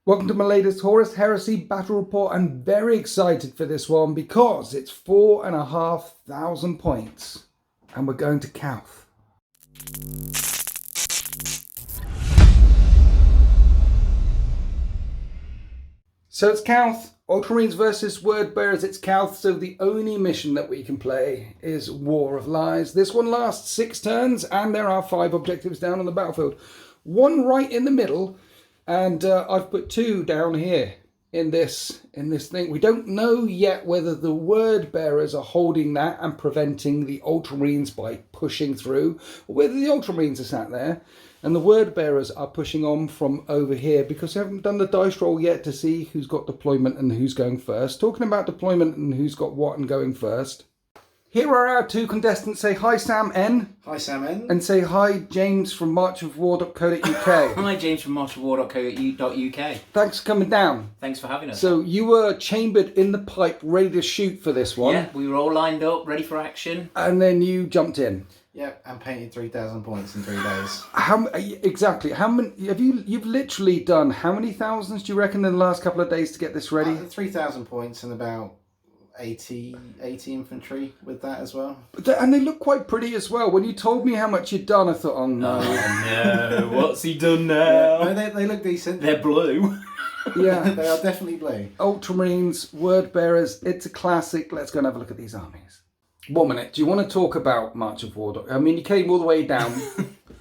Welcome to my latest Horus Heresy battle report. I'm very excited for this one because it's 4,500 points and we're going to Calth. So it's Calth, Ultramarines versus Wordbearers. It's Calth, so the only mission that we can play is War of Lies. This one lasts 6 turns and there are 5 objectives down on the battlefield. One right in the middle. And I've put 2 down here in this thing. We don't know yet whether the word bearers are holding that and preventing the Ultramarines by pushing through, or whether the Ultramarines are sat there and the word bearers are pushing on from over here, because we haven't done the dice roll yet to see who's got deployment and who's going first. Talking about deployment and who's got what and going first. Here are our 2 contestants. Say hi, Sam N. Hi, Sam N. And say hi, James from marchofwar.co.uk. Hi, James from marchofwar.co.uk. Thanks for coming down. Thanks for having us. So you were chambered in the pipe, ready to shoot for this one. Yeah, we were all lined up, ready for action. And then you jumped in. Yep, and painted 3,000 points in 3 days. Exactly. How many you've literally done how many thousands do you reckon in the last couple of days to get this ready? 3,000 points and about 80 infantry with that as well. And they look quite pretty as well. When you told me how much you'd done, I thought, oh no. Oh no, what's he done now? No, they look decent. They're blue. Yeah. They are definitely blue. Ultramarines, word bearers, it's a classic. Let's go and have a look at these armies. 1 minute. Do you want to talk about March of War? I mean, you came all the way down.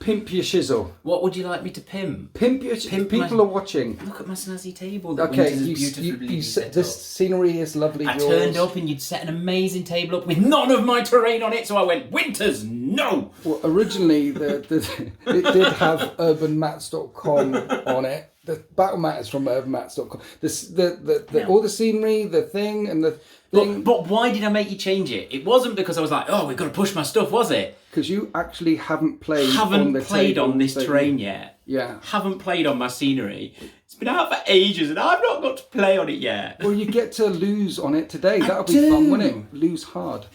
Pimp your shizzle. What would you like me to pimp? Pimp your people are watching. Look at my snazzy table. That Okay, beautifully set this up. scenery is lovely. I turned up and you'd set an amazing table up with none of my terrain on it, so I went, Winters, no! Well, originally it did have urbanmats.com on it. The battle mat is from urbanmats.com. All the scenery, the thing, and the thing. But why did I make you change it? It wasn't because I was like, oh, we've got to push my stuff, was it? Because you actually haven't played on this terrain yet. Yeah. Haven't played on my scenery. It's been out for ages and I've not got to play on it yet. Well, you get to lose on it today. That'll be fun, won't it? Lose hard.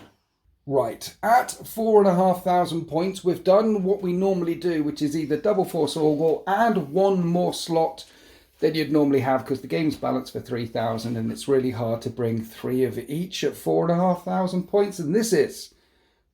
Right, at 4,500 points, we've done what we normally do, which is either double force or add 1 more slot than you'd normally have, because the game's balanced for 3,000 and it's really hard to bring 3 of each at 4,500 points, and this is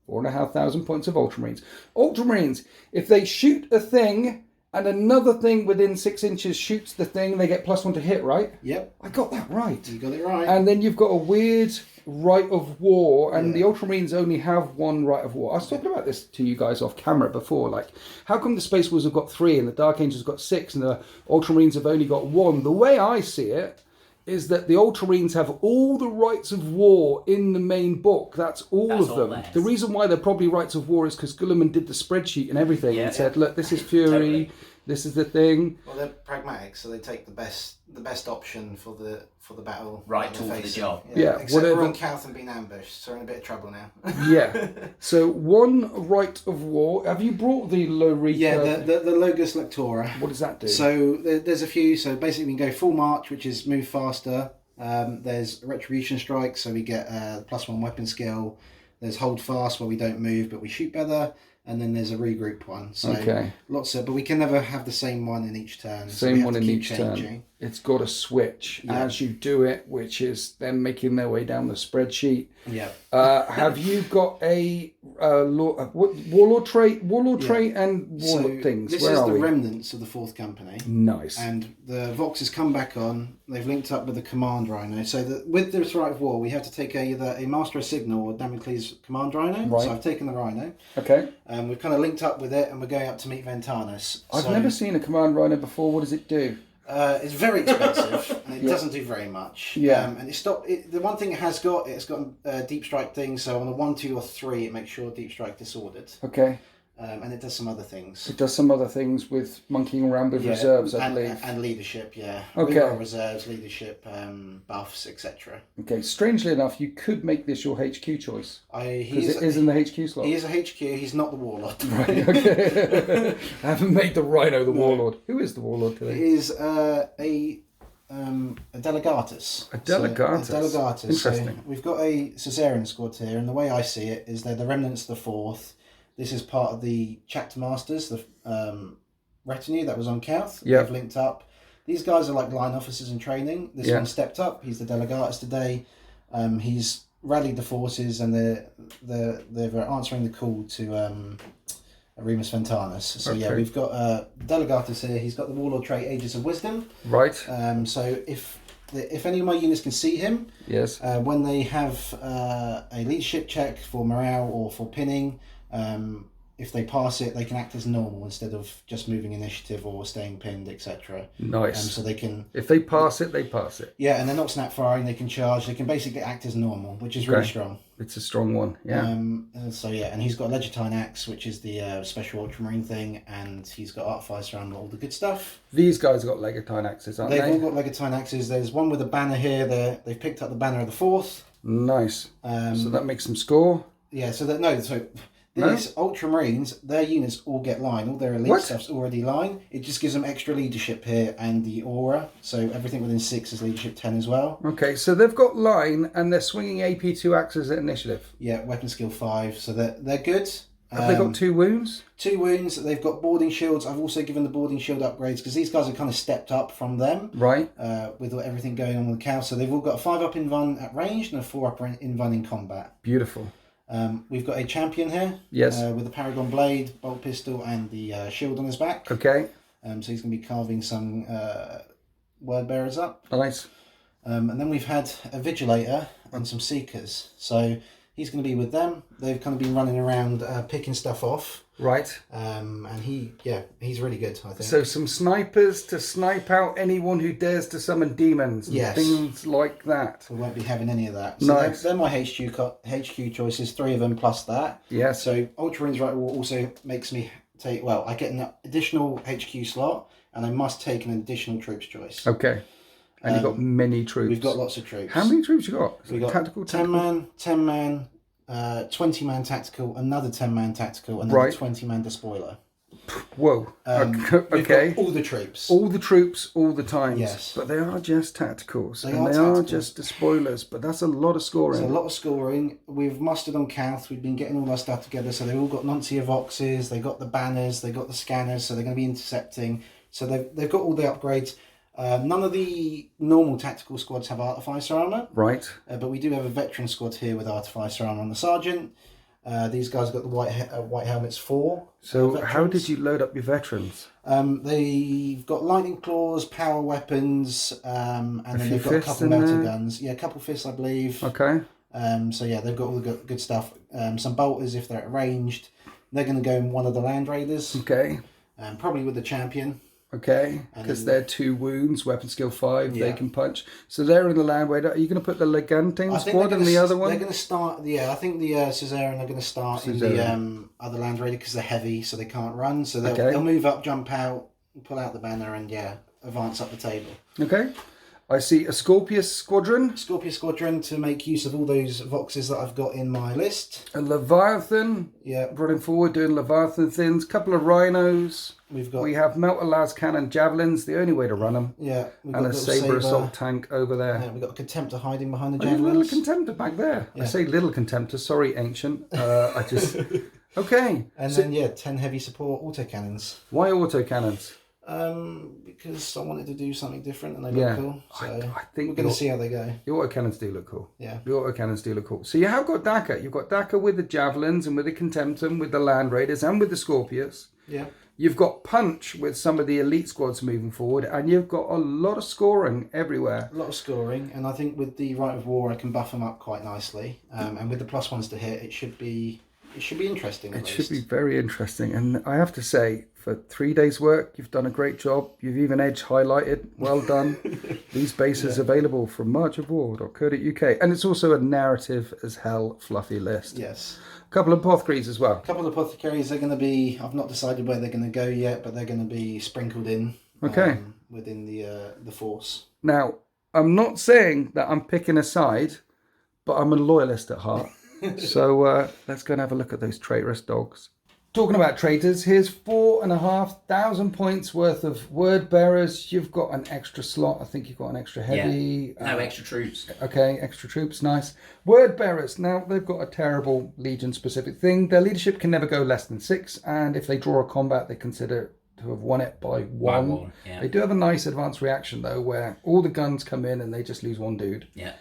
4,500 points of Ultramarines. Ultramarines, if they shoot a thing and another thing within 6 inches shoots the thing, they get +1 to hit, right? Yep. I got that right. You got it right. And then you've got a weird right of war, and the Ultramarines only have 1 right of war. I was talking about this to you guys off camera before, like, how come the Space Wolves have got 3 and the Dark Angels have got 6 and the Ultramarines have only got 1? The way I see it is that the Ultramarines have all the rights of war in the main book. That's all of them. The reason why they're probably rights of war is because Guilliman did the spreadsheet and everything and said, look, this is Fury, totally. This is the thing. Well, they're pragmatic, so they take the best option for the battle. Right tool for the job. Yeah, except we're on Calth and being ambushed, so we're in a bit of trouble now. Yeah. So 1 right of war. Have you brought the Lorica? Yeah, the Logos Lectora. What does that do? So there's a few. So basically we can go full march, which is move faster. There's Retribution Strike, so we get +1 weapon skill. There's hold fast, where we don't move but we shoot better. And then there's a regroup one. So lots of, but we can never have the same one in each turn. Same one in each turn. It's got to switch as you do it, which is them making their way down the spreadsheet. Yeah. Have you got a warlord trait, and warlord things? This Where is are the we? remnants of the 4th Company. Nice. And the Vox has come back on. They've linked up with the Command Rhino. So with this right of war, we have to take either a Master of Signal or Damocles Command Rhino. Right. So I've taken the Rhino. Okay. We've kind of linked up with it, and we're going up to meet Ventanus. I've never seen a Command Rhino before. What does it do? It's very expensive, and it doesn't do very much. Yeah. And the one thing it's got a deep strike thing. So on a 1, 2, or 3, it makes sure deep strike disordered. Okay. And it does some other things. It does some other things with monkeying around with reserves, I believe. And leadership, yeah. Okay. Reroll reserves, leadership, buffs, etc. Okay. Strangely enough, you could make this your HQ choice. Because it is in the HQ slot. He is a HQ, he's not the Warlord. Right, okay. I haven't made the Rhino the Warlord. Who is the Warlord today? He is a Delegatus. A Delegatus. So, a Delegatus. Interesting. So we've got a Caesarean squad here, and the way I see it is they're the remnants of the 4th. This is part of the Chapter Masters, the retinue that was on Calth. Yep. They've linked up. These guys are like line officers in training. This one stepped up. He's the delegatus today. He's rallied the forces, and they're answering the call to Remus Ventanus. So we've got delegatus here. He's got the warlord trait, Aegis of Wisdom. Right. So if any of my units can see him, yes, when they have a leadership check for morale or for pinning, if they pass it, they can act as normal instead of just moving initiative or staying pinned, etc. Nice. So they can... If they pass it, they pass it. Yeah, and they're not snap firing, they can charge. They can basically act as normal, which is really strong. It's a strong one, yeah. And he's got Legitine Axe, which is the special Ultramarine thing, and he's got Artificer and all the good stuff. These guys have got Legitine Axes, aren't they? They've all got Legitine Axes. There's one with a banner here. They've picked up the banner of the 4th. Nice. So that makes them score. Yeah, these Ultramarines, their units all get line. All their elite stuff's already line. It just gives them extra leadership here and the aura. So everything within 6 is leadership 10 as well. Okay, so they've got line and they're swinging AP2 axes at initiative. Yeah, weapon skill 5. So they're good. Have they got 2 wounds? 2 wounds. They've got boarding shields. I've also given the boarding shield upgrades because these guys have kind of stepped up from them. Right. With everything going on with the Calth. So they've all got a 5 up in Vun at ranged and a 4 up in Vun in combat. Beautiful. We've got a champion here. Yes. With the Paragon Blade, bolt pistol, and the shield on his back. Okay. So he's going to be carving some word bearers up. Nice. And then we've had a Vigilator and some Seekers. So he's going to be with them. They've kind of been running around picking stuff off. Right. And he's really good, I think. So some snipers to snipe out anyone who dares to summon demons and things like that. We won't be having any of that. So nice. They're my HQ choices, 3 of them plus that. Yes. So Ultramarines Right War also makes me take, I get an additional HQ slot and I must take an additional troops choice. Okay. And you've got many troops. We've got lots of troops. How many troops you got? We've got tactical? 10 man, 20-man tactical, another 10-man tactical, and then a 20-man despoiler. Whoa. Okay. We've got all the troops. All the troops, all the times. Yes. But they are just tacticals. They are just despoilers. But that's a lot of scoring. It's a lot of scoring. We've mustered on Calth. We've been getting all our stuff together. So they've all got Nuncio Voxes. They got the banners. They got the scanners. So they're going to be intercepting. So they've got all the upgrades. None of the normal tactical squads have Artificer armour. Right. But we do have a veteran squad here with Artificer armour on the Sergeant. These guys got the white helmets 4. So how did you load up your veterans? They've got lightning claws, power weapons, and then they've got a couple melter guns. Yeah, a couple fists, I believe. Okay. They've got all the good stuff. Some bolters if they're ranged. They're going to go in one of the land raiders. Okay. Probably with the champion. Okay, because they're 2 wounds, weapon skill 5, they can punch. So they're in the land raider. Are you going to put the Legantine squad in the other one? They're going to start, I think the Caesarean are going to start in the other land raider because they're heavy, so they can't run. So they'll move up, jump out, pull out the banner, and advance up the table. Okay. I see a Scorpius squadron. Scorpius squadron to make use of all those Voxes that I've got in my list. A Leviathan. Yeah. Running forward, doing Leviathan thins. Couple of Rhinos. We have Melter Las Cannon javelins, the only way to run them. Yeah. And a Saber assault tank over there. Yeah, we've got a Contemptor hiding behind the javelins. javelins. A little Contemptor back there. Yeah. I say little Contemptor, sorry, Ancient. Okay. And then 10 heavy support autocannons. Why autocannons? Because I wanted to do something different and they look cool. So I think we're going to see how they go. The autocannons do look cool. Yeah. The autocannons do look cool. So you have got Daka. You've got Daka with the javelins and with the Contemptum, with the Land Raiders and with the Scorpius. Yeah. You've got Punch with some of the elite squads moving forward, and you've got a lot of scoring everywhere. A lot of scoring, and I think with the Rite of War I can buff them up quite nicely. And with the +1s to hit, it should be interesting. It should be very interesting, and I have to say, for 3 days' work, you've done a great job. You've even edge highlighted. Well done. These bases available from marchofwar.co.uk, and it's also a narrative as hell fluffy list. Yes. A couple of apothecaries as well. A couple of apothecaries. They're going to be. I've not decided where they're going to go yet, but they're going to be sprinkled in. Okay. Within the force. Now, I'm not saying that I'm picking a side, but I'm a loyalist at heart. So let's go and have a look at those traitorous dogs. Talking about traitors, here's 4,500 points worth of word bearers. You've got an extra slot. I think you've got an extra heavy. Yeah. No extra troops. Okay, extra troops, nice. Word bearers, now they've got a terrible Legion specific thing. Their leadership can never go less than 6, and if they draw a combat, they consider to have won it by one. By one, yeah. They do have a nice advanced reaction, though, where all the guns come in and they just lose one dude. Yeah.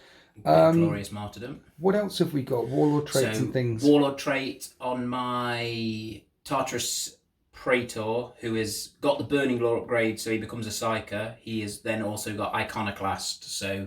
Glorious martyrdom. What else have we got? Warlord traits and things. Warlord trait on my Tartarus Praetor, who has got the Burning Law upgrade, so he becomes a Psyker. He has then also got Iconoclast, so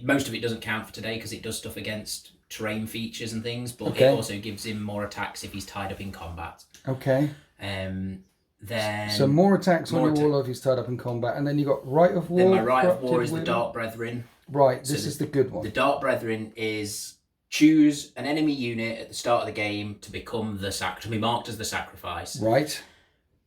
most of it doesn't count for today because it does stuff against terrain features and things, but it also gives him more attacks if he's tied up in combat. Okay. Then so more attacks on your Warlord if he's tied up in combat, and then you got Rite of War. Then my Rite of War is the Dark Brethren. Right, this is the good one. The Dark Brethren is choose an enemy unit at the start of the game to become to be marked as the sacrifice. Right.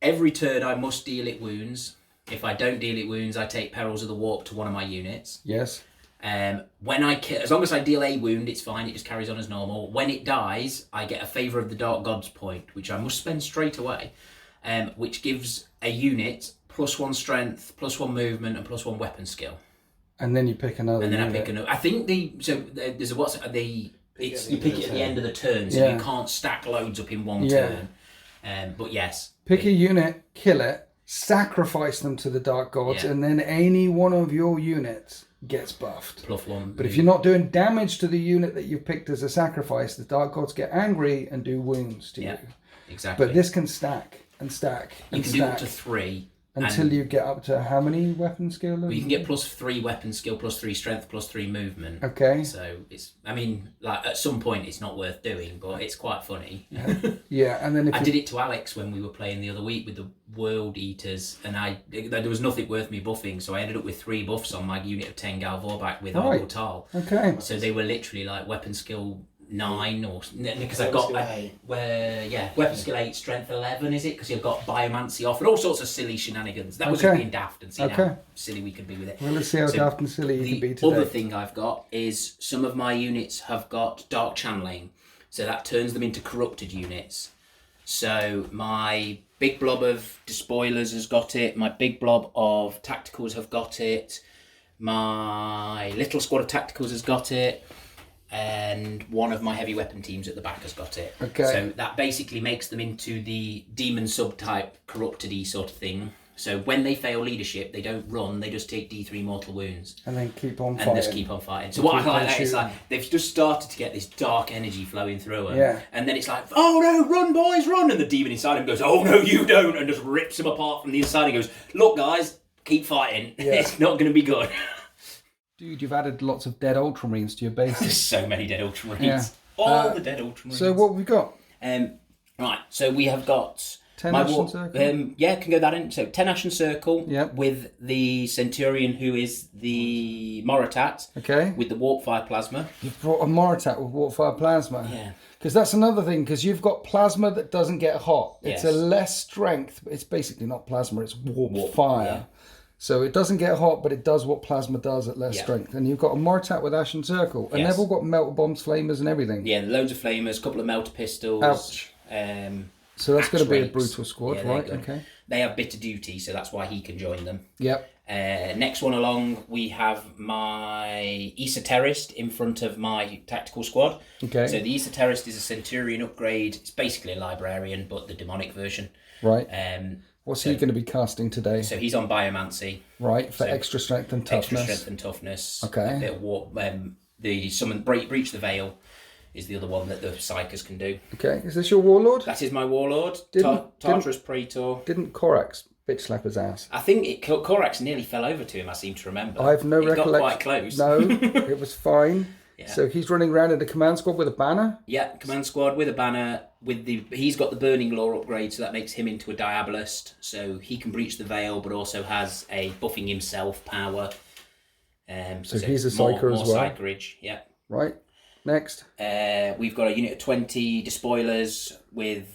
Every turn I must deal it wounds. If I don't deal it wounds, I take Perils of the Warp to one of my units. Yes. When I kill, as long as I deal a wound, it's fine. It just carries on as normal. When it dies, I get a Favour of the Dark Gods point, which I must spend straight away, which gives a unit +1 strength, +1 movement, and +1 weapon skill. And then you pick another. And then I pick another. I think there's a you pick it at the end of the turn, so you can't stack loads up in one turn. But yes, pick a unit, kill it, sacrifice them to the Dark Gods, and then any one of your units gets buffed. +1. But if you're not doing damage to the unit that you've picked as a sacrifice, the Dark Gods get angry and do wounds to you. Exactly. But this can stack and stack and you can stack. do up to 3. Until you get up to how many weapon skill? But you can get +3 weapon skill, +3 strength, +3 movement. Okay. So at some point it's not worth doing, but it's quite funny. Yeah, and then I did it to Alex when we were playing the other week with the World Eaters, and there was nothing worth me buffing, so I ended up with 3 buffs on my unit of 10 Gal Vorbak with Arbor Tal. Okay. So they were literally like weapon skill 9 or because I've got weapon skill 8, strength 11 is it? Because you've got biomancy off and all sorts of silly shenanigans. That was just being daft and see how silly we could be with it. Well, let's see how daft and silly you can be today. The other thing I've got is some of my units have got dark channeling, so that turns them into corrupted units. So my big blob of despoilers has got it. My big blob of tacticals have got it. My little squad of tacticals has got it. And one of my heavy weapon teams at the back has got it. Okay. So that basically makes them into the demon subtype corrupted-y sort of thing. So when they fail leadership, they don't run, they just take D3 mortal wounds. And then keep on fighting. And just keep on fighting. So what I like that is like, they've just started to get this dark energy flowing through them. Yeah. And then it's like, oh no, run boys, run! And the demon inside him goes, oh no, you don't! And just rips them apart from the inside and goes, look guys, keep fighting. Yeah. It's not going to be good. Dude, you've added lots of dead Ultramarines to your base. There's so many dead Ultramarines. Yeah. All the dead Ultramarines. So what have we got? Right, so we have got 10 Ashen Circle? Yeah, can go that in. So 10 Ashen Circle with the Centurion, who is the Moritat. Okay. With the Warp Fire Plasma. You've brought a Moritat with Warp Fire Plasma. Yeah. Because that's another thing, because you've got plasma that doesn't get hot. It's a less strength. It's basically not plasma, it's warp fire. Yeah. So it doesn't get hot, but it does what plasma does at less strength. And you've got a Moritat with Ashen Circle. And they've all got melter bombs, flamers and everything. Yeah, loads of flamers, a couple of melter pistols. Ouch. So that's going to be a brutal squad, right? Okay. They have bitter duty, so that's why he can join them. Yep. Next one along, we have my Esoterrist in front of my tactical squad. Okay. So the Esoterrist is a Centurion upgrade. It's basically a Librarian, but the demonic version. Right. What's he going to be casting today? So he's on Biomancy. Right, for extra strength and toughness. Extra strength and toughness. Okay. A bit of warp, the summon Breach the Veil is the other one that the Psykers can do. Okay, is this your Warlord? That is my Warlord. Tartarus Praetor. Didn't Korax bitch slap his ass? I think Korax nearly fell over to him, I seem to remember. I have no recollection. Got quite close. No, it was fine. Yeah. So he's running around in the command squad with a banner? Yeah, command squad with a banner. He's got the Burning Law upgrade, so that makes him into a Diabolist. So he can breach the veil, but also has a buffing himself power. So he's a Psyker as well? More Psykerage, yeah. Right, next. We've got a unit of 20 Despoilers with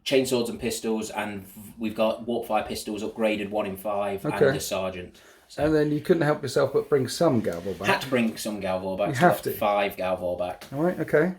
chainswords and pistols, and we've got Warp Fire pistols upgraded 1 in 5, and the Sergeant. So, and then you couldn't help yourself but bring some Galvor back. Had to bring some Galvor back. You have to. 5 Galvor back. All right, okay.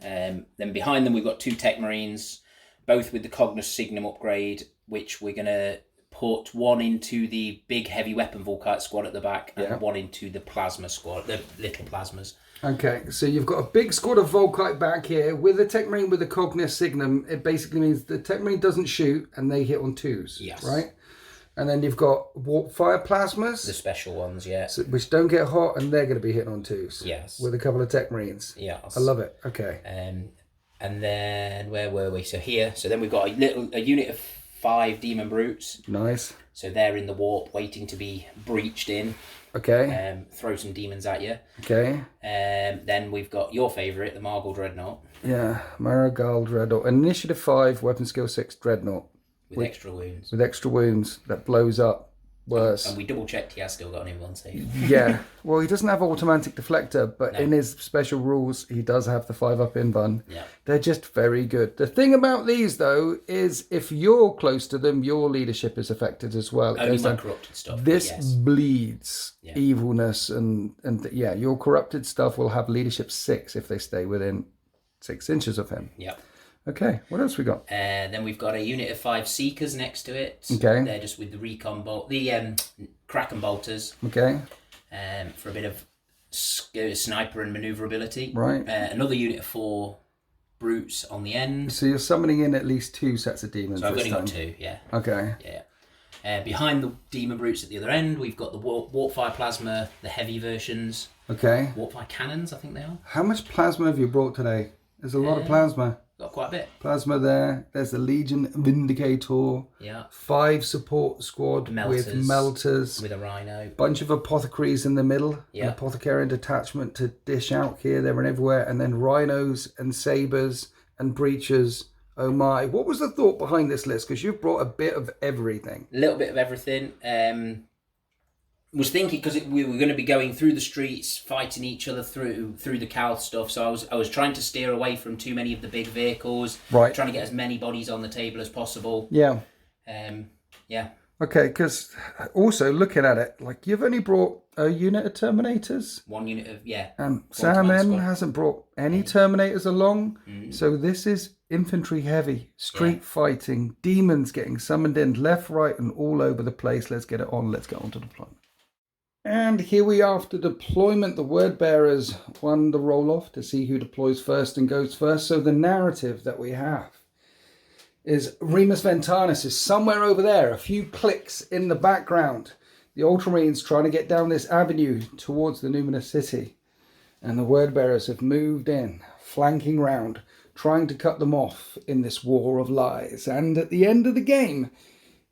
Then behind them we've got 2 Tech Marines, both with the Cognus Signum upgrade, which we're going to put 1 into the big heavy weapon Volkite squad at the back, and 1 into the Plasma squad, the little Plasmas. Okay, so you've got a big squad of Volkite back here with a Tech Marine with the Cognus Signum. It basically means the Tech Marine doesn't shoot and they hit on 2s. Yes. Right? And then you've got warp fire plasmas. The special ones, yeah. Which don't get hot, and they're going to be hitting on 2s. Yes. With a couple of tech marines. Yes. I love it. Okay. And then, where were we? So here. So then we've got a unit of 5 demon brutes. Nice. So they're in the warp, waiting to be breached in. Okay. Throw some demons at you. Okay. Then we've got your favourite, the Margal Dreadnought. Yeah, Marigal Dreadnought. Initiative 5, weapon skill 6, Dreadnought. With extra wounds. With extra wounds that blows up worse. And we double checked he has still got an M1 save. Yeah. Well, he doesn't have automatic deflector, but in his special rules, he does have the 5-up invuln. Yeah. They're just very good. The thing about these, though, is if you're close to them, your leadership is affected as well. Only my corrupted stuff. This bleeds evilness, and your corrupted stuff will have leadership 6 if they stay within 6 inches of him. Yeah. Okay, what else we got? Then we've got a unit of 5 Seekers next to it. Okay. They're just with the recon bolt, the Kraken bolters. Okay. For a bit of sniper and manoeuvrability. Right. Another unit of 4 brutes on the end. So you're summoning in at least 2 sets of demons. So I've only got 2, yeah. Okay. Yeah. Behind the demon brutes at the other end, we've got the warp fire plasma, the heavy versions. Okay. Warp fire cannons, I think they are. How much plasma have you brought today? There's a lot of plasma. Got quite a bit. Plasma there. There's the Legion Vindicator. Yeah. 5 support squad with melters. With a rhino. Bunch of apothecaries in the middle. Yeah. An apothecary detachment to dish out here, there, and everywhere. And then rhinos and sabres and breachers. Oh my. What was the thought behind this list? Because you've brought a bit of everything. A little bit of everything. Was thinking because we were going to be going through the streets, fighting each other through the Calth stuff. So I was trying to steer away from too many of the big vehicles. Right. Trying to get as many bodies on the table as possible. Yeah. Yeah. Okay, because also looking at it, like you've only brought a unit of Terminators. 1 unit of and Sam N hasn't brought any Terminators along. So this is infantry heavy, street fighting, demons getting summoned in left, right, and all over the place. Let's get it on. Let's get on to deployment. And here we are after deployment. The word bearers won the roll off to see who deploys first and goes first. So the narrative that we have is Remus Ventanus is somewhere over there, a few clicks in the background. The Ultramarines trying to get down this avenue towards the Numenor city. And the word bearers have moved in, flanking round, trying to cut them off in this war of lies. And at the end of the game,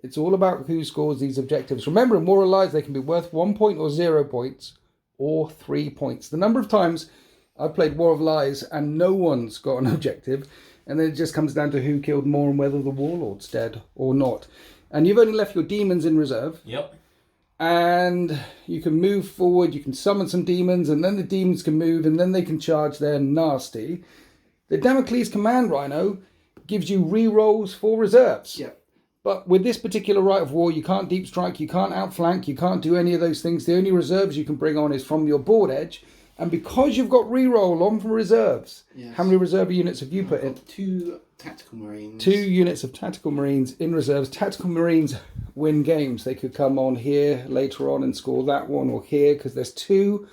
it's all about who scores these objectives. Remember, in War of Lies, they can be worth 1 point or 0 points or 3 points. The number of times I've played War of Lies and no one's got an objective, and then it just comes down to who killed more and whether the warlord's dead or not. And you've only left your demons in reserve. Yep. And you can move forward, you can summon some demons, and then the demons can move, and then they can charge their nasty. The Damocles Command Rhino gives you re-rolls for reserves. Yep. But with this particular Rite of War, you can't deep strike, you can't outflank, you can't do any of those things. The only reserves you can bring on is from your board edge. And because you've got re-roll on from reserves, how many reserve units have you put in? 2 tactical marines. 2 units of tactical marines in reserves. Tactical marines win games. They could come on here later on and score that one, or here, because there's 2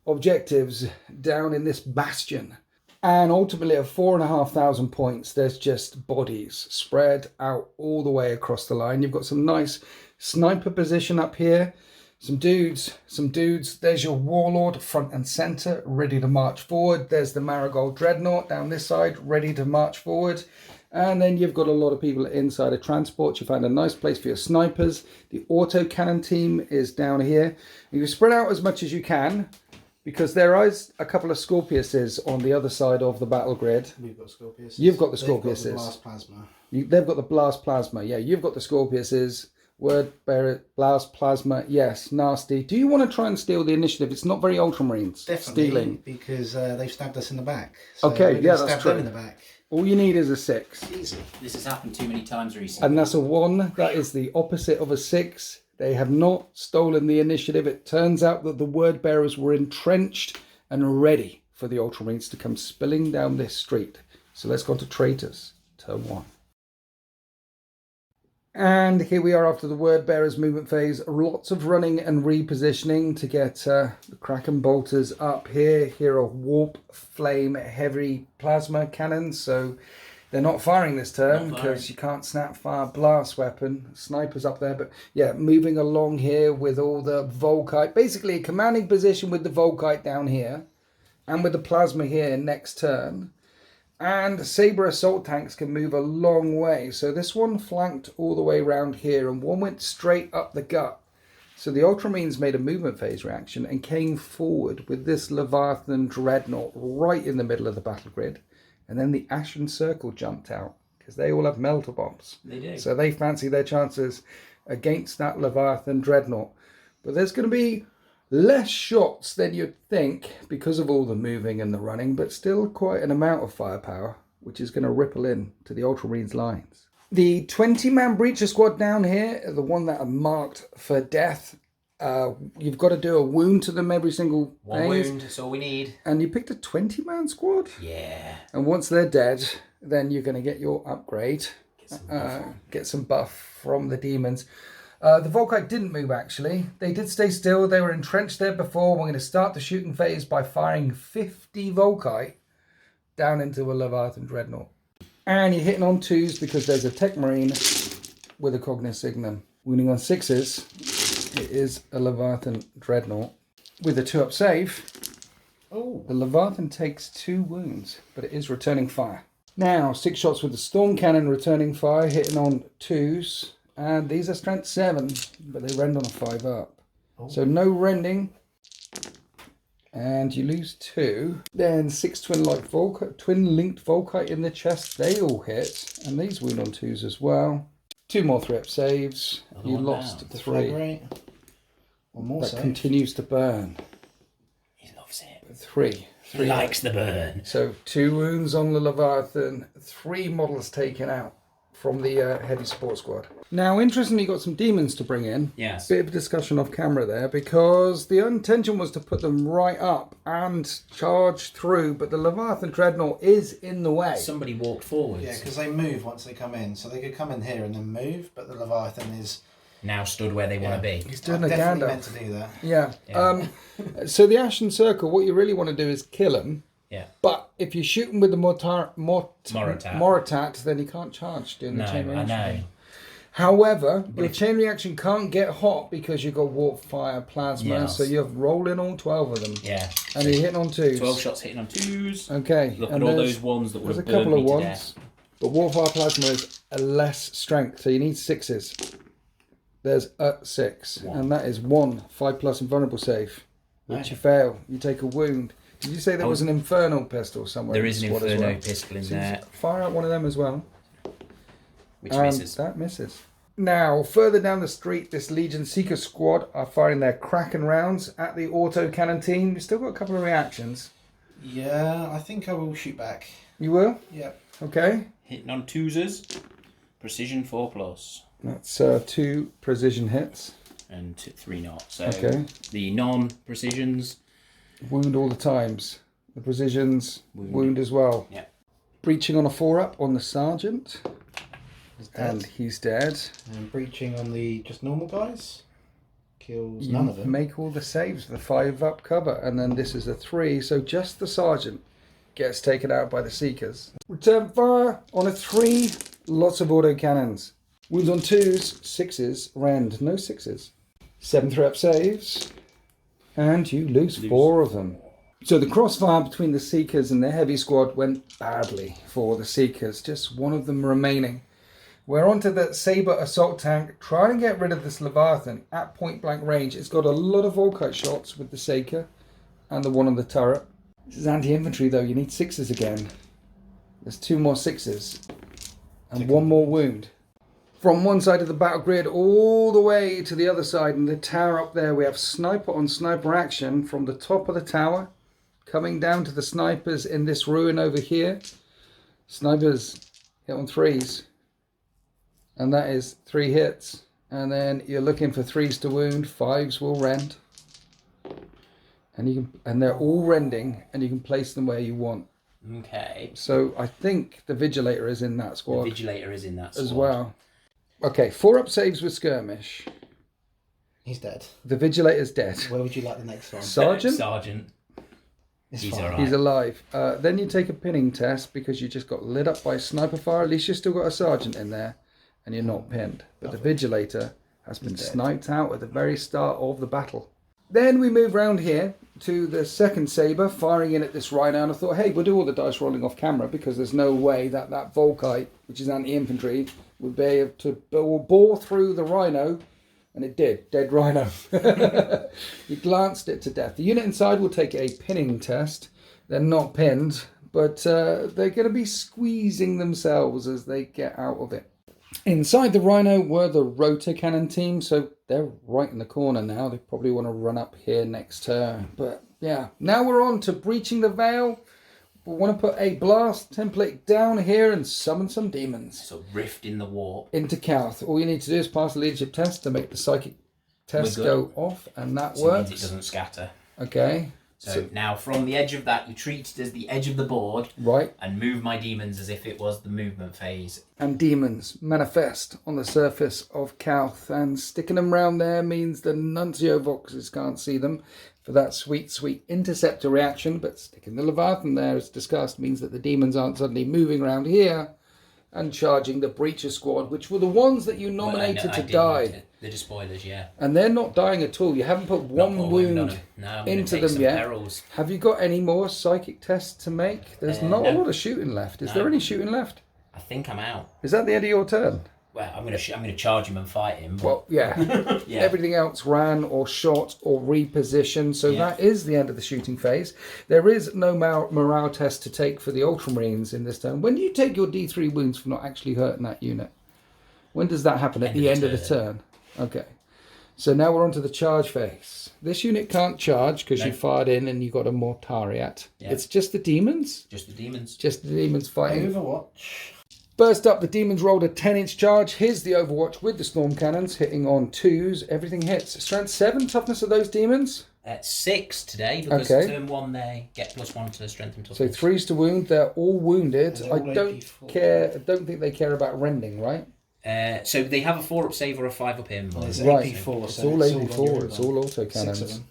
objectives down in this bastion. And ultimately at 4,500 points, there's just bodies spread out all the way across the line. You've got some nice sniper position up here. Some dudes. There's your warlord front and center, ready to march forward. There's the Marigold Dreadnought down this side, ready to march forward. And then you've got a lot of people inside a transport. You find a nice place for your snipers. The autocannon team is down here. And you spread out as much as you can, because there is a couple of Scorpiuses on the other side of the battle grid. We've got Scorpiuses. You've got the They've Scorpiuses. got the blast plasma. They've got the blast plasma. Yeah, you've got the Scorpiuses. Word bearer, blast plasma. Yes, nasty. Do you want to try and steal the initiative? It's not very Ultramarines. Definitely, stealing. Because they've stabbed us in the back. So Okay, yeah, that's stab true. them in the back. All you need is a 6. Easy. This has happened too many times recently. And that's a 1. That is the opposite of a 6. They have not stolen the initiative. It turns out that the word bearers were entrenched and ready for the Ultramarines to come spilling down this street. So let's go to traitors, turn 1. And here we are after the word bearers movement phase. Lots of running and repositioning to get the Kraken bolters up here. Here are warp flame heavy plasma cannons. So They're not firing this turn Not firing. because you can't snap fire blast weapon. Sniper's up there, but yeah, moving along here with all the Volkite. Basically a commanding position with the Volkite down here and with the plasma here next turn. And Sabre assault tanks can move a long way. So this one flanked all the way around here and one went straight up the gut. So the Ultramarines made a movement phase reaction and came forward with this Leviathan Dreadnought right in the middle of the battle grid. And then the Ashen Circle jumped out because they all have melter bombs. They do. So they fancy their chances against that Leviathan Dreadnought. But there's going to be less shots than you'd think because of all the moving and the running, but still quite an amount of firepower, which is going to ripple in to the Ultramarines lines. The 20-man Breacher squad down here, the one that are marked for death, you've got to do a wound to them every single One phase. wound, that's all we need. And you picked a 20-man squad? Yeah. And once they're dead, then you're going to get your upgrade, get some buff from the demons. The Volkite didn't move, actually. They did stay still. They were entrenched there before. We're going to start the shooting phase by firing 50 Volkite down into a Leviathan Dreadnought. And you're hitting on 2s because there's a Tech Marine with a Cognissignum. Wounding on 6s, it is a Leviathan Dreadnought. With a 2-up save, the Leviathan takes 2 wounds, but it is returning fire. Now, 6 shots with the Storm Cannon returning fire, hitting on 2s. And these are strength 7, but they rend on a 5-up. So no rending. And you lose 2. Then 6 twin-linked Volkite in the chest. They all hit. And these wound on 2s as well. 2 more 3-up saves. You lost 3. One more That save. continues to burn. He loves it. 3. He likes the burn. So 2 wounds on the Leviathan. 3 models taken out from the heavy support squad. Now, interestingly, you got some demons to bring in. Yes. Bit of a discussion off camera there, because the intention was to put them right up and charge through, but the Leviathan Dreadnought is in the way. Somebody walked forwards. Yeah, because they move once they come in. So they could come in here and then move, but the Leviathan is Now stood where they want to be. He's doing a definitely Gandalf. meant to do that. Yeah. So the Ashen Circle, what you really want to do is kill them. Yeah. But if you shoot them with the Moritat, then you can't charge during the No, chain I reaction. know. However, your chain reaction can't get hot because you've got warp, fire, plasma, Yes. so you're rolling all 12 of them. Yeah. And you're hitting on 2s. 12 shots hitting on 2s. Okay. Look and at all there's- those ones that would There's have a couple burned of me to ones. death. But warp, fire, plasma is a less strength, so you need 6s. There's a 6. And that is 1 5+ invulnerable save. Which you fail. You take a wound. Did you say there was an Infernal pistol somewhere? There in is the an squad as Inferno well? pistol in So you there, fire out one of them as well. which misses. That misses. Now, further down the street, this Legion Seeker squad are firing their Kraken rounds at the auto cannon team. We've still got a couple of reactions. Yeah, I think I will shoot back. You will? Yep. Okay. Hitting on 2s. Precision 4+. That's 2 precision hits. And 3 not. So Okay. the non-precisions. Wound all the times. The precisions wound as well. Yeah. Breaching on a 4-up on the Sergeant. He's dead. And he's dead. And breaching on the just normal guys. Kills You none of them. make all the saves for the 5-up cover. And then this is a 3. So just the Sergeant gets taken out by the Seekers. Return fire on a 3. Lots of auto cannons. Wounds on 2s, 6s, rend. No 6s. 7 3-up saves. And you lose 4 of them. So the crossfire between the Seekers and the heavy squad went badly for the Seekers. Just one of them remaining. We're onto the Sabre assault tank. Trying to get rid of this Leviathan at point blank range. It's got a lot of Volkite shots with the Saker and the one on the turret. This is anti-infantry though. You need 6s again. There's 2 more 6s. And 1 more wound. From one side of the battle grid all the way to the other side, in the tower up there, we have sniper on sniper action from the top of the tower, coming down to the snipers in this ruin over here. Snipers hit on 3s, and that is 3 hits. And then you're looking for 3s to wound, 5s will rend, and they're all rending, and you can place them where you want. Okay. So I think the Vigilator is in that squad. The Vigilator is in that squad. As well. Okay, 4-up saves with skirmish. He's dead. The Vigilator's dead. Where would you like the next one? Sergeant? Sergeant. He's fine. all right. He's alive. Then you take a pinning test because you just got lit up by sniper fire. At least you've still got a sergeant in there and you're not pinned. But the vigilator has been sniped out at the very start of the battle. Then we move round here to the second saber, firing in at this rhino. And I thought, hey, we'll do all the dice rolling off camera because there's no way that Volkite, which is anti-infantry, would be able to bore through the rhino. And it did. Dead rhino. He glanced it to death. The unit inside will take a pinning test. They're not pinned, but they're going to be squeezing themselves as they get out of it. Inside the rhino were the rotor cannon team, so they're right in the corner now. They probably want to run up here next turn. But yeah, now we're on to breaching the veil. We want to put a blast template down here and summon some demons. So rift in the warp. Into Calth. All you need to do is pass the leadership test to make the psychic test go off, and that So works. it means it doesn't scatter. Okay. So now from the edge of that, you treat it as the edge of the board. Right. And move my demons as if it was the movement phase. And demons manifest on the surface of Calth, and sticking them round there means the Nuncio Voxes can't see them for that sweet, sweet interceptor reaction. But sticking the Leviathan there, as discussed, means that the demons aren't suddenly moving around here and charging the Breacher squad, which were the ones that you nominated to die. The despoilers, yeah. And they're not dying at all. You haven't put one wound into them yet. Perils. Have you got any more psychic tests to make? There's not a no. lot of shooting left. Is there any shooting left? I think I'm out. Is that the end of your turn? Well, I'm gonna charge him and fight him. But... Well, yeah. Yeah. Everything else ran or shot or repositioned. So that is the end of the shooting phase. There is no morale test to take for the Ultramarines in this turn. When do you take your D3 wounds for not actually hurting that unit? When does that happen? At the end of the turn. Okay. So now we're on to the charge phase. This unit can't charge because you fired in and you got a Mortariat. Yeah. It's just the demons? Just the demons. Just the demons fighting. Overwatch. First up, the demons rolled a 10-inch charge. Here's the Overwatch with the storm cannons hitting on 2s. Everything hits. Strength 7, toughness of those demons. 6 today because turn 1 they get +1 to strength and toughness. So 3s to wound. They're all wounded. They're all I don't think they care about rending, right? So they have a 4-up save or a 5-up aim. There's Right. AP4, It's so all on AP4. your It's one. all auto 6 of cannons. them.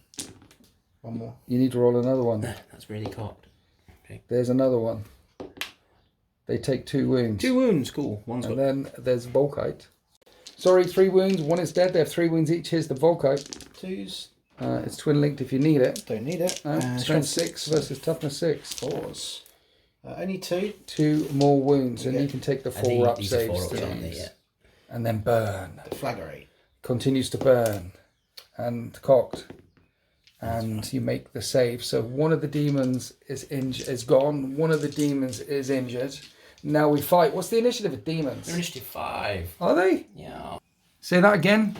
One more. You need to roll another one. That's really cocked. Okay. There's another one. They take 2 wounds. 2 wounds, cool. One's And got... then there's Volkite. Sorry, 3 wounds. 1 is dead. They have 3 wounds each. Here's the Volkite. 2s. It's twin linked if you need it. Don't need it. Strength 6 versus toughness 6. 4s. Only 2. 2 more wounds, and you can take the I think 4-up these are saves 4-ups, to aren't they? these. Yeah. And then burn. The flaggery. Continues to burn. And cocked. And you make the save. So one of the demons is gone. One of the demons is injured. Now we fight. What's the initiative of demons? They're initiative 5. Are they? Yeah. Say that again.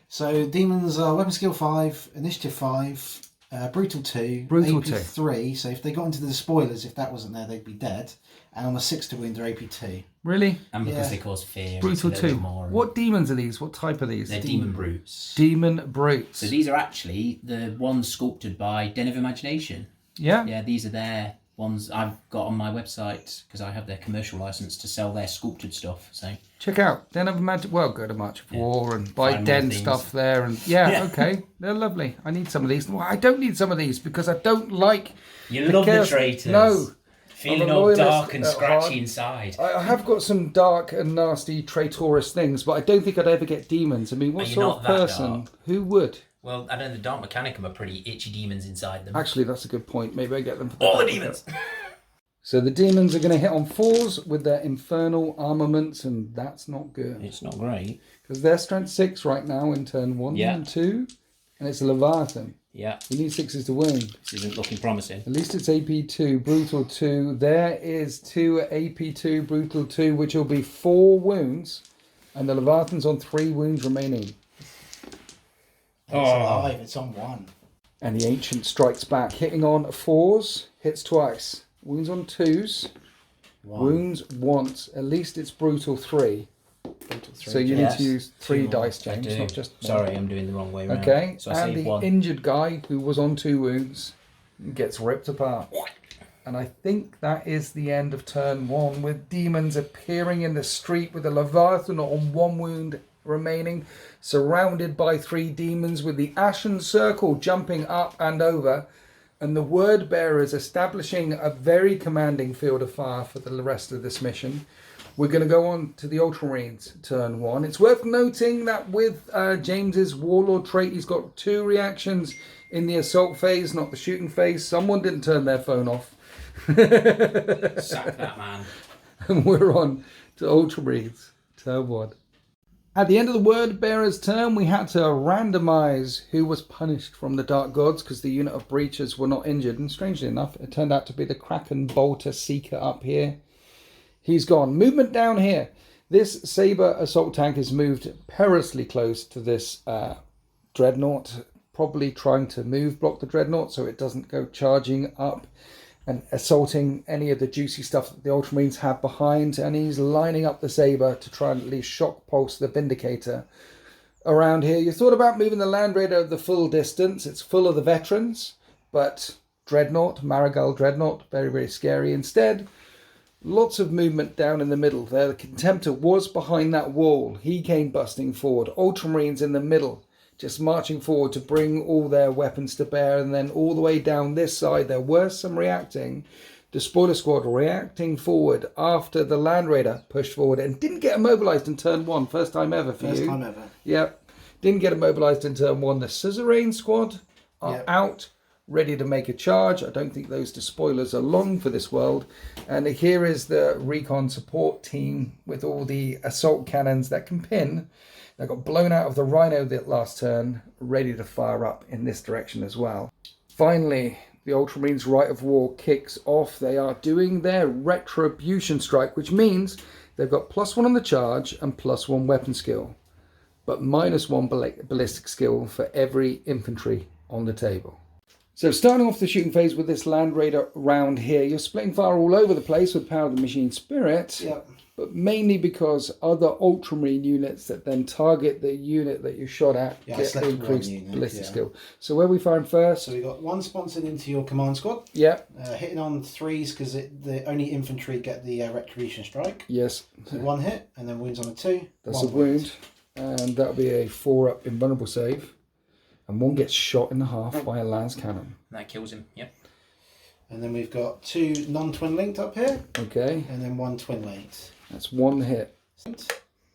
So demons are weapon skill 5, initiative 5, brutal 2, Brutal AP 2. 3. So if they got into the spoilers, if that wasn't there, they'd be dead. And on a 6 to wound, they're AP 2. Really? And because Yeah. they cause fear. Brutal it's a little 2. bit more. What demons are these? What type are these? They're demon brutes. Demon brutes. So these are actually the ones sculpted by Den of Imagination. Yeah? Yeah, these are their ones I've got on my website because I have their commercial license to sell their sculpted stuff. So Check out Den of Magic. Well, go to March of War and buy Find more Den things. stuff there. And yeah, okay, they're lovely. I need some of these. Well, I don't need some of these because I don't like. you love the chaos- traitors. No, Feeling I'm a all loyalist dark and at scratchy heart. inside. I have got some dark and nasty traitorous things, but I don't think I'd ever get demons. I mean, what Are you sort not of that person dark? who would? Well, I don't know, the Dark Mechanicum are pretty itchy demons inside them. Actually, that's a good point. Maybe I get them for All the demons! So the demons are going to hit on 4s with their infernal armaments, and that's not good. It's not great. Because they're strength 6 right now in turn 1 Yeah. and 2, and it's a Leviathan. Yeah, You need 6s to wound. this isn't looking promising. At least it's AP2, Brutal 2. There is 2 AP2, Brutal 2, which will be 4 wounds, and the Leviathan's on 3 wounds remaining. It's alive, it's on 1. And the Ancient strikes back, hitting on 4s, hits twice. Wounds on 2s, wounds once. At least it's Brutal 3. Brutal 3. So you need Yes. to use 3 Two more. dice, I James, do. not just one. Sorry, I'm doing the wrong way around. Okay, So I and saved the one. injured guy who was on 2 wounds gets ripped apart. And I think that is the end of turn 1, with demons appearing in the street with a Leviathan on 1 wound remaining, surrounded by 3 demons with the Ashen Circle jumping up and over. And the word bearer is establishing a very commanding field of fire for the rest of this mission. We're going to go on to the Ultramarines turn 1. It's worth noting that with James's Warlord trait, he's got 2 reactions in the assault phase, not the shooting phase. Someone didn't turn their phone off. Sack that man. And we're on to Ultramarines turn 1. At the end of the word bearer's turn, we had to randomise who was punished from the Dark Gods because the unit of breachers were not injured. And strangely enough, it turned out to be the Kraken Bolter Seeker up here. He's gone. Movement down here. This Sabre assault tank is moved perilously close to this Dreadnought, probably trying to block the Dreadnought so it doesn't go charging up and assaulting any of the juicy stuff that the Ultramarines have behind. And he's lining up the Sabre to try and at least shock pulse the Vindicator around here. You thought about moving the Land Raider the full distance. It's full of the veterans, but Dreadnought, Marigal Dreadnought, very, very scary. Instead, lots of movement down in the middle there. The Contemptor was behind that wall. He came busting forward. Ultramarines in the middle, just marching forward to bring all their weapons to bear. And then all the way down this side, there were some reacting. The Spoiler Squad reacting forward after the Land Raider pushed forward and didn't get immobilized in turn 1. First time ever for you. First time ever. Yep. Didn't get immobilized in turn 1. The Suzerain Squad are out, ready to make a charge. I don't think those despoilers are long for this world. And here is the recon support team with all the assault cannons that can pin. They got blown out of the Rhino that last turn, ready to fire up in this direction as well. Finally, the Ultramarines' Rite of War kicks off. They are doing their Retribution Strike, which means they've got +1 on the charge and +1 weapon skill, but -1 ballistic skill for every infantry on the table. So starting off the shooting phase with this Land Raider round here, you're splitting fire all over the place with Power of the Machine Spirit. Yep. But mainly because other Ultramarine units that then target the unit that you shot at get increased ballistic skill. So where are we firing first? So we got 1 sponsored into your command squad. Yeah. Hitting on 3s because the only infantry get the Retribution Strike. Yes. So 1 hit and then wounds on a 2. That's a wound. And that'll be a 4-up invulnerable save. And 1 gets shot in the half by a Lance Cannon. That kills him, yep. And then we've got 2 non-twin linked up here. Okay. And then 1 twin linked. That's 1 hit.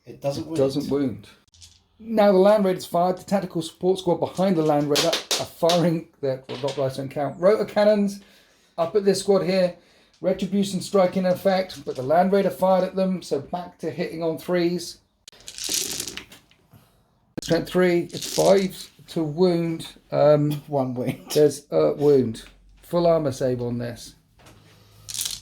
It doesn't wound. Doesn't wound. Now the Land Raider's fired. The tactical support squad behind the Land Raider are firing their don't count rotor cannons up at this squad here. Retribution Strike in effect, but the Land Raider fired at them, so back to hitting on 3s. Strength 3, it's 5 to wound. 1 wound. There's a wound. Full armor save on this.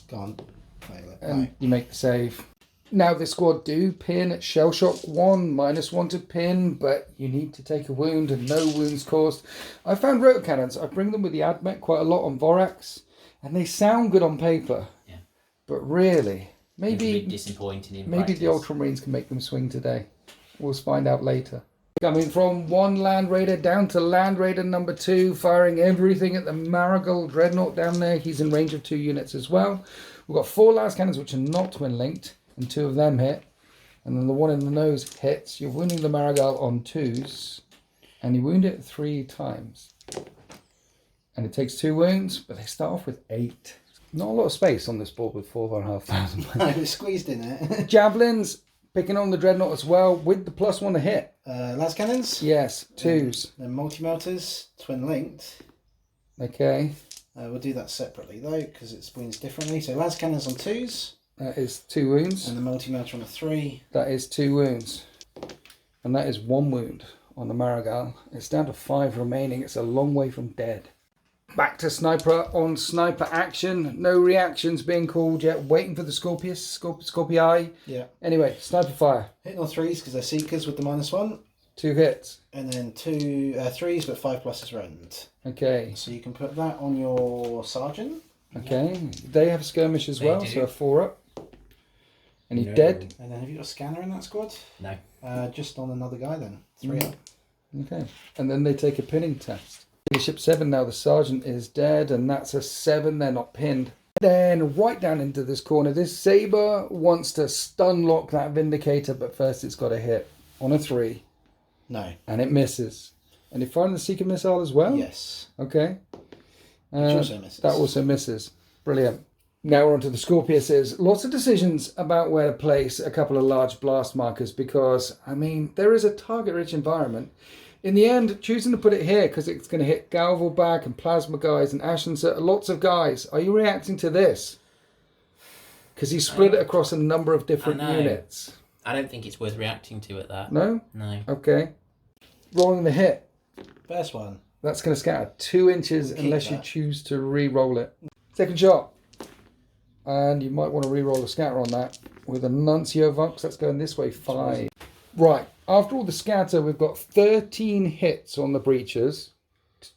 Go on. Fail it. And No. you make the save. Now this squad do pin at Shell Shock 1, -1 to pin, but you need to take a wound and no wounds caused. I found rotor cannons. I bring them with the Admech quite a lot on Vorax, and they sound good on paper. Yeah. But really, It's a maybe bit disappointing in the practice. Ultramarines can make them swing today. We'll find out later. Coming from 1 Land Raider down to Land Raider number 2, firing everything at the Marigold Dreadnought down there. He's in range of 2 units as well. We've got 4 last cannons which are not twin linked, and 2 of them hit. And then the one in the nose hits. You're wounding the Marigal on 2s, and you wound it 3 times. And it takes 2 wounds, but they start off with 8. Not a lot of space on this board with 4,500. No, it's squeezed in it. Javelins, picking on the Dreadnought as well, with the +1 to hit. Las cannons. Yes, 2s. Then multi-melters, twin linked. Okay. We'll do that separately though, because it wounds differently. So las cannons on 2s. That is 2 wounds. And the multi-melter on a 3. That is 2 wounds. And that is 1 wound on the Marigal. It's down to 5 remaining. It's a long way from dead. Back to sniper on sniper action. No reactions being called yet. Waiting for the Scorpii. Yeah. Anyway, sniper fire. Hitting on 3s because they're seekers with the -1. 2 hits. And then 2 3s, but 5+ is rend. Okay. So you can put that on your sergeant. Okay. They have skirmish as They well, do. so a 4-up. And he's No. dead. And then have you got a scanner in that squad? No. Just on another guy then. 3 up. Okay. And then they take a pinning test. Leadership 7 now, the sergeant is dead, and that's a 7, they're not pinned. Then right down into this corner, this Sabre wants to stun lock that Vindicator, but first it's got to hit on a 3, No. and it misses. And it fired the Seeker missile as well? Yes. Okay. Which also misses. That also misses. Brilliant. Now we're on to the Scorpiuses. Lots of decisions about where to place a couple of large blast markers because, I mean, there is a target-rich environment. In the end, choosing to put it here because it's going to hit Galvelback and Plasma guys and Ashen, lots of guys. Are you reacting to this? Because he split it across a number of different units. I don't think it's worth reacting to at that. No? No. Okay. Rolling the hit. First one. That's going to scatter 2 inches unless you choose to re-roll it. Second shot. And you might want to re-roll the scatter on that with a Nuncio Vox. That's going this way, 5. Right. After all the scatter, we've got 13 hits on the breaches.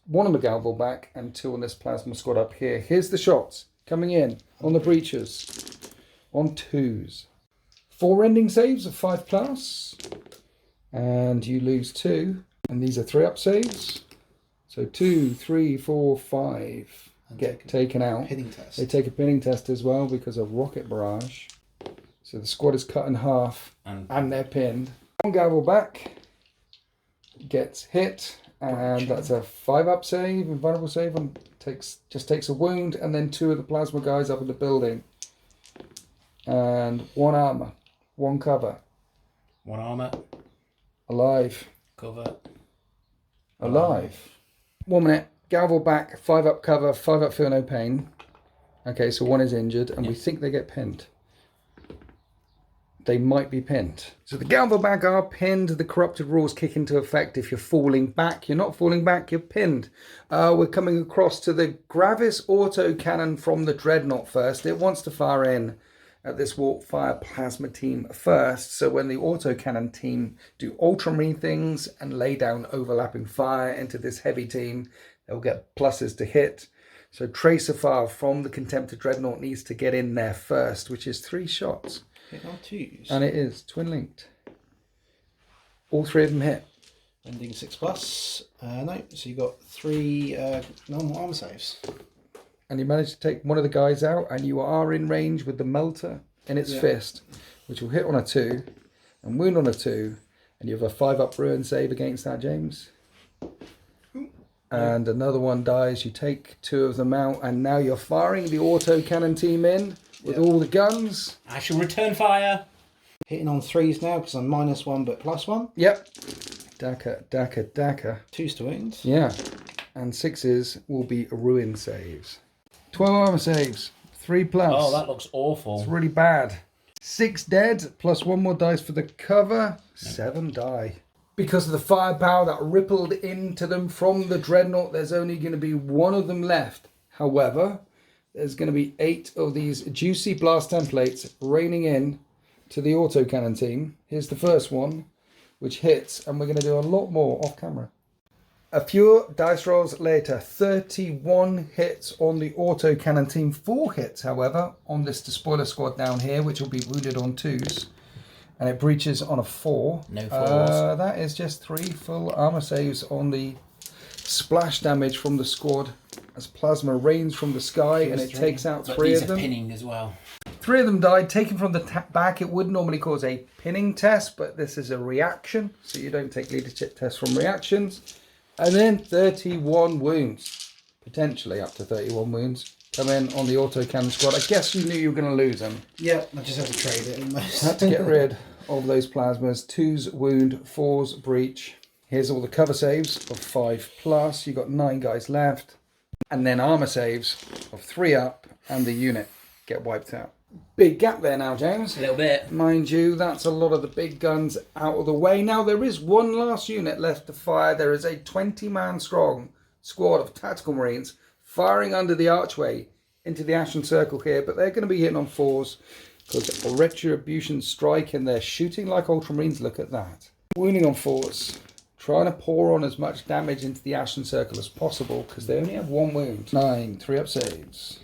1 on the Galvelback and 2 on this Plasma squad up here. Here's the shots coming in on the breaches. On 2s. 4 rending saves of 5+. And you lose 2. And these are 3-up saves. So 2, 3, 4, 5 get taken out. Pinning test. They take a pinning test as well because of rocket barrage. So the squad is cut in half and they're pinned. One Galvelback gets hit and that's a 5-up save, invulnerable save, and just takes a wound, and then 2 of the Plasma guys up in the building. And 1 armor, 1 cover. 1 armor. Alive. Cover. Alive. 1 minute. Galvelback, 5-up cover, 5-up feel no pain. Okay, so 1 is injured, and we think they get pinned. They might be pinned. So the Galvelback are pinned. The corrupted rules kick into effect if you're falling back. You're not falling back, you're pinned. We're coming across to the Gravis autocannon from the Dreadnought first. It wants to fire in at this Warp Fire Plasma team first. So when the autocannon team do Ultramarine things and lay down overlapping fire into this heavy team, they'll get pluses to hit. So Tracer Fire from the Contemptor Dreadnought needs to get in there first, which is 3 shots. Hit on 2s. And it is twin linked. All 3 of them hit. Ending 6+. No, so you got 3 normal armor saves. And you manage to take one of the guys out, and you are in range with the melter in its fist, which will hit on a 2 and wound on a 2. And you have a 5-up ruin save against that, James. And another one dies. You take 2 of them out, and now you're firing the autocannon team in with all the guns. I shall return fire. Hitting on 3s now because I'm -1 but +1. Yep. Daka. 2s to wounds. Yeah. And 6s will be ruin saves. 12 armor saves. 3+. Oh, that looks awful. It's really bad. 6 dead, plus 1 more dice for the cover. 7 die. Because of the firepower that rippled into them from the Dreadnought, there's only going to be 1 of them left. However, there's going to be 8 of these juicy blast templates raining in to the autocannon team. Here's the first one, which hits, and we're going to do a lot more off camera. A few dice rolls later, 31 hits on the autocannon team. 4 hits, however, on this despoiler squad down here, which will be wounded on 2s. And it breaches on a 4. No 4s. That is just 3 full armor saves on the splash damage from the squad as plasma rains from the sky, and it takes out 3 of them. These are pinning as well. 3 of them died, taken from the back. It would normally cause a pinning test, but this is a reaction, so you don't take leadership tests from reactions. And then 31 wounds, potentially up to 31 wounds, come in on the autocannon squad. I guess you knew you were going to lose them. Yeah, I just had to trade it almost. Had to get rid of those plasmas. 2s wound, 4s breach. Here's all the cover saves of 5+. You've got 9 guys left. And then armor saves of 3 up, and the unit get wiped out. Big gap there now, James. A little bit. Mind you, that's a lot of the big guns out of the way. Now, there is one last unit left to fire. There is a 20-man strong squad of tactical marines firing under the archway into the Ashen Circle here, but they're going to be hitting on 4s because Retribution strike, and they're shooting like Ultramarines. Look at that. Wounding on 4s. Trying to pour on as much damage into the Ashen Circle as possible because they only have 1 wound. 9 3-up saves.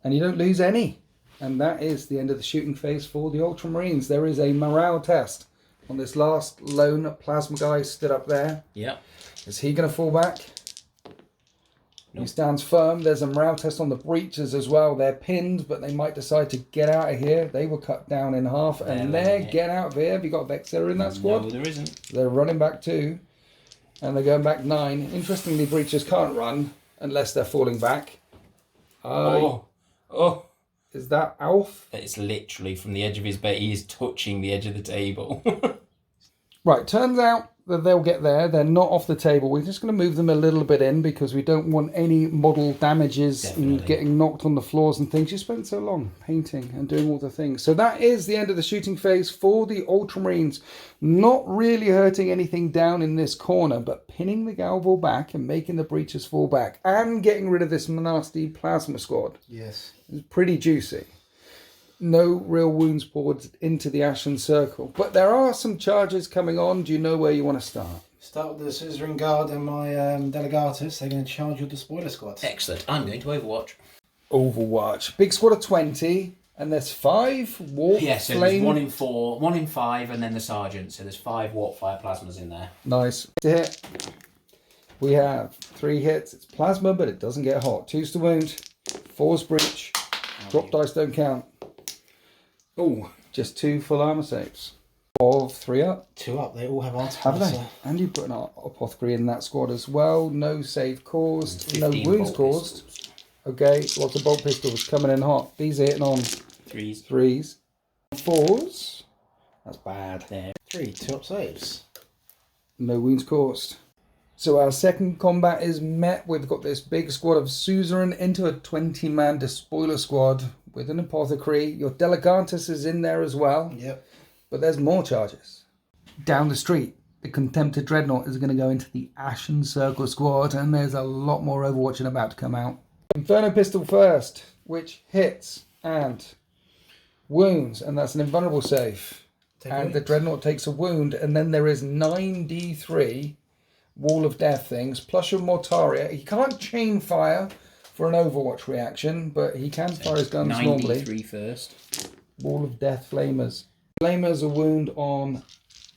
And you don't lose any. And that is the end of the shooting phase for the Ultramarines. There is a morale test on this last lone plasma guy stood up there. Yep. Is he going to fall back? Nope. He stands firm. There's a morale test on the breaches as well. They're pinned, but they might decide to get out of here. They were cut down in half. And there, get out of here. Have you got Vexer in that squad? No, there isn't. They're running back 2. And they're going back 9. Interestingly, breaches can't run. unless they're falling back. Oh. Is that Alf? It's literally from the edge of his bed. He is touching the edge of the table. Right, turns out that they'll get there. They're not off the table. We're just going to move them a little bit in because we don't want any model damages and getting knocked on the floors and things. You spent so long painting and doing all the things. So that is the end of the shooting phase for the Ultramarines. Not really hurting anything down in this corner, but pinning the Galvor back and making the breaches fall back and getting rid of this nasty plasma squad. Yes. It's pretty juicy. No real wounds poured into the Ashen Circle. But there are some charges coming on. Do you know where you want to start? Start with the Suzerain Guard and my Delegatus. They're going to charge your Despoiler squad. Excellent. I'm going to Overwatch. Overwatch. Big squad of 20. And there's 5 warp Yeah, so flame. there's 1 in 4, 1 in 5, and then the Sergeant. So there's 5 warp fire plasmas in there. Nice. To hit. We have 3 hits. It's plasma, but it doesn't get hot. 2's to wound. 4's breach. Drop dice don't count. Oh, just 2 full armor saves. Of 3 up. 2 up. They all have artificer. Have they? And you put an apothecary in that squad as well. No save caused. No 15 wounds bolt caused. pistols. Okay, lots of bolt pistols coming in hot. These are hitting on 3s. 3s. 4s. That's bad. There. 3 2 up saves. No wounds caused. So our second combat is met. We've got this big squad of Suzerain into a 20-man Despoiler squad with an apothecary. Your Delegatus is in there as well. Yep. But there's more charges. Down the street, the Contemptor Dreadnought is going to go into the Ashen Circle squad, and there's a lot more Overwatching about to come out. Inferno Pistol first, which hits and wounds, and that's an invulnerable save. And the Dreadnought takes a wound, and then there is 9d3 Wall of Death things, plus your Mortaria. He can't chain fire for an Overwatch reaction, but he can fire his guns normally. 9d3 first. Wall of Death Flamers. Flamers are wound on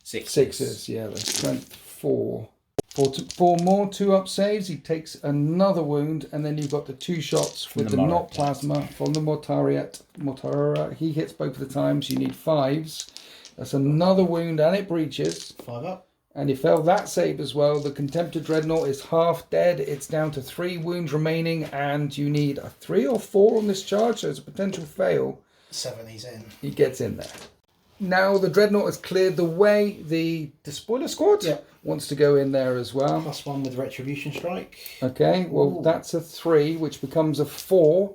6s. 6s, yeah, the strength 4. 4 more 2-up saves. He takes another wound, and then you've got the 2 shots From with the the Mortar. not plasma from the Mortaria. He hits both of the times. You need 5s. That's another wound, and it breaches. 5 up. And he failed that save as well. The Contemptor Dreadnought is half dead. It's down to 3 wounds remaining, and you need a 3 or 4 on this charge, so it's a potential fail. 7, he's in. He gets in there. Now the Dreadnought has cleared the way. The Despoiler squad wants to go in there as well. +1 with Retribution Strike. Okay, well, Ooh. that's a 3, which becomes a 4.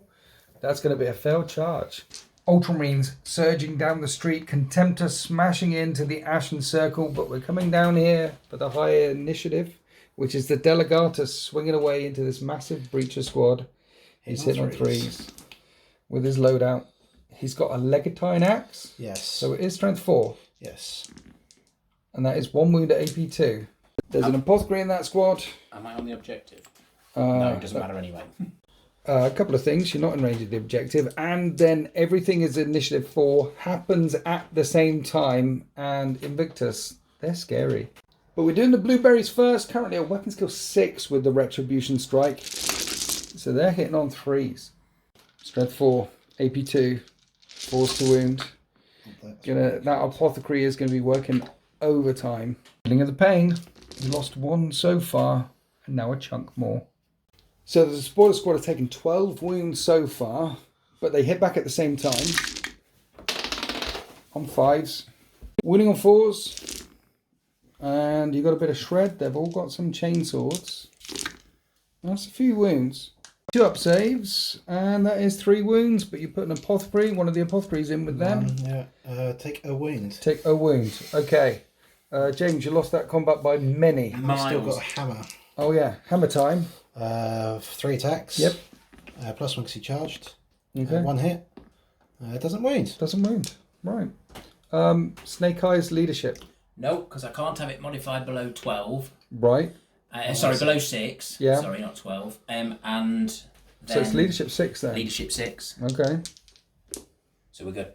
That's going to be a failed charge. Ultramarines surging down the street, Contemptor smashing into the Ashen Circle, but we're coming down here for the higher initiative, which is the Delegatus swinging away into this massive Breacher squad. He's hitting on 3s with his loadout. He's got a Legatine Axe, Yes. so it is strength 4, Yes. and that is 1 wound at AP2. There's an apothecary in that squad. Am I on the objective? No, it doesn't matter anyway. A couple of things. You're not in range of the objective, and then everything is initiative 4, happens at the same time, and Invictus, they're scary. But we're doing the blueberries first. Currently a weapon skill 6 with the Retribution Strike, so they're hitting on 3s. Strength 4, AP2, 4s to wound. That apothecary is going to be working overtime. Feeling of the pain. We lost 1 so far, and now a chunk more. So the Despoiler squad have taken 12 wounds so far, but they hit back at the same time. On 5s. Wounding on 4s. And you've got a bit of shred. They've all got some chainsaws. That's a few wounds. 2-up saves, and that is 3 wounds, but you put an apothecary, one of the apothecaries in with them. Take a wound. Take a wound. Okay. James, you lost that combat by many. And I've still got a hammer. Oh yeah, hammer time. 3 attacks. Yep. +1 because he charged. Okay. 1 hit. Doesn't wound. Doesn't wound. Right. Snake Eyes leadership. No, because I can't have it modified below 12. Right. Below 6. Yeah. Sorry, not 12. And then So it's leadership 6 then. leadership 6. Okay. So we're good.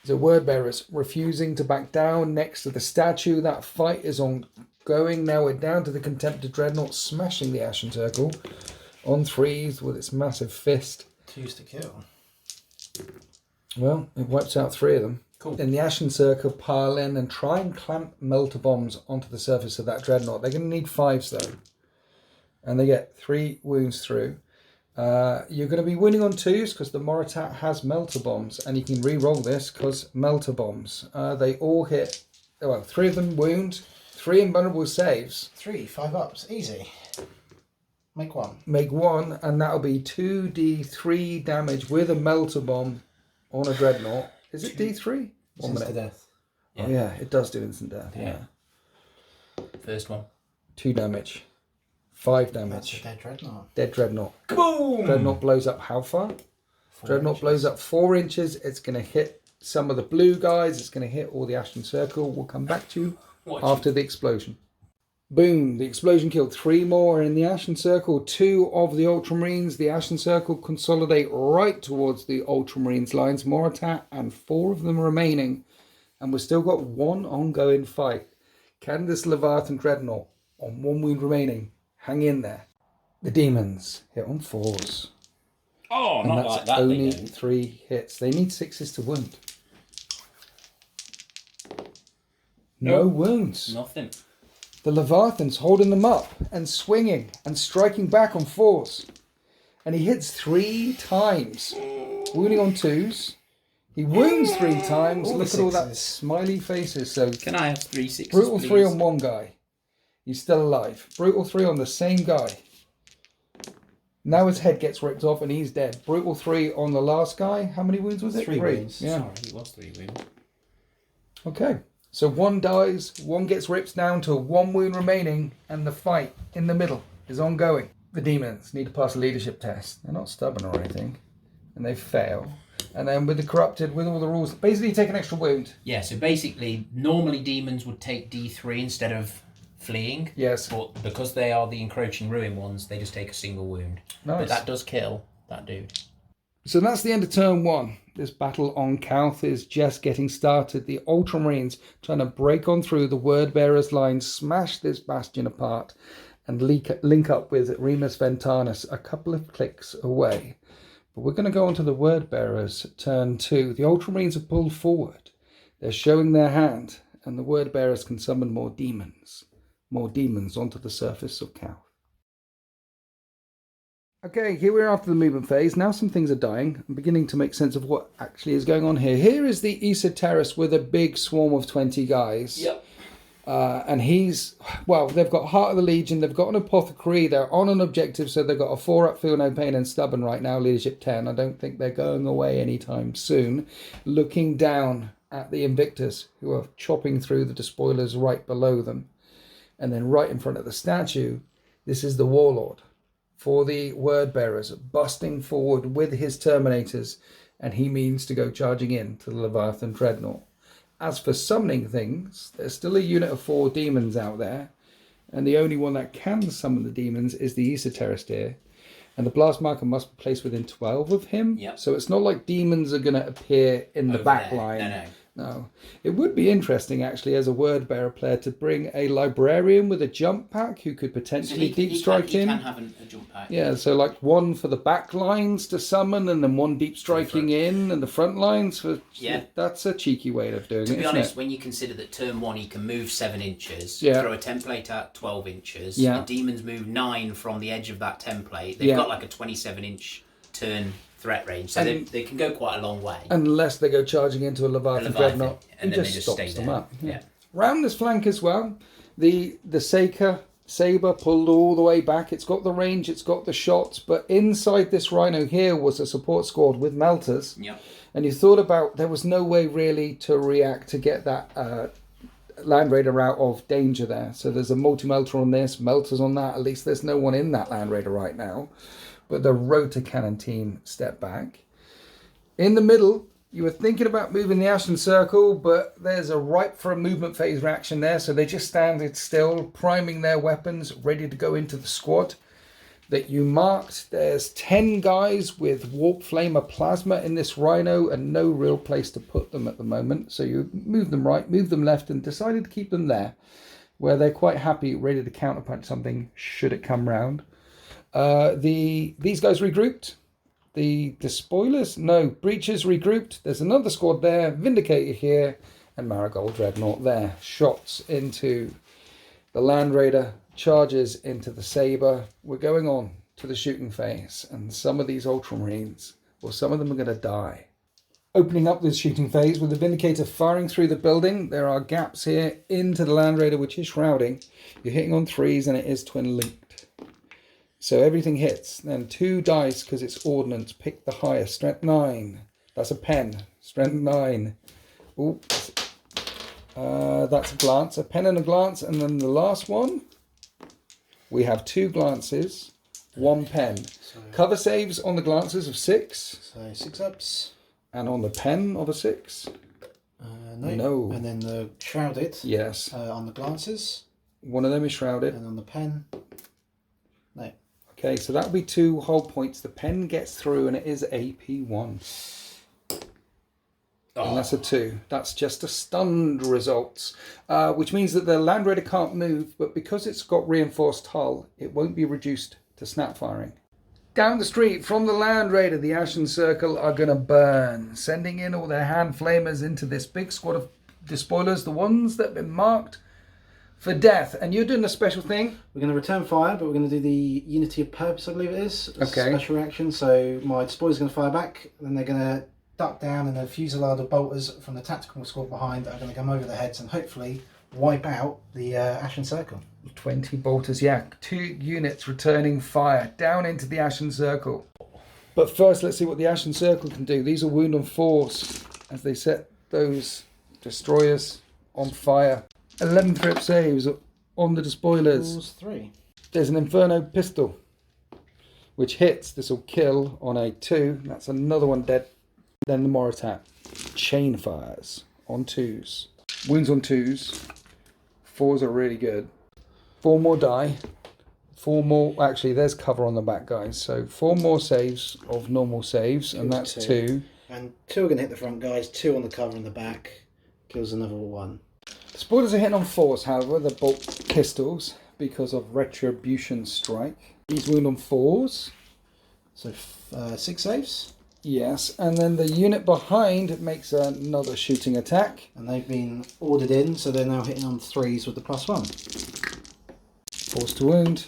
The word bearers refusing to back down next to the statue. That fight is ongoing. Now we're down to the Contemptor Dreadnought smashing the Ashen Circle on 3s with its massive fist. 2s to kill. Well, it wipes out 3 of them. Cool. Then the Ashen Circle pile in and try and clamp melter bombs onto the surface of that Dreadnought. They're going to need 5s though. and they get 3 wounds through. You're going to be winning on 2s because the Moritat has melter bombs, and you can re-roll this because melter bombs. They all hit. Well, 3 of them wound, 3 invulnerable saves. 3, 5 ups, easy. Make 1. Make 1, and that'll be 2d3 damage with a melter bomb on a dreadnought. Is it d3? It's instant death. Yeah. Oh yeah, it does do instant death. Yeah. First one. 2 damage. 5 That's a damage. dead dreadnought. Dead dreadnought. Boom! Dreadnought blows up how far? 4 Dreadnought inches. blows up 4 inches. It's going to hit some of the blue guys. It's going to hit all the Ashen Circle. We'll come back to you after the explosion. Boom. The explosion killed 3 more in the Ashen Circle. 2 of the Ultramarines. The Ashen Circle consolidate right towards the Ultramarines lines. Moritat and 4 of them remaining. And we've still got 1 ongoing fight. Can this Leviathan Dreadnought on 1 wound remaining hang in there? The demons hit on 4s. Oh, And not that's like that. only They don't. 3 hits. They need 6s to wound. No Nope. wounds. Nothing. The Leviathan's holding them up and swinging and striking back on 4s. And he hits 3 times. Wounding on 2s. He wounds 3 times. All Look the at all that 6s. smiley faces. So Can I have 3 6s, brutal please? 3 on 1 guy. He's still alive. Brutal 3 on the same guy. Now his head gets ripped off and he's dead. Brutal 3 on the last guy. How many wounds was it? 3 wounds. Yeah. Sorry, it was 3 wounds. Okay. So 1 dies, 1 gets ripped down to 1 wound remaining, and the fight in the middle is ongoing. The demons need to pass a leadership test. They're not stubborn or anything, and they fail. And then with the corrupted, with all the rules, basically you take an extra wound. Yeah, so basically, normally demons would take D3 instead of fleeing. Yes. But because they are the encroaching ruin ones, they just take a single wound. Nice. But that does kill that dude. So that's the end of turn 1. This battle on Calth is just getting started. The Ultramarines trying to break on through the Wordbearers' line, smash this bastion apart, and link up with Remus Ventanus a couple of clicks away. But we're going to go on to the Wordbearers' turn 2. The Ultramarines have pulled forward. They're showing their hand, and the Wordbearers can summon more demons. More demons onto the surface of Calth. Okay, here we are after the movement phase. Now some things are dying. I'm beginning to make sense of what actually is going on here. Here is the Issa Terrace with a big swarm of 20 guys. Yep. And he's, well, they've got Heart of the Legion, they've got an Apothecary, they're on an objective, so they've got a 4-up, Feel No Pain and Stubborn right now, Leadership 10. I don't think they're going away anytime soon. Looking down at the Invictus, who are chopping through the despoilers right below them. And then right in front of the statue, this is the Warlord for the Wordbearers, busting forward with his Terminators, and he means to go charging in to the Leviathan Dreadnought. As for summoning things, there's still a unit of 4 demons out there, and the only one that can summon the demons is the Issa Terrace here. And the blast marker must be placed within 12 of him. Yep. So it's not like demons are going to appear in the Over back there. line. No. No. It would be interesting, actually, as a word bearer player, to bring a librarian with a jump pack who could So potentially he deep strike he in. can have a jump pack. Yeah, so like 1 for the back lines to summon, and then 1 deep striking in, and the front lines for. Yeah. That's a cheeky way of doing it. To be isn't honest, it? when you consider that turn 1 he can move 7 inches, Yeah. throw a template at 12 inches, Yeah. the demons move 9 from the edge of that template, they've Yeah. got like a 27-inch turn threat range, so And- they can go quite a long way. Unless they go charging into a Leviathan Dreadnought, and he then just they just stops stay them there. up. Yeah. Round this flank as well, the Saber pulled all the way back. It's got the range, it's got the shots, but inside this Rhino here was a support squad with melters. Yeah. And you thought about, there was no way really to react to get that Land Raider out of danger there. So there's a multi-melter on this, melters on that. At least there's no one in that Land Raider right now. But the rotor cannon team step back. In the middle, you were thinking about moving the Ashen Circle, but there's a ripe for a movement phase reaction there. So they just stand still, priming their weapons, ready to go into the squad that you marked. There's 10 guys with Warp Flamer Plasma in this Rhino and no real place to put them at the moment. So you move them right, move them left, and decided to keep them there, where they're quite happy, ready to counterpunch something should it come round. These guys regrouped. The Despoilers, no, Breachers regrouped. There's another squad there, Vindicator here, and Marigold Dreadnought there. Shots into the Land Raider, charges into the saber. We're going on to the shooting phase, and some of these Ultramarines, well, some of them are going to die. Opening up this shooting phase with the Vindicator firing through the building. There are gaps here into the Land Raider, which is shrouding. You're hitting on 3s, and it is twin linked. So everything hits. Then 2 dice, because it's ordnance. Pick the highest. Strength 9. That's a pen. Strength 9. Oops. That's a glance. A pen and a glance. And then the last one, we have 2 glances, 1 pen. So, cover saves on the glances of 6. So 6 ups. And on the pen of a 6? No. And then the shrouded. Yes. On the glances. One of them is shrouded. And on the pen. No. Okay, so that would be 2 hull points. The pen gets through, and it is AP1. And that's a 2. That's just a stunned result, which means that the Land Raider can't move, but because it's got reinforced hull, it won't be reduced to snap firing. Down the street from the Land Raider, the Ashen Circle are going to burn, sending in all their hand flamers into this big squad of despoilers, the ones that have been marked for death. And you're doing a special thing. We're going to return fire, but we're going to do the Unity of Purpose, I believe it is. Okay. Special reaction. So my despoiler's going to fire back, and then they're going to duck down, and a fusillade of bolters from the tactical squad behind are going to come over their heads and hopefully wipe out the Ashen Circle. 20 bolters, yeah. 2 units returning fire down into the Ashen Circle. But first, let's see what the Ashen Circle can do. These are wound on 4s as they set those destroyers on fire. 11 trip saves on the despoilers. 3. There's an Inferno pistol, which hits. This will kill on a 2. That's another one dead. Then the more attack. Chain fires on 2s. Wounds on 2s. 4s are really good. 4 more die. 4 more. Actually, there's cover on the back, guys. So 4 more saves of normal saves, and that's 2. And 2 are going to hit the front guys. 2 on the cover and the back. Kills another 1. The spoilers are hitting on 4s, however. They're bolt pistols because of Retribution Strike. These wound on 4s. So 6 saves. Yes, and then the unit behind makes another shooting attack. And they've been ordered in, so they're now hitting on 3s with the +1. Forced to wound.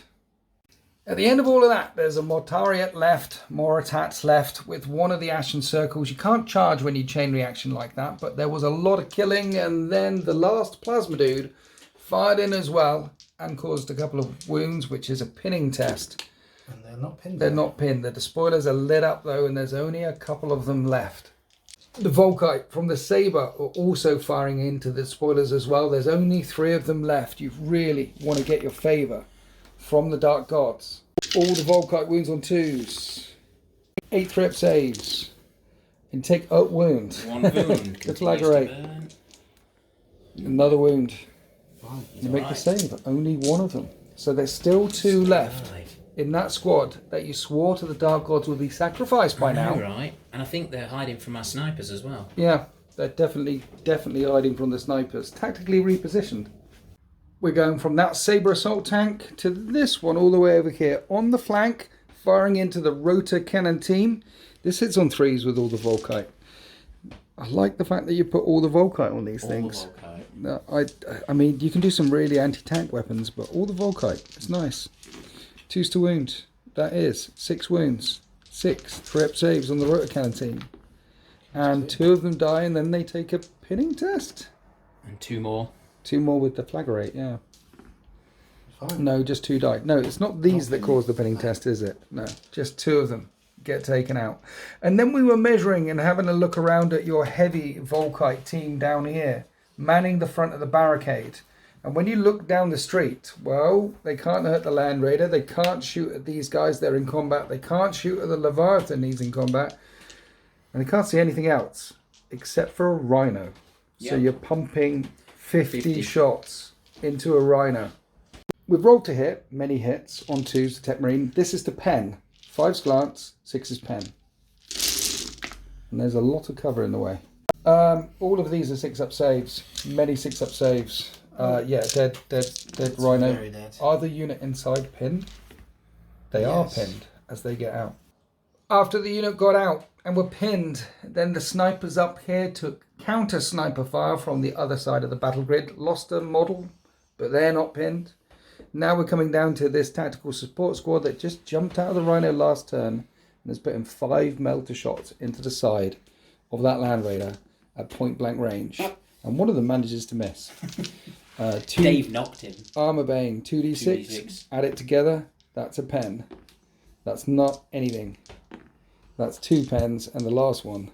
At the end of all of that, there's a Mortariat left, more attacks left with one of the Ashen Circles. You can't charge when you chain reaction like that, but there was a lot of killing, and then the last plasma dude fired in as well and caused a couple of wounds, which is a pinning test. And they're not pinned. They're not pinned. The despoilers are lit up though, and there's only a couple of them left. The Volkite from the Saber are also firing into the despoilers as well. There's only 3 of them left. You really want to get your favour from the Dark Gods. All the Volkite wounds on 2s. 8 trip saves. Intake wound. 1 wound. The Flaggerate. Another wound. You make the save. Only 1 of them. So there's still 2 left in that squad that you swore to the Dark Gods will be sacrificed by now. Right. And I think they're hiding from our snipers as well. Yeah, they're definitely hiding from the snipers. Tactically repositioned. We're going from that Saber assault tank to this one all the way over here on the flank, firing into the rotor cannon team. This hits on 3s with all the Volkite. I like the fact that you put all the Volkite on these things. I mean, you can do some really anti-tank weapons, but all the Volkite, it's nice. 2s to wound. That is 6 wounds. 6 trip saves on the rotor cannon team. And 2 of them die, and then they take a pinning test. And 2 more. 2 more with the Flaggerate, yeah. Fine. No, just 2 died. No, it's not these that cause the pinning test, is it? No, just 2 of them get taken out. And then we were measuring and having a look around at your heavy Volkite team down here, manning the front of the barricade. And when you look down the street, well, they can't hurt the Land Raider. They can't shoot at these guys. They're in combat. They can't shoot at the Leviathan. He's in combat. And they can't see anything else except for a Rhino. Yep. So you're pumping 50 shots into a Rhino. We've rolled to hit, many hits on 2s to Tech Marine. This is to pen. 5's glance, 6's pen. And there's a lot of cover in the way. All of these are 6-up saves. Many 6-up saves. Yeah, dead Rhino. Very dead. Are the unit inside pinned? They are pinned as they get out. After the unit got out and were pinned, then the snipers up here took counter sniper fire from the other side of the battle grid. Lost a model, but they're not pinned. Now we're coming down to this tactical support squad that just jumped out of the Rhino last turn and has put in 5 melter shots into the side of that Land Raider at point blank range. And one of them manages to miss. 2 Dave knocked him. Armor Bane, 2d6. 2d6. Add it together. That's a pen. That's not anything. That's 2 pens and the last one.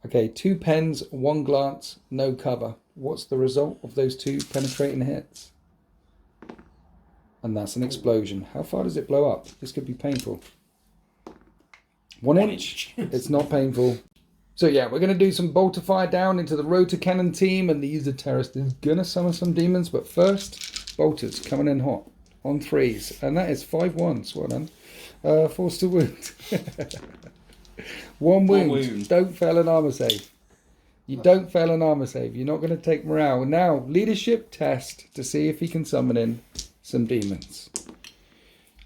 Okay, 2 pens, 1 glance, no cover. What's the result of those 2 penetrating hits? And that's an explosion. How far does it blow up? This could be painful. 1 inch. It's not painful. So yeah, we're going to do some bolter fire down into the rotor cannon team, and the user terrorist is going to summon some demons. But first, bolters coming in hot on 3s, and that is 5 ones. Well done. Force to wound. 1 wound. Don't fail an armor save. You don't fail an armor save. You're not going to take morale. Now, leadership test to see if he can summon in some demons.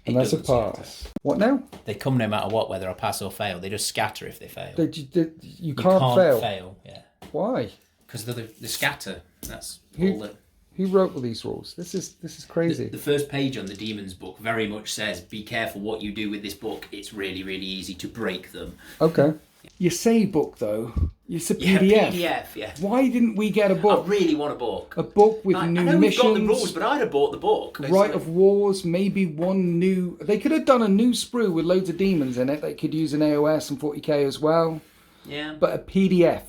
And that's a pass. What now? They come no matter what, whether I pass or fail. They just scatter if they fail. You can't fail. Yeah. Why? Because they scatter. That's Who- all that. Who wrote all these rules? This is crazy. The first page on the Demons book very much says, be careful what you do with this book. It's really, really easy to break them. Okay. Your say book, though, it's a Yeah, PDF. PDF, yeah. Why didn't we get a I book? really want a book. A book with I new know missions. we've got the rules, but I'd have bought the book. Right of Wars, maybe one new... They could have done a new sprue with loads of demons in it. They could use an AOS and 40k as well. Yeah. But a PDF, At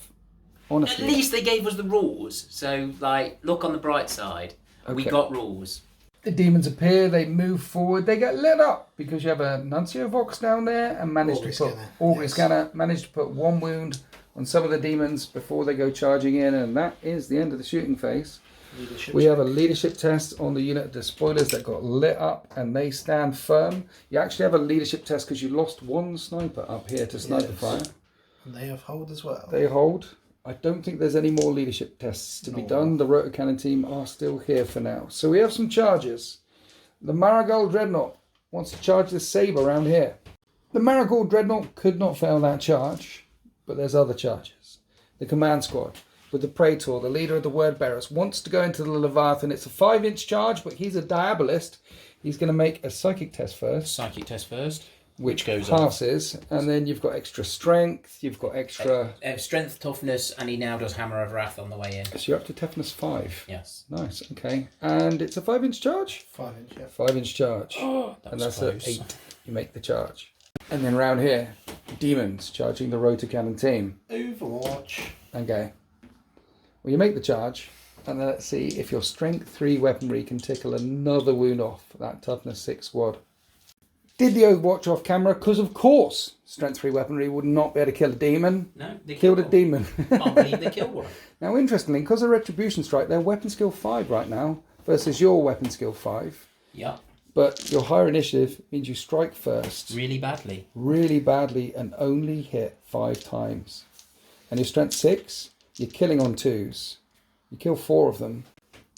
honestly. least they gave us the rules. So, look on the bright side. We Okay. got rules. The demons appear, they move forward, they get lit up because you have a Nuncio Vox down there and managed Augury to put... scanner, Augury yes. scanner, managed to put 1 wound on some of the demons before they go charging in, and that is the end of the shooting phase. We have a leadership test on the unit of despoilers that got lit up and they stand firm. You actually have a leadership test because you lost 1 sniper up here to sniper fire. And they have hold as well. They hold. I don't think there's any more leadership tests to be done. The rotor cannon team are still here for now. So we have some charges. The Marigold Dreadnought wants to charge this saber around here. The Marigold Dreadnought could not fail that charge, but there's other charges. The command squad with the Praetor, the leader of the Word Bearers, wants to go into the Leviathan. It's a 5-inch charge, but he's a Diabolist. He's going to make a psychic test first. Psychic test first. Which goes on. passes, and then you've got extra strength, you've got extra... Strength, toughness, and he now does Hammer of Wrath on the way in. So you're up to toughness 5. Yes. Nice, okay. And it's a 5-inch charge? 5-inch, yeah. 5-inch charge. That And was that's close. at 8. You make the charge. And then round here, demons charging the rotor cannon team. Overwatch. Okay. Well, you make the charge, and then let's see if your strength 3 weaponry can tickle another wound off that toughness 6 squad. Did the Overwatch off camera, because of course strength 3 weaponry would not be able to kill a demon. No, they Killed a one. demon. Can't believe they killed one. Now, interestingly, because of Retribution Strike, they're weapon skill 5 right now versus your weapon skill 5. Yeah. But your higher initiative means you strike first Really badly. really badly and only hit 5 times. And your strength 6, you're killing on 2s. You kill 4 of them.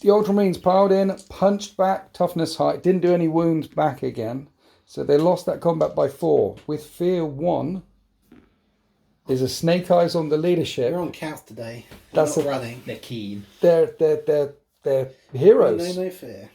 The Ultramarines piled in, punched back, toughness high, didn't do any wounds back again. So they lost that combat by 4. With fear 1 is a snake eyes on the leadership. We're on Calth today. That's We're not a- running. They're keen. They're heroes. No fear.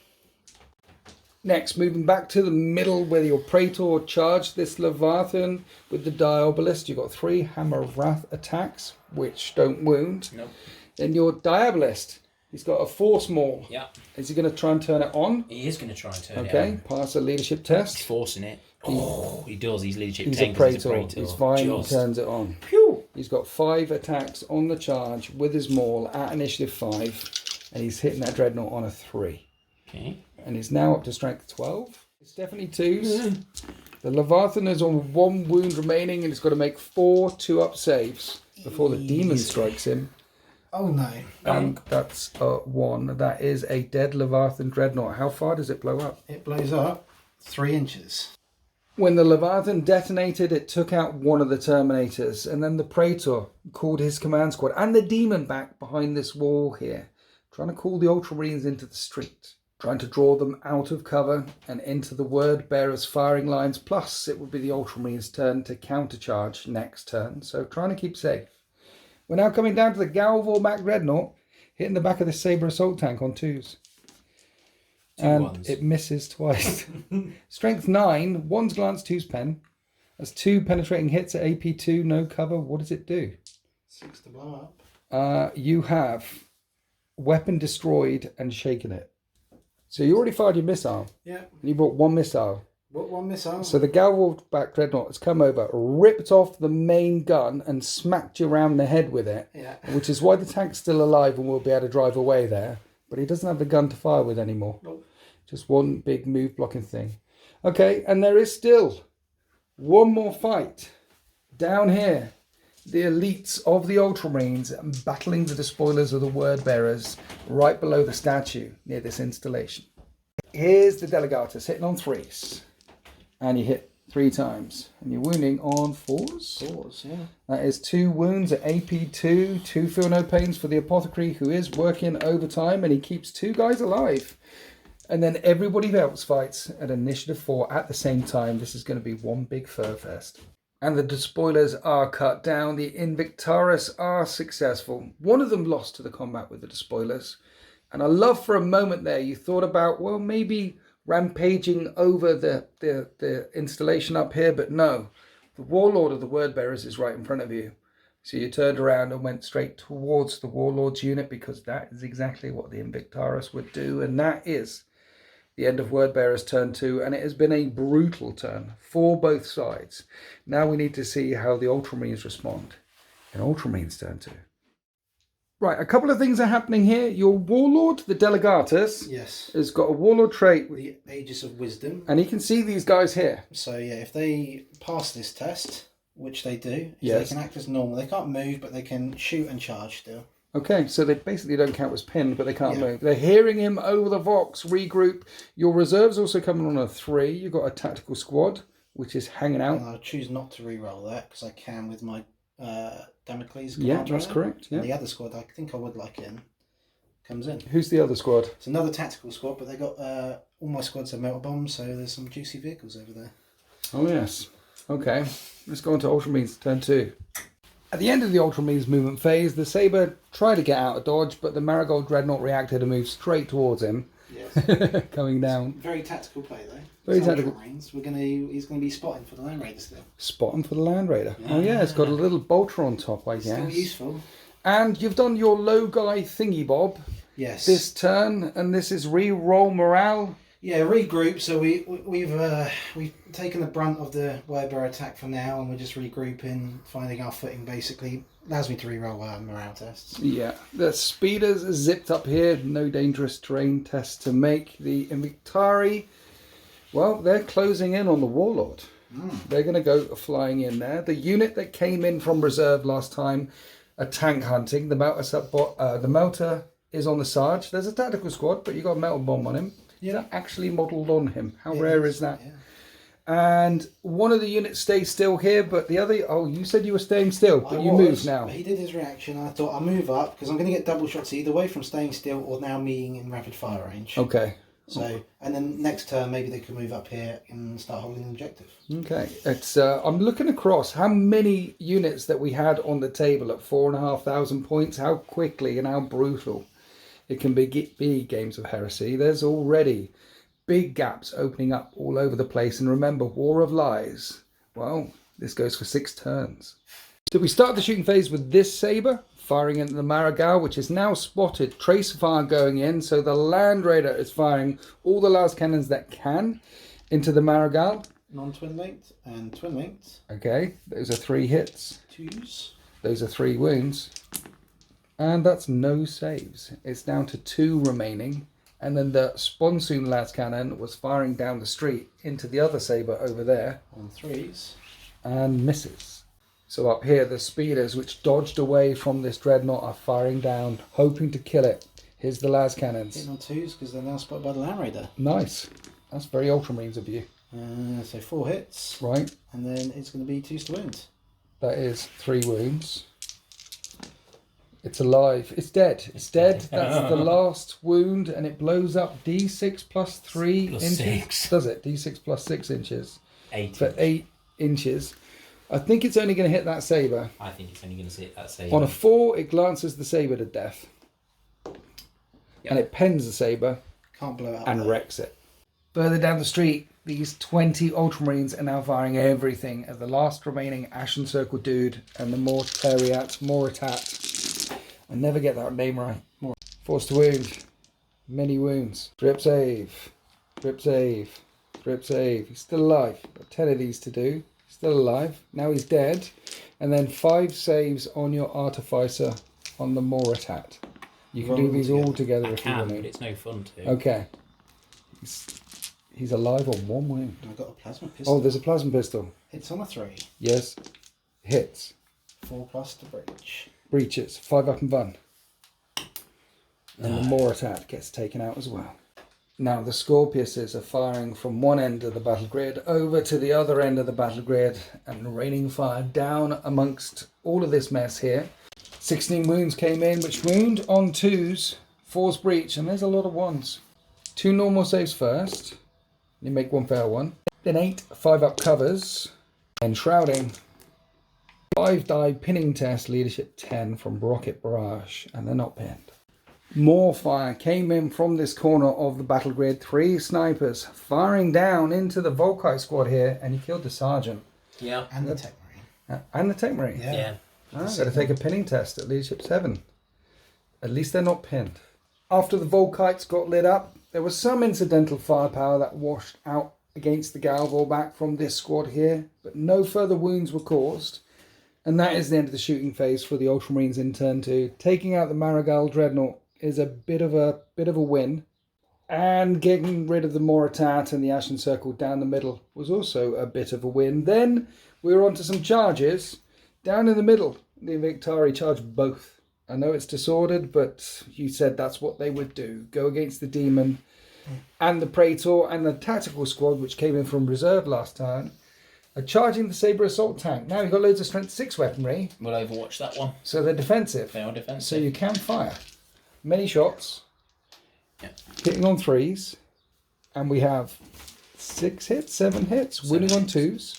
Next, moving back to the middle where your Praetor charged this Leviathan with the Diabolist. You've got 3 Hammer of Wrath attacks, which don't wound. Nope. Then your Diabolist, he's got a Force Maul. Yeah. Is he going to try and turn it on? He is going to try and turn it Okay, on. pass a leadership He's test. forcing it. Oh, he does. He's leadership He's 10 a 'cause Praetor. He's fine, he Just. turns it on. Phew. He's got 5 attacks on the charge with his Maul at initiative 5. And he's hitting that Dreadnought on a 3. Okay. And he's now up to strength 12. It's definitely 2s. The Leviathan is on 1 wound remaining and it's got to make 4 2-up saves before the demon strikes him. Oh no. And that's 1. That is a dead Leviathan Dreadnought. How far does it blow up? It blows up 3 inches. When the Leviathan detonated, it took out one of the Terminators. And then the Praetor called his command squad and the demon back behind this wall here. Trying to call the Ultramarines into the street. Trying to draw them out of cover and into the Word Bearers' firing lines. Plus, it would be the Ultramarines' turn to countercharge next turn. So trying to keep safe. We're now coming down to the Galvormak Dreadnought, hitting the back of the Sabre assault tank on 2s. and ones. it misses twice. Strength 9, 1's glance, 2's pen. That's 2 penetrating hits at AP2, no cover. What does it do? 6 to blow up. You have weapon destroyed and shaken it. So you already fired your missile. Yeah. You brought 1 missile. What 1 missile? So the galval back dreadnought has come over, ripped off the main gun and smacked you around the head with it. Yeah. Which is why the tank's still alive and will be able to drive away there. But he doesn't have the gun to fire with anymore. Nope. Just one big move blocking thing. Okay, and there is still one more fight down here. The elites of the Ultramarines battling the despoilers of the word bearers right below the statue near this installation. Here's the Delegatus hitting on 3s. And you hit 3 times. And you're wounding on 4s. 4s, yeah. That is 2 wounds at AP2. 2 feel no pains for the apothecary who is working overtime. And he keeps 2 guys alive. And then everybody else fights at initiative 4 at the same time. This is going to be one big fur fest. And the despoilers are cut down. The Invictaris are successful. One of them lost to the combat with the despoilers. And I love for a moment there you thought about, well, maybe rampaging over the installation up here. But no, the warlord of the word bearers is right in front of you. So you turned around and went straight towards the warlord's unit because that is exactly what the Invictaris would do. And that is the end of word bearers turn 2, and it has been a brutal turn for both sides. Now we need to see how the Ultramarines respond in Ultramarines turn 2. Right, a couple of things are happening here. Your warlord, the Delegatus, Yes. has got a warlord trait, The Aegis of Wisdom. and he can see these guys here. So yeah, if they pass this test, which they do, Yes. they can act as normal. They can't move, but they can shoot and charge still. Okay, so they basically don't count as pinned, but they can't Yeah. move. They're hearing him over the Vox, regroup. Your reserve's also coming on a 3. You've got a tactical squad, which is hanging out. And I'll choose not to re-roll that because I can with my Damocles. Yeah, Commander that's in it. correct. And Yeah. the other squad, I think I would like in, comes in. Who's the other squad? It's another tactical squad, but they got all my squads are melter bombs, so there's some juicy vehicles over there. Oh, yes. Okay, let's go on to Ultramarines turn 2. At the end of the Ultramarines movement phase, the Sabre tried to get out of dodge, but the Marigold Dreadnought reacted and moved straight towards him, Yes. coming down. Very tactical play though. Very It's tactical. Ultramarines. He's gonna be spotting for the Land Raider still. Spot him for the Land Raider. Oh yeah, it's got a little bolter on top, I Still guess. useful. And you've done your low guy thingy bob Yes. this turn, and this is re-roll morale. Yeah, regroup. So we've taken the brunt of the Weber attack for now, and we're just regrouping, finding our footing. Basically, allows me to re-roll morale tests. Yeah, the speeders are zipped up here. No dangerous terrain tests to make. The Invictari, well, they're closing in on the Warlord. They're going to go flying in there. The unit that came in from reserve last time are tank hunting. The melter is on the Sarge. There's a tactical squad, but you got a metal bomb on him. Is that actually modelled on him? How rare is that? Yeah. And one of the units stays still here, but the other... Oh, you said you were staying still, but you move now. He did his reaction. I thought I'll move up because I'm going to get double shots either way from staying still or now being in rapid fire range. Okay. So, and then next turn maybe they can move up here and start holding the objective. Okay. It's I'm looking across how many units that we had on the table at 4,500 points, how quickly and how brutal it can be Games of Heresy. There's already big gaps opening up all over the place. And remember, War of Lies, well, this goes for 6 turns. So we start the shooting phase with this Sabre, firing into the Marigal, which is now spotted. Trace fire going in, so the Land Raider is firing all the last cannons that can into the Marigal. Non-twin linked and twin linked. Okay, those are 3 hits. 2s. Those are 3 wounds. And that's no saves. It's down to 2 remaining. And then the Sponsoon las cannon was firing down the street into the other Sabre over there. On 3s. And misses. So up here, the speeders, which dodged away from this dreadnought, are firing down, hoping to kill it. Here's the las cannons. Hitting on 2s because they're now spotted by the Land Raider. Nice. That's very Ultramarines of you. So 4 hits. Right. And then it's going to be 2s to wound. That is 3 wounds. It's alive. It's dead. It's dead. That's the last wound, and it blows up D6 plus 3 Plus inches. 6. Does it? D6 plus 6 inches 8. for 8 inches. I think it's only going to hit that Sabre. I think it's only going to hit that Sabre. On a 4, it glances the Sabre to death. Yep. And it pens the Sabre. Can't blow it up. and wrecks it. Further down the street, these 20 Ultramarines are now firing everything at the last remaining Ashen Circle dude and the Moratat. I never get that name right. Force to wound. Many wounds. Drip save. Drip save. Drip save. He's still alive. Got 10 of these to do. Still alive. Now he's dead. And then 5 saves on your Artificer on the Moratat. You can do these all together if you want but to. it's no fun to. Okay. He's alive on 1 wound. I've got a plasma pistol. Oh, there's a plasma pistol. Hits on a 3. Yes. Hits. 4+ to breach. Breaches. 5 up and bun. And the Moratat gets taken out as well. Now the Scorpiuses are firing from one end of the battle grid over to the other end of the battle grid and raining fire down amongst all of this mess here. 16 wounds came in, which wound on 2s, 4's breach, and there's a lot of 1s. 2 normal saves first. You make 1 fail one. Then 8 5-up covers. And shrouding. 5 die pinning test, leadership 10 from Rocket Barrage, and they're not pinned. More fire came in from this corner of the battle grid. 3 snipers firing down into the Volkite squad here, and he killed the sergeant. Yeah. And the Tech Marine. And the Tech Marine. Yeah. Got to take a pinning test at leadership 7. At least they're not pinned. After the Volkites got lit up, there was some incidental firepower that washed out against the Galvor back from this squad here, but no further wounds were caused. And that is the end of the shooting phase for the Ultramarines in turn 2. Taking out the Marigal Dreadnought is a bit of a win. And getting rid of the Moratat and the Ashen Circle down the middle was also a bit of a win. Then we were on to some charges. Down in the middle, the Victari charged both. I know it's disordered, but you said that's what they would do. Go against the Demon and the Praetor and the Tactical Squad, which came in from reserve last turn, are charging the Sabre Assault Tank. Now you've got loads of Strength 6 weaponry. We'll overwatch that one. So they're defensive. They are defensive. So you can fire. Many shots. Yeah. Hitting on 3s. And we have 6 hits, 7 hits. Winning on 2s.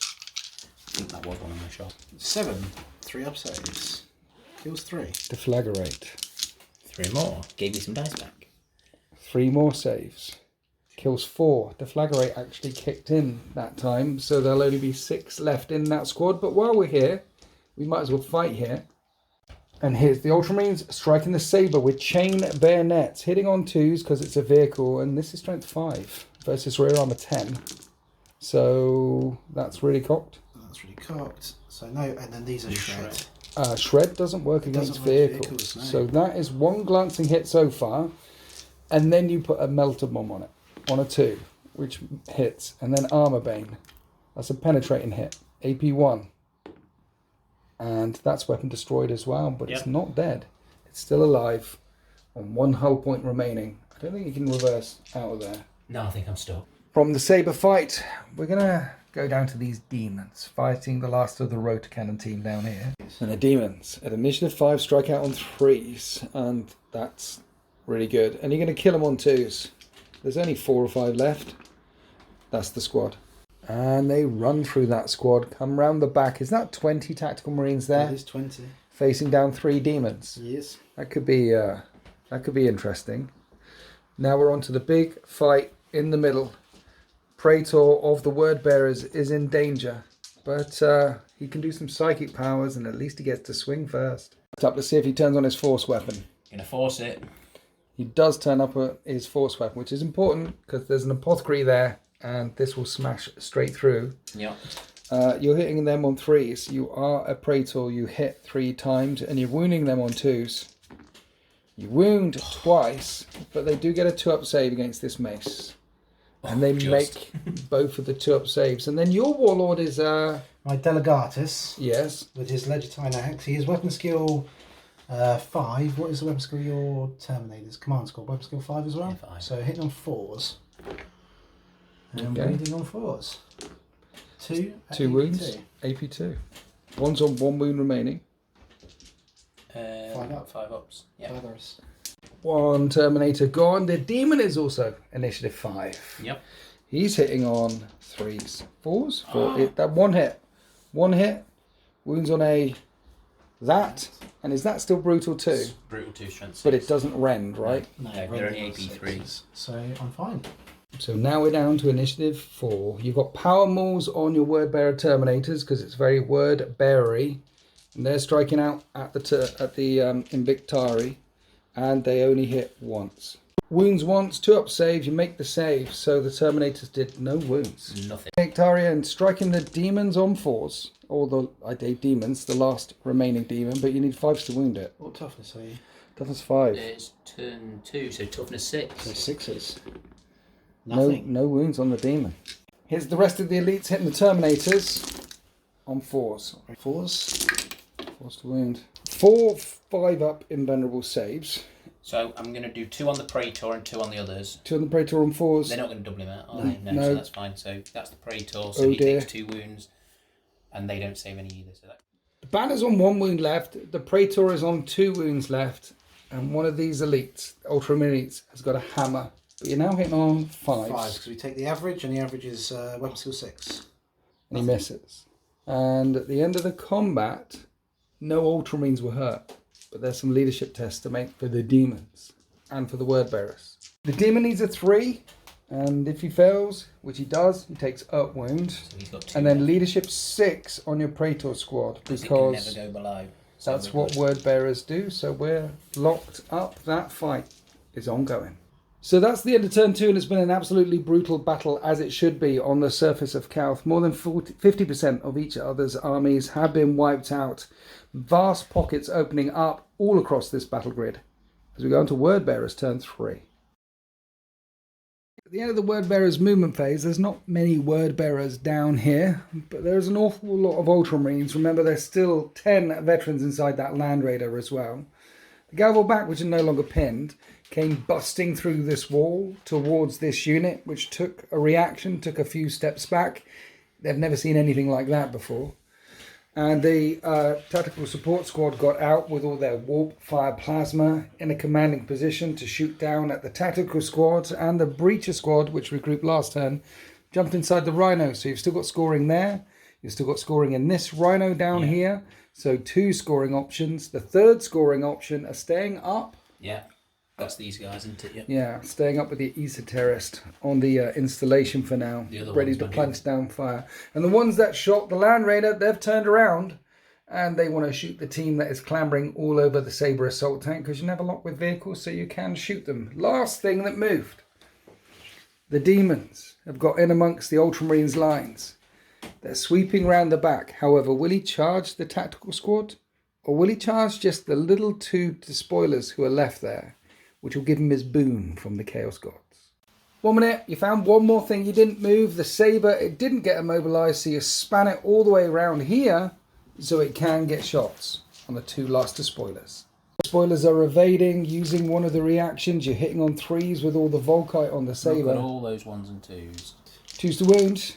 I think that was one of my shots. 7 3-up saves. Kills 3. Deflagrate. 3 more. Gave me some dice back. 3 more saves. Kills 4. Deflagrate actually kicked in that time, so there'll only be 6 left in that squad. But while we're here, we might as well fight here. And here's the Ultramarines striking the Sabre with chain bayonets, hitting on 2s because it's a vehicle, and this is strength 5 versus rear armor 10. So that's really cocked. That's really cocked. So no, and then these are shred. Shred doesn't work against vehicles. No. So that is 1 glancing hit so far. And then you put a melter bomb on it, on a 2, which hits. And then armor bane. That's a penetrating hit. AP 1. And that's weapon destroyed as well, but it's not dead. It's still alive on 1 hull point remaining. I don't think you can reverse out of there. No, I think I'm stuck. From the Sabre fight, we're going to go down to these demons, fighting the last of the Rotocannon team down here. And the demons, at initiative 5, strike out on 3s, and that's really good. And you're going to kill them on 2s. There's only 4 or 5 left. That's the squad. And they run through that squad, come round the back. Is that 20 tactical marines there? That is 20. Facing down 3 demons. Yes. That could be interesting. Now we're on to the big fight in the middle. Praetor of the Word Bearers is in danger, but he can do some psychic powers, and at least he gets to swing first. Up to see if he turns on his force weapon. Gonna force it. He does turn up his force weapon, which is important because there's an apothecary there, and this will smash straight through. Yeah. You're hitting them on 3s. You are a Praetor. You hit 3 times, and you're wounding them on 2s. You wound twice, but they do get a 2-up save against this mace. And they make both of the 2-up saves. And then your Warlord is... My Delegatus. Yes. With his Legitine Axe. He is weapon skill 5. What is the weapon skill your Terminator's? Command skill. Weapon skill 5 as well? Yeah, 5. So hitting on 4s. And Okay. wounding on 4s. 2. 2 wounds. AP 2. One's on 1 wound remaining. 5 up. 5 ups. Yeah. Others. 1 Terminator gone. The Demon is also initiative 5. Yep. He's hitting on 3s. 4s? 4. That 1 hit. 1 hit. Wounds on a That, and is that still brutal too? It's brutal 2 strength 6. But it doesn't rend, right? No, they're only AP3. So I'm fine. So now we're down to initiative 4. You've got power mauls on your word bearer terminators because it's very word bearery, and they're striking out at the Invictari, and they only hit once. Wounds once, 2 up save, you make the save, so the Terminators did no wounds. Nothing. Victarian striking the demons on 4s, or demons, the last remaining demon, but you need 5s to wound it. What toughness are you? Toughness 5. It's turn 2, so toughness 6. So 6s. No, Nothing. no wounds on the demon. Here's the rest of the elites hitting the Terminators on 4s. 4s. 4s to wound. 4 5-up invulnerable saves. So I'm going to do 2 on the Praetor and 2 on the others. 2 on the Praetor on 4s. They're not going to double him out, are they? No, No. so that's fine. So that's the Praetor, so Oh he dear. takes 2 wounds, and they don't save any either. So that... The Banner's on 1 wound left, the Praetor is on 2 wounds left, and one of these elites, Ultramarines, has got a hammer. But you're now hitting on 5s. 5s, because we take the average, and the average is weapon skill 6. And he misses. And at the end of the combat, no Ultramarines were hurt. But there's some leadership tests to make for the demons and for the word bearers. The demon needs a 3, and if he fails, which he does, he takes a wound. So he's got 2. And then leadership 6 on your Praetor squad, because because it can never go below. So that's we're what good. word bearers do. So we're locked up. That fight is ongoing. So that's the end of turn 2, and it's been an absolutely brutal battle, as it should be, on the surface of Calth. More than 50% of each other's armies have been wiped out. Vast pockets opening up all across this battle grid as we go into word bearers turn 3. At the end of the word bearers movement phase, there's not many word bearers down here, but there's an awful lot of Ultramarines. Remember, there's still 10 veterans inside that Land Raider as well. The Gavel back, which is no longer pinned, came busting through this wall towards this unit, which took a reaction, took a few steps back. They've never seen anything like that before. And the tactical support squad got out with all their warp fire plasma in a commanding position to shoot down at the tactical squads, and the breacher squad, which regrouped last turn, jumped inside the rhino. So you've still got scoring there. You've still got scoring in this rhino down here. So 2 scoring options. The third scoring option are staying up. Yeah, that's these guys, isn't it? Yeah, staying up with the esoterist on the installation for now, The other ready ones to might plunge down fire. And the ones that shot the Land Raider, they've turned around and they want to shoot the team that is clambering all over the Sabre assault tank, because you never lock with vehicles, so you can shoot them. Last thing that moved. The demons have got in amongst the Ultramarines lines. They're sweeping round the back. However, will he charge the tactical squad? Or will he charge just the little 2 despoilers who are left there, which will give him his boon from the Chaos Gods? 1 minute, you found one more thing you didn't move. The Sabre, it didn't get immobilized, so you span it all the way around here so it can get shots on the 2 last despoilers. Spoilers are evading, using one of the reactions. You're hitting on 3s with all the Volkite on the I've Sabre. got all those 1s and 2s. 2s to wound.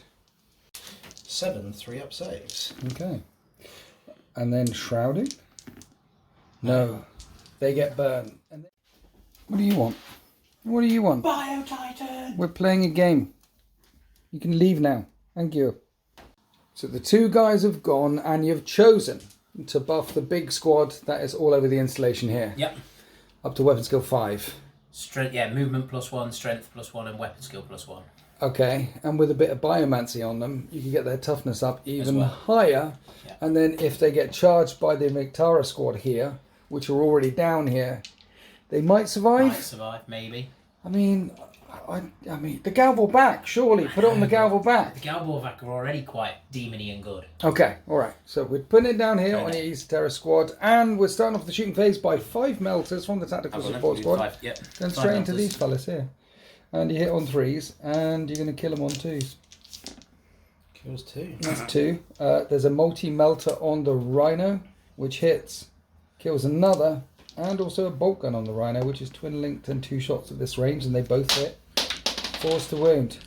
7 3-up saves. Okay. And then shrouding? No. They get burned. And what do you want? What do you want? Bio-Titan! We're playing a game. You can leave now. Thank you. So the 2 guys have gone, and you've chosen to buff the big squad that is all over the installation here. Yep. Up to weapon skill 5. Strength, movement +1, strength +1, and weapon skill +1. Okay, and with a bit of biomancy on them, you can get their toughness up even well. higher. Yeah. And then if they get charged by the Mictara squad here, which are already down here, they might survive. Might survive, maybe. I mean, the Gavel back, surely. Put it on the Gavel back. The Galborvac are already quite demony and good. Okay, all right. So we're putting it down here Okay. on the East Terra squad, and we're starting off the shooting phase by 5 melters from the tactical support squad. Yep. Going 5 straight into melters. these fellas here. And you hit on 3s, and you're going to kill them on 2s. Kills 2. That's 2. There's a multi-melter on the Rhino, which hits, kills another, and also a bolt gun on the Rhino, which is twin-linked and 2 shots at this range, and they both hit. 4s to wound.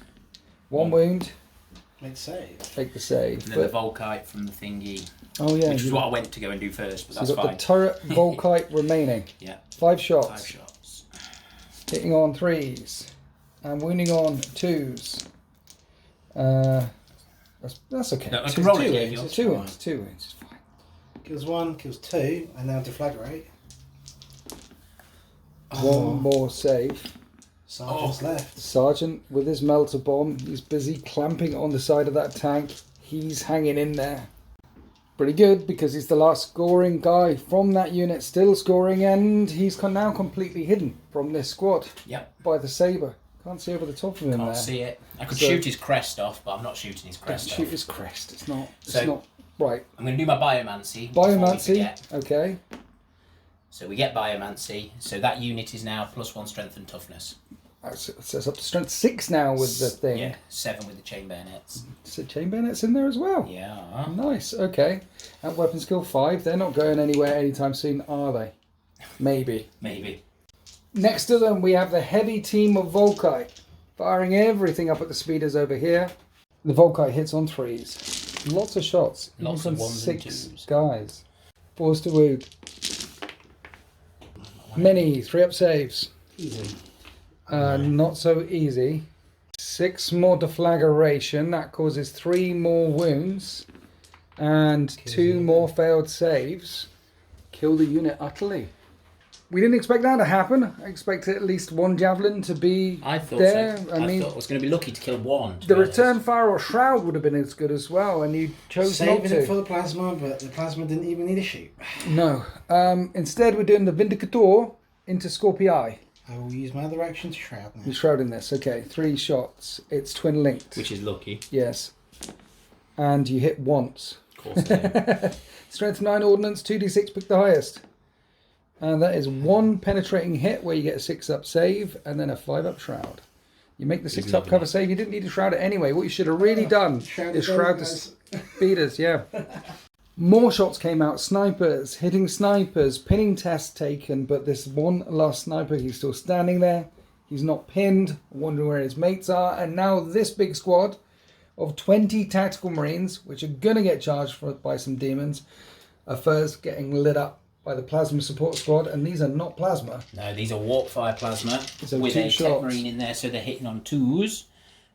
1 wound, Make save. take the save. And then the Volkite from the thingy, Oh yeah, which is what I went to go and do first, but so that's you've got fine. the turret Volkite remaining. Yeah. 5 shots. 5 shots. Hitting on 3s. And wounding on 2s. That's okay. No, I Two- can roll it two here if wounds, you want. it's 2 fine. wounds. 2 wounds is fine. Kills 1, kills 2, and now deflagrate. One more save. Sergeant's left. Sergeant with his melter bomb. He's busy clamping on the side of that tank. He's hanging in there. Pretty good, because he's the last scoring guy from that unit, still scoring, and he's now completely hidden from this squad. Yep. By the saber. Can't see over the top of him there. Can't see it. I could shoot his crest off, but I'm not shooting his crest off. Shoot his crest. It's not. Right. I'm going to do my biomancy. Biomancy. Okay. So we get biomancy. So that unit is now +1 strength and toughness. So it's up to strength 6 now with the thing. Yeah, 7 with the chain bayonets. So chain bayonets in there as well. Yeah. Nice. Okay. And weapon skill 5. They're not going anywhere anytime soon, are they? Maybe. Maybe. Next to them, we have the heavy team of Volkite, firing everything up at the speeders over here. The Volkite hits on 3s. Lots of shots. Lots even of from 1s and 6 2s. guys. 4s to wound. Many 3-up saves. Easy. Not so easy. 6 more deflagration. That causes 3 more wounds. And 2 more failed saves. Kill the unit utterly. We didn't expect that to happen. I expected at least 1 javelin to be I thought there. so. I thought I was going to be lucky to kill 1. The return fire or shroud would have been as good as well, and you chose not Saving to. it for the plasma, but the plasma didn't even need a shoot. No. Instead, we're doing the Vindicator into Scorpii. I will use my other action to shroud now. You're shrouding this. Okay, 3 shots. It's twin linked. Which is lucky. Yes. And you hit once. Of course I do. Strength 9 ordnance, 2d6, pick the highest. And that is 1 penetrating hit where you get a 6-up save and then a 5-up shroud. You make the 6-up cover save. You didn't need to shroud it anyway. What you should have really done is shroud the speeders. Yeah. More shots came out. Snipers, hitting snipers, pinning tests taken. But this one last sniper, he's still standing there. He's not pinned, wondering where his mates are. And now this big squad of 20 tactical marines, which are going to get charged by some demons, are first getting lit up by the plasma support squad, and these are not plasma. No, these are warp fire plasma So with 2 a shots. tech marine in there, so they're hitting on 2s.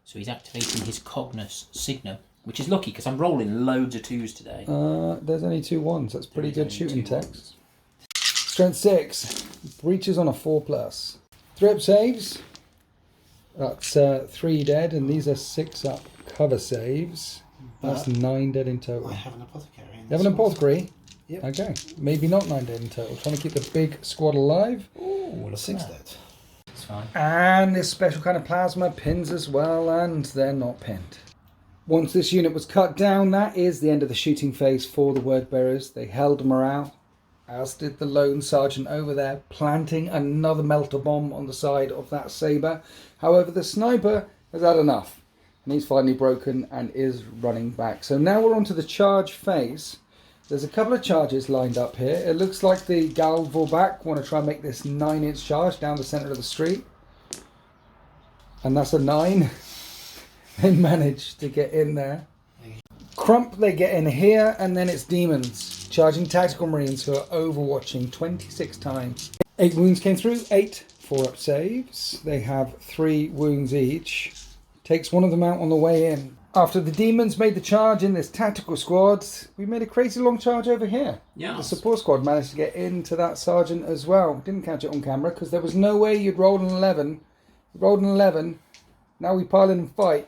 So he's activating his Cognos Signum, which is lucky because I'm rolling loads of 2s today. There's only 2 1s. That's pretty good There's shooting only 2 text. Strength 6. Breaches on a 4+. 3-up saves. That's 3 dead, and these are 6-up cover saves. That's 9 dead in total. I have an apothecary. You have an apothecary? Yep. Okay. Maybe not 9 dead in total. Trying to keep the big squad alive. Ooh, look 6 at that. dead. It's fine. And this special kind of plasma pins as well, and they're not pinned. Once this unit was cut down, that is the end of the shooting phase for the word bearers. They held morale, as did the lone sergeant over there, planting another melter bomb on the side of that saber. However, the sniper has had enough, and he's finally broken and is running back. So now we're on to the charge phase. There's a couple of charges lined up here. It looks like the Galvorback want to try and make this 9-inch charge down the centre of the street. And that's a 9. They managed to get in there. Crump, they get in here, and then it's demons. Charging tactical marines who are overwatching 26 times. 8 wounds came through, 8 4-up saves. They have 3 wounds each. Takes one of them out on the way in. After the demons made the charge in this tactical squad, we made a crazy long charge over here. Yeah. The support squad managed to get into that sergeant as well. Didn't catch it on camera because there was no way you'd roll an 11. You rolled an 11. Now we pile in and fight.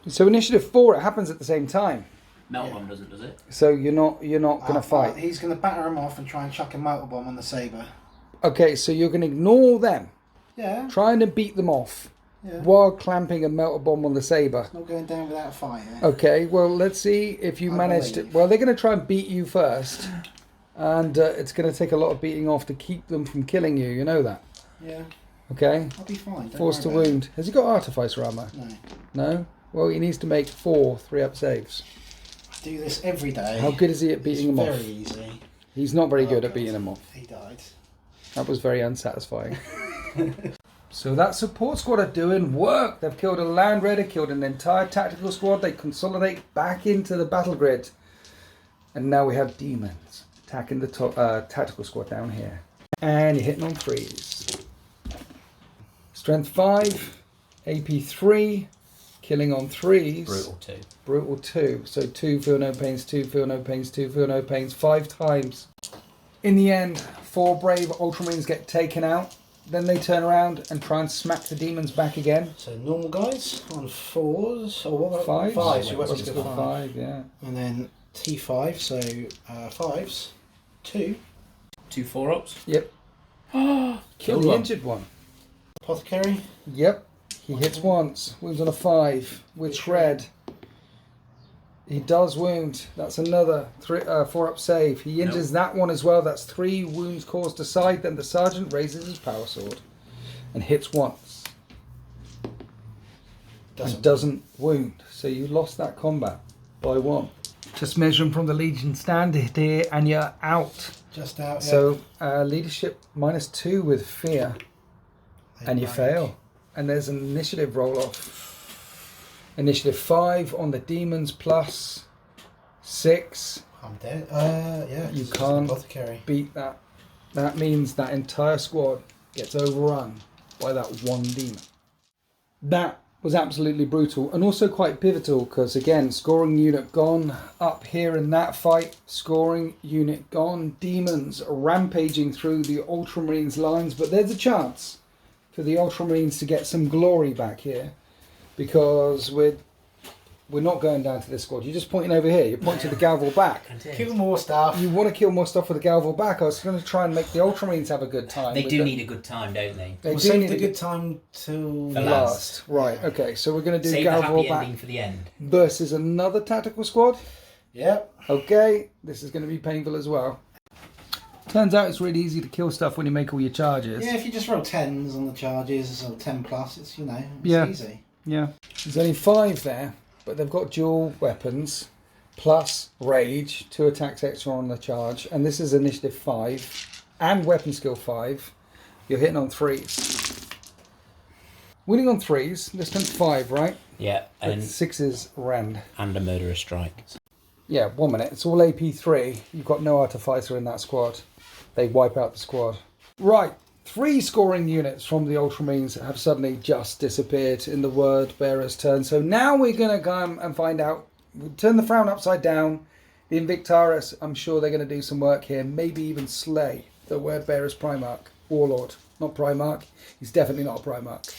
So initiative 4, it happens at the same time. Melt bomb doesn't, does it? So you're not going to fight. He's going to batter him off and try and chuck a motor bomb on the saber. Okay, so you're going to ignore them. Yeah. Trying to beat them off. Yeah. While clamping a melter bomb on the saber. Not going down without fire. Okay, well, let's see if you manage to... Well, they're going to try and beat you first. And it's going to take a lot of beating off to keep them from killing you. You know that? Yeah. Okay? I'll be fine. Force to wound. Has he got artificer armor? No. No? Well, he needs to make 4 3-up saves. I do this every day. How good is he at beating them off? Very easy. He's not very good God. at beating them off. He died. That was very unsatisfying. So that support squad are doing work. They've killed a land raider, killed an entire tactical squad. They consolidate back into the battle grid. And now we have demons attacking the tactical squad down here. And you're hitting on 3s. Strength 5, AP 3, killing on 3s. Brutal 2. Brutal 2. So 2 feel no pains, 2 feel no pains, 2 feel no pains, 5 times. In the end, 4 brave Ultramarines get taken out. Then they turn around and try and smack the demons back again. So normal guys on 4s. Or what? 5s. 5s. So Weapon weapon skill 5, yeah. And then T5. So 5s. 2. 2 4-ups. Yep. Kill the injured one. Apothecary. Yep. He hits once. Wounds on a 5 with shred. He does wound. That's another 4-up save. He injures that one as well. That's 3 wounds caused aside. Then the sergeant raises his power sword and hits once. Doesn't wound. So you lost that combat by 1. Just measuring from the Legion standard here, and you're out. Just out. Yeah. So leadership -2 with fear, and you fail. And there's an initiative roll off. Initiative 5 on the demons plus 6. I'm dead. Yeah. You can't Apothecary. beat that. That means that entire squad gets overrun by that one demon. That was absolutely brutal and also quite pivotal because, again, scoring unit gone up here in that fight. Scoring unit gone. Demons rampaging through the Ultramarines lines. But there's a chance for the Ultramarines to get some glory back here. Because we're not going down to this squad. You're just pointing over here. You're pointing to the Galval back. Kill more stuff. You want to kill more stuff with the Galval back. I was going to try and make the Ultramarines have a good time. They do need a good time, don't they? They We'll do save need the a good time till The last. Right, okay. So we're going to do Save the happy Galval back ending for the end. versus another tactical squad. Yep. Okay, this is going to be painful as well. Turns out it's really easy to kill stuff when you make all your charges. Yeah, if you just roll 10s on the charges, or 10 plus, it's, it's Yeah. easy. Yeah. There's only 5 there, but they've got dual weapons, plus rage, 2 attacks extra on the charge, and this is initiative 5, and weapon skill 5. You're hitting on 3s. Winning on 3s, this time's 5, right? Yeah, And 6s rend. and a murderous strike. Yeah, 1 minute. It's all AP3. You've got no artificer in that squad. They wipe out the squad. Right. 3 scoring units from the Ultramarines have suddenly just disappeared in the word bearer's turn. So now we're going to go and find out. We'll turn the frown upside down. The Invictaris, I'm sure they're going to do some work here. Maybe even slay the word bearer's Primarch. Warlord. Not Primarch. He's definitely not a Primarch.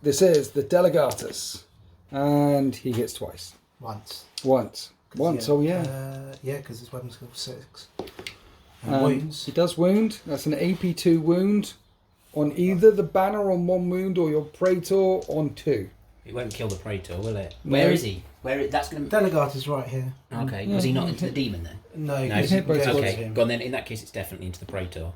This is the Delegatus. And he hits twice. Once. Once, oh yeah. Yeah, because his weapon skill 6. Wounds. He does wound. That's an AP2 wound on either the banner on 1 wound or your Praetor on 2. It won't kill the Praetor, will it? No. Where is he? That's going to... Delegate is right here. Okay, Yeah, was he not yeah. into the demon then? No, No, he's hit both sides. Okay, go on then. In that case, it's definitely into the Praetor.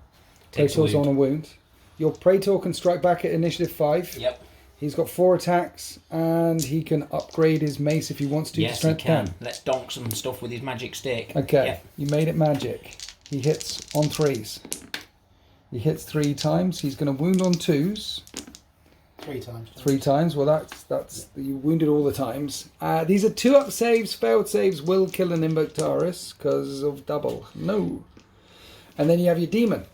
Takes a Praetor's on wound. a wound. Your Praetor can strike back at initiative 5. Yep. He's got 4 attacks and he can upgrade his mace if he wants to Yes, he strength can. 10. Let's donk some stuff with his magic stick. Okay, Yep. you made it magic. He hits on 3s. He hits 3 times. He's going to wound on 2s. 3 times. 3 times. Well, that's you wounded all the times. These are 2-up saves. Failed saves will kill an Invictaris because of double. No. And then you have your demon.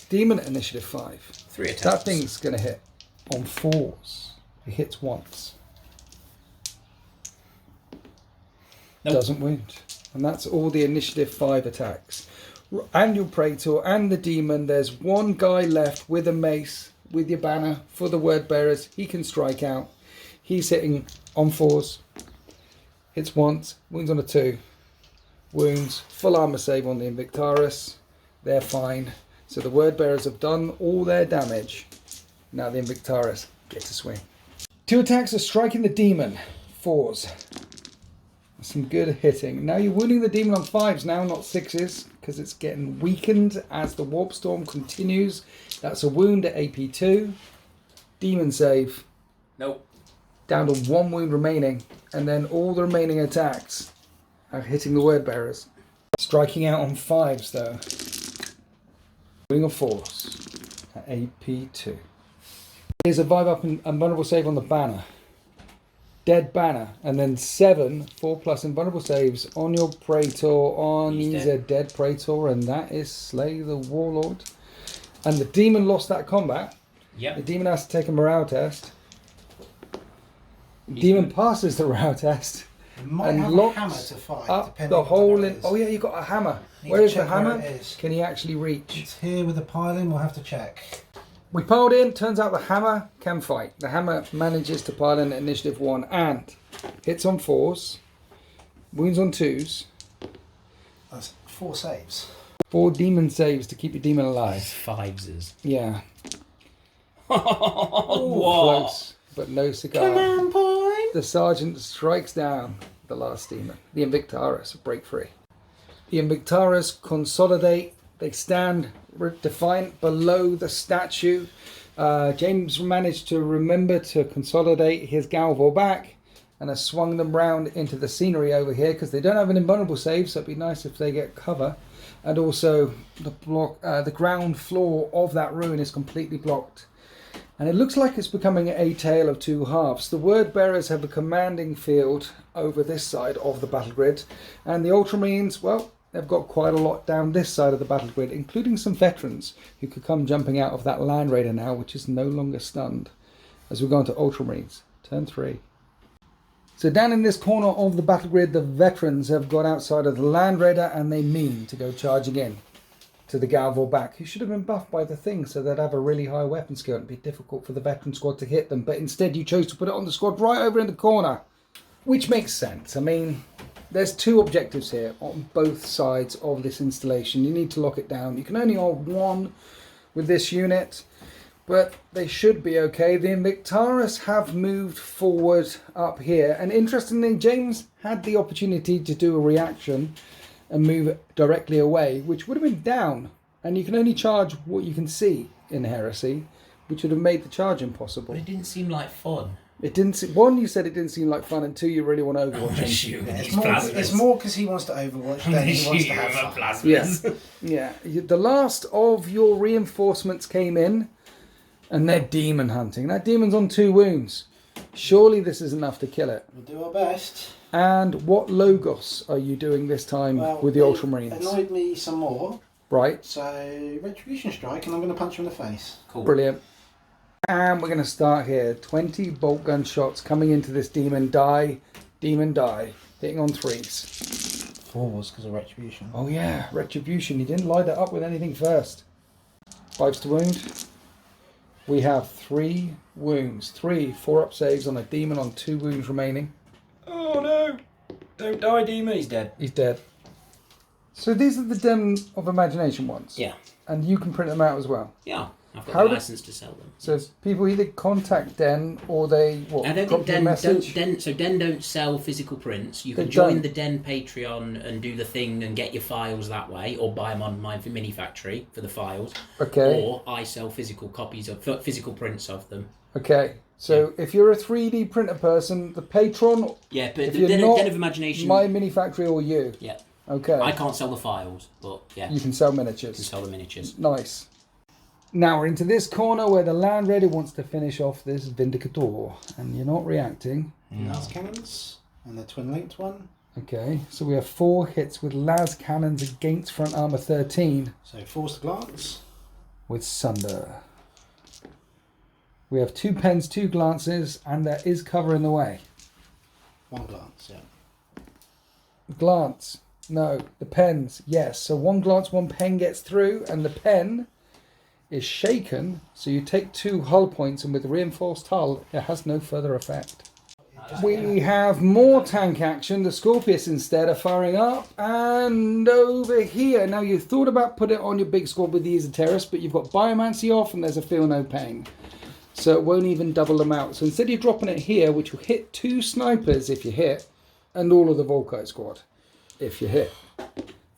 Demon at initiative 5. 3 attacks. That thing's going to hit on 4s. He hits once. Nope. Doesn't wound. And that's all the initiative 5 attacks. And your Praetor and the demon. There's 1 guy left with a mace, with your banner for the word bearers. He can strike out. He's hitting on 4s. Hits once. Wounds on a 2. Wounds. Full armor save on the Invictaris. They're fine. So the word bearers have done all their damage. Now the Invictaris get to swing. 2 attacks are striking the demon. 4s. Some good hitting. Now you're wounding the demon on 5s now, not 6s, because it's getting weakened as the warp storm continues. That's a wound at AP2. Demon save. Nope. Down to 1 wound remaining. And then all the remaining attacks are hitting the word bearers. Striking out on 5s though. Wounding of 4s at AP2. Here's a vibe up and vulnerable save on the banner. Dead banner. And then 7 4+ invulnerable saves on your Praetor. He's a dead Praetor, and that is Slay the Warlord. And the demon lost that combat. Yep. The demon has to take a morale test. Demon passes the row test. You might And have locks a hammer to fight, up depending the on hole where in. it is. Oh yeah, you got a hammer. Need Where to is the check where hammer? it is. Can he actually reach? It's here with the piling, we'll have to check. We piled in. Turns out the hammer can fight. The hammer manages to pile in at initiative 1 and hits on 4s, wounds on 2s, That's 4 saves. 4 demon saves to keep your demon alive. Fiveses. Yeah. Whoa. Close, but no cigar. Come on, boy! The sergeant strikes down the last demon. The Invictaris break free. The Invictaris consolidate. They stand defiant below the statue. James managed to remember to consolidate his Galvor back and has swung them round into the scenery over here because they don't have an invulnerable save, so it'd be nice if they get cover. And also the ground floor of that ruin is completely blocked. And it looks like it's becoming a tale of two halves. The word bearers have a commanding field over this side of the battle grid, and the Ultramarines, well, they've got quite a lot down this side of the battle grid, including some veterans who could come jumping out of that Land Raider now, which is no longer stunned. As we go on to Ultramarines, turn 3. So down in this corner of the battle grid, the veterans have got outside of the Land Raider, and they mean to go charging in to the Galvor back, who should have been buffed by the thing, so they'd have a really high weapon skill. It'd be difficult for the veteran squad to hit them, but instead you chose to put it on the squad right over in the corner, which makes sense. I mean, there's 2 objectives here on both sides of this installation. You need to lock it down. You can only hold 1 with this unit, but they should be okay. The Invictaris have moved forward up here, and interestingly, James had the opportunity to do a reaction and move directly away, which would have been down, and you can only charge what you can see in Heresy, which would have made the charge impossible. But it didn't seem like fun. It didn't. One, you said it didn't seem like fun, and 2, you really want Overwatch. It's more because he wants to Overwatch than he wants to have fun. Yeah. The last of your reinforcements came in, and they're demon hunting. That demon's on 2 wounds. Surely this is enough to kill it. We'll do our best. And what Logos are you doing this time with the Ultramarines? Annoyed me some more. Right. So, Retribution Strike, and I'm going to punch him in the face. Cool. Brilliant. And we're going to start here. 20 bolt gun shots coming into this demon. Demon die. Hitting on 3s. 4 was because of Retribution. Oh yeah, Retribution. You didn't light that up with anything first. 5s to wound. We have 3 wounds. 3 4-up saves on a demon on 2 wounds remaining. Oh no! Don't die, demon. He's dead. He's dead. So these are the Den of Imagination ones. Yeah. And you can print them out as well. Yeah. I've got How a do- license to sell them. So people either contact Den or they I don't drop think you a Den, message. Den don't sell physical prints. You They can join don't. the Den Patreon and do the thing and get your files that way, or buy them on my mini factory for the files. Okay. Or I sell physical copies of physical prints of them. Okay. So if you're a 3D printer person, the patron, Yeah, but if the you're Den, not Den of Imagination. my mini factory or you. Yeah. Okay. I can't sell the files, but yeah, You can sell I can miniatures. sell the miniatures. Nice. Now we're into this corner where the Land Raider wants to finish off this Vindicator, and you're not reacting. Las Cannons, and the twin linked one. Okay, so we have 4 hits with Las Cannons against front armor 13 So, Forced Glance. with Sunder. We have 2 pens, 2 glances, and there is cover in the way. 1 glance, yeah. Glance. No. The pens. Yes. So 1 glance, 1 pen gets through, and the pen is shaken. So you take 2 hull points, and with reinforced hull, it has no further effect. We have more tank action. The Scorpius instead are firing up, and over here. Now you thought about putting it on your big squad with the Esoterrorists, but you've got Biomancy off, and there's a Feel No Pain. So it won't even double them out. So instead you're dropping it here, which will hit 2 snipers if you hit, and all of the Volkite squad if you hit.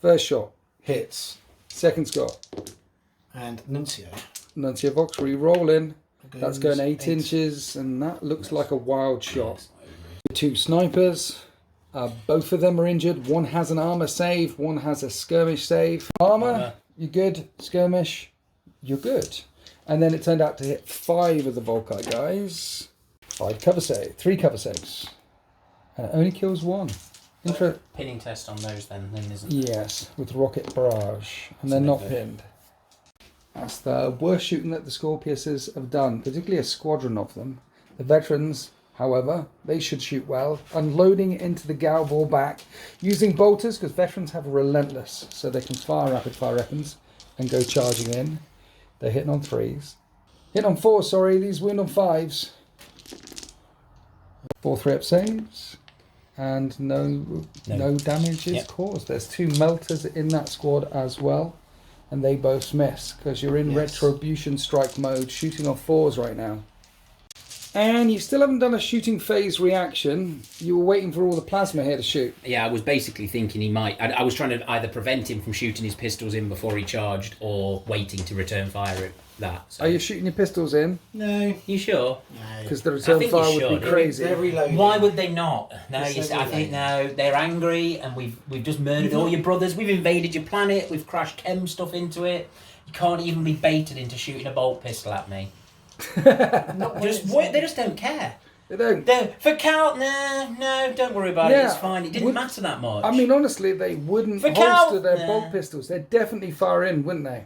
First shot, hits. Second shot, And Nuncio. Nuncio Vox re-roll in. That's Goes going 8 8. inches, and that looks like a wild shot. 2 snipers. Both of them are injured. One has an armor save, one has a skirmish save. Armor, you're good. Skirmish, you're good. And then it turned out to hit 5 of the Volkite guys. 5 cover save, 3 cover saves. And it only kills 1. Pinning test on those then isn't Yes, with rocket barrage. And they're not pinned. That's the worst shooting that the Scorpiuses have done, particularly a squadron of them. The veterans However, they should shoot well, unloading it into the Galvor back, using bolters, because veterans have relentless, so they can fire rapid fire weapons and go charging in. They're hitting on 3s. Hitting on 4s, sorry, these wound on 5s. 4 3-up saves, and no damage is caused. There's 2 melters in that squad as well, and they both miss, because you're in retribution strike mode, shooting on 4s right now. And you still haven't done a shooting phase reaction. You were waiting for all the plasma here to shoot. Yeah, I was basically thinking he might. I was trying to either prevent him from shooting his pistols in before he charged, or waiting to return fire at that. So. Are you shooting your pistols in? No. You sure? No. Because the return fire would be crazy. They're reloading. Why would they not? No, I think no. They're angry, and we've just murdered all your brothers. We've invaded your planet. We've crashed chem stuff into it. You can't even be baited into shooting a bolt pistol at me. They just don't care. They don't. For Calth, no, don't worry about it. It's fine. It didn't matter that much. I mean, honestly, they wouldn't holster their bolt pistols. They'd definitely fire in, wouldn't they?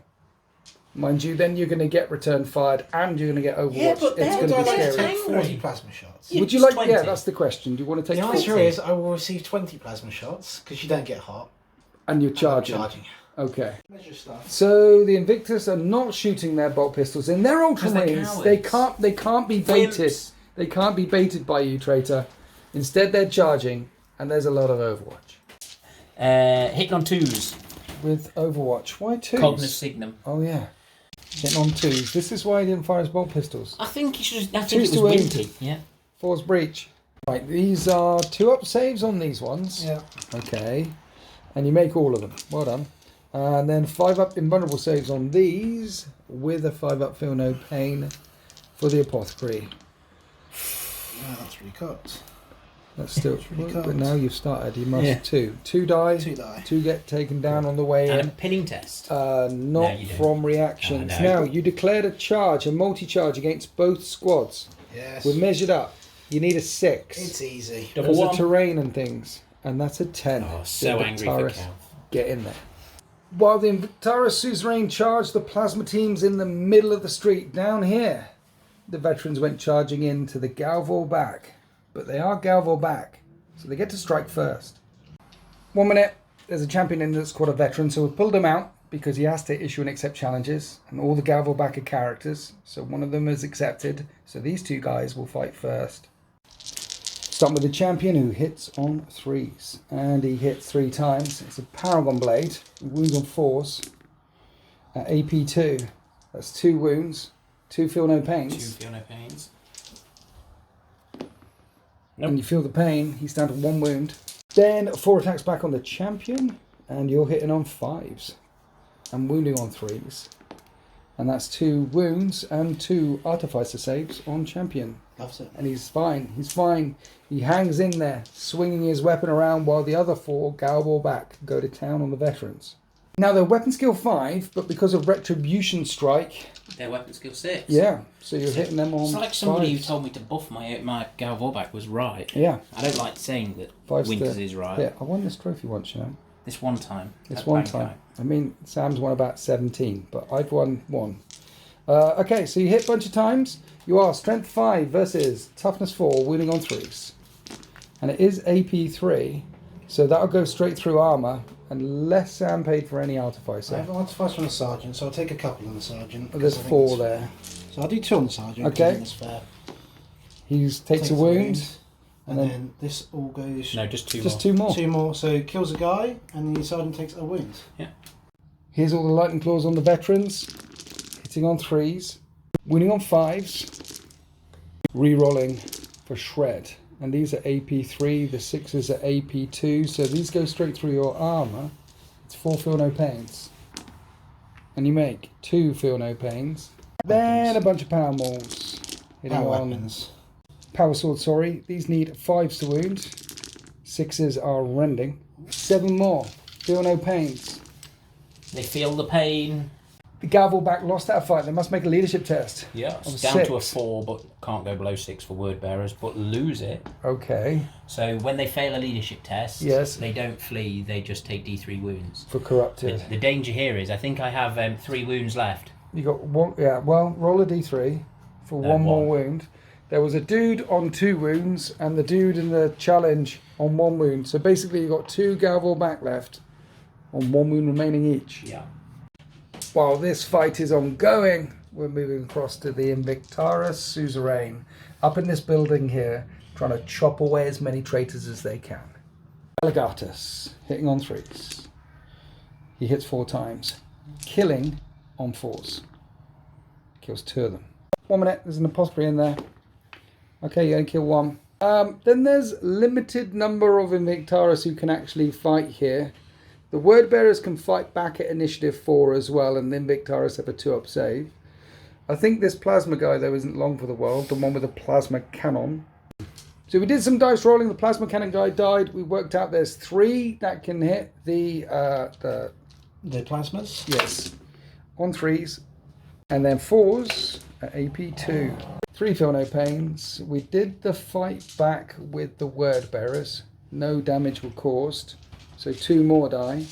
Mind you, then you're going to get return fired and you're going to get overwatched. Yeah, but it's going to be scary. Take 40 plasma shots. Would you like? 20. Yeah, that's the question. Do you want to take? The 40? answer is I will receive 20 plasma shots because you don't get hot. And you're charging. Okay. So the Invictus are not shooting their bolt pistols in. They're Ultramarines. They can't be baited. They can't be baited by you, traitor. Instead, they're charging, and there's a lot of Overwatch. Hitting on 2s. With Overwatch, why 2s? Cognus Signum. Oh yeah. Hitting on 2s. This is why he didn't fire his bolt pistols. I think it was to aim. windy. Yeah. 4's breach. Right, these are 2-up saves on these ones. Yeah. Okay. And you make all of them. Well done. And then 5-up invulnerable saves on these, with a 5-up feel no pain for the apothecary. Oh, that's really cocked. That's still really but cocked. now you've started. You must 2 die. 2 die. 2 get taken down on the way And in. a pinning test. Not you don't. from reactions. Oh, no. Now you declared a multi-charge against both squads. Yes. We're measured up. You need a 6. It's easy. There's a terrain and things, and that's a 10. Oh, so The angry for Invictaris Calth. get in there. While the Invictaris suzerain charged the plasma teams in the middle of the street down here, the veterans went charging into the Galvor back. But they are Galvor back, so they get to strike first. 1 minute, there's a champion in the squad of veterans, so we pulled him out because he has to issue and accept challenges, and all the Galvor back are characters, so one of them is accepted, so these 2 guys will fight first. Starting with the champion who hits on 3s, and he hits 3 times. It's a Paragon Blade, wounds on 4s, at AP 2. That's 2 wounds, 2 feel no pains. 2 feel no pains. And you feel the pain, he's down to 1 wound. Then 4 attacks back on the champion, and you're hitting on 5s, and wounding on 3s. And that's 2 wounds and 2 artificer saves on champion. Loves it. And he's fine. He's fine. He hangs in there, swinging his weapon around while the other 4 Galvor back go to town on the veterans. Now they're weapon skill 5, but because of retribution strike, Their weapon skill 6. yeah. So you're hitting them on. It's like somebody 5s. who told me to buff my Galvor back was right. Yeah. I don't like saying that 5's Winters the- is right. Yeah, I won this trophy once, you know. This one time. This at one Bankai. time. I mean, Sam's won about 17, but I've won 1. Okay, so you hit a bunch of times. You are strength 5 versus toughness 4, wounding on 3s. And it is AP 3, so that'll go straight through armour, unless Sam paid for any I artificer. have an artificer on the sergeant, so I'll take a couple on the sergeant. There's 4 there. So I'll do 2 on the sergeant. Okay. That's fair. He takes a wound. And and then this all goes. No, just 2 Just more. 2 more. 2 more, so kills a guy, and the sergeant takes a wound. Here's all the lightning claws on the veterans. Hitting on 3s. Wounding on 5s. Re-rolling for shred. And these are AP 3, the 6s are AP 2, so these go straight through your armour. It's 4 feel no pains. And you make 2 feel no pains. Then a bunch of power mauls. Hitting Power on weapons. power sword, sorry. These need 5s to wound. 6s are rending. 7 more. Feel no pains. They feel the pain. The Galvor back lost that fight. They must make a leadership test. Yeah, Of it's down to a 6. 4, but can't go below 6 for word bearers, but lose it. Okay. So when they fail a leadership test, Yes. they don't flee, they just take D3 wounds. For corrupted. The danger here is, I think I have 3 wounds left. You got 1, yeah, well, roll a d3 for No, 1 more one. wound. There was a dude on 2 wounds and the dude in the challenge on 1 wound. So basically you've got 2 Galvor back left on 1 wound remaining each. Yeah. While this fight is ongoing, we're moving across to the Invictaris suzerain, up in this building here, trying to chop away as many traitors as they can. Alligatus, hitting on 3s. He hits 4 times, killing on 4s. Kills 2 of them. 1 minute, there's an apostlary in there. Okay, you only kill 1. Then there's limited number of Invictaris who can actually fight here. The word bearers can fight back at initiative 4 as well, and the Invictaris have a 2-up save. I think this plasma guy though isn't long for the world, the one with a plasma cannon. So we did some dice rolling. The plasma cannon guy died. We worked out there's 3 that can hit the plasmas. Yes, on 3s, and then 4s at AP2. 3 feel no pains. We did the fight back with the word bearers. No damage was caused. So 2 more die.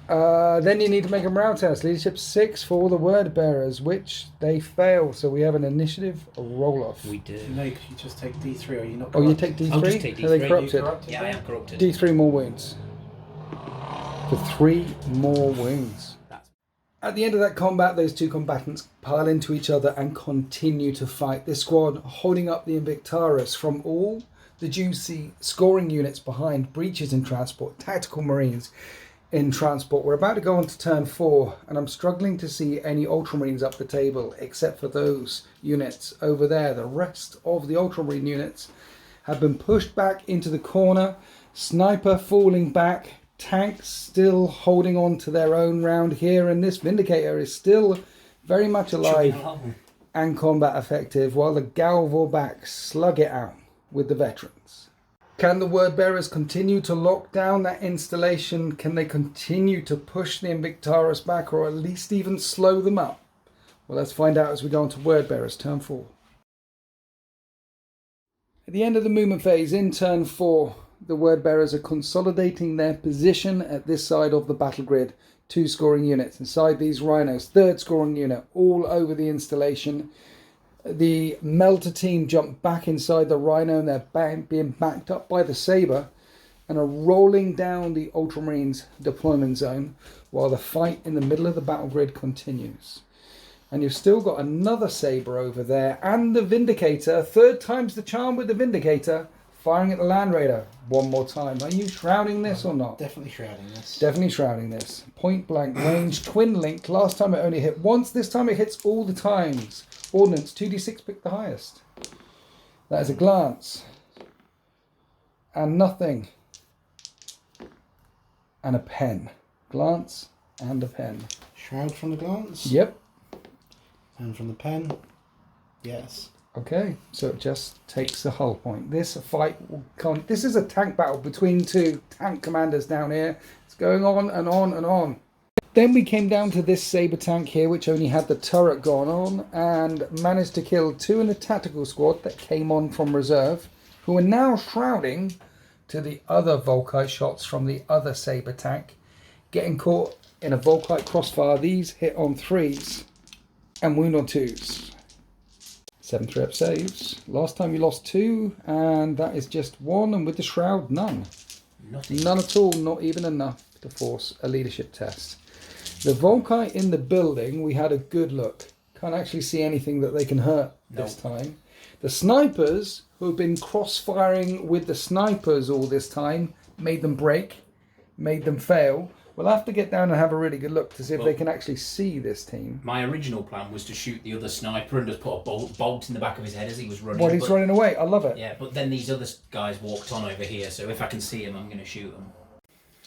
Then you need to make a morale test. Leadership 6 for the word bearers, which they fail. So we have an initiative roll off. We do. No, you just take D3, or you not? Oh, you take D3? I'll just take Are they D3. corrupted? Yeah, I am corrupted. D3 more wounds. For 3 more wounds. At the end of that combat, those 2 combatants pile into each other and continue to fight. This squad holding up the Invictaris from all the juicy scoring units behind, breaches in transport, tactical marines in transport. We're about to go on to turn 4, and I'm struggling to see any Ultramarines up the table except for those units over there. The rest of the Ultramarine units have been pushed back into the corner. Sniper falling back. Tanks still holding on to their own round here, and this Vindicator is still very much alive and combat effective, while the Galvor back slug it out with the veterans. Can the word bearers continue to lock down that installation? Can they continue to push the Invictaris back, or at least even slow them up? Well, let's find out as we go on to word bearers, turn 4. At the end of the movement phase in turn 4, the word bearers are consolidating their position at this side of the battle grid. 2 scoring units inside these rhinos, 3rd scoring unit all over the installation. The melter team jump back inside the rhino, and they're being backed up by the saber and are rolling down the Ultramarines deployment zone while the fight in the middle of the battle grid continues. And you've still got another saber over there, and the Vindicator, 3rd time's the charm with the Vindicator, firing at the Land Raider 1 more time. Are you shrouding this or not? Definitely shrouding this. Definitely shrouding this. Point blank range, twin link. Last time it only hit once. This time it hits all the times. Ordnance 2d6, pick the highest. That is a glance. And nothing. And a pen. Glance and a pen. Shroud from the glance? Yep. And from the pen? Yes. Okay, so it just takes the hull point. This fight will come. This is a tank battle between 2 tank commanders down here. It's going on and on and on. Then we came down to this saber tank here, which only had the turret gone on, and managed to kill 2 in the tactical squad that came on from reserve, who are now shrouding to the other Volkite shots from the other saber tank, getting caught in a Volkite crossfire. These hit on 3s and wound on 2s. 7 3-up saves. Last time you lost 2, and that is just 1, and with the shroud, none. Nothing. None at all, not even enough to force a leadership test. The Volkite in the building, we had a good look. Can't actually see anything that they can hurt this time. The snipers, who have been cross-firing with the snipers all this time, made them break, made them fail. We'll have to get down and have a really good look to see if they can actually see this team. My original plan was to shoot the other sniper and just put a bolt in the back of his head as he was running. While he's running away, I love it. Yeah, but then these other guys walked on over here, so if I can see him, I'm going to shoot him.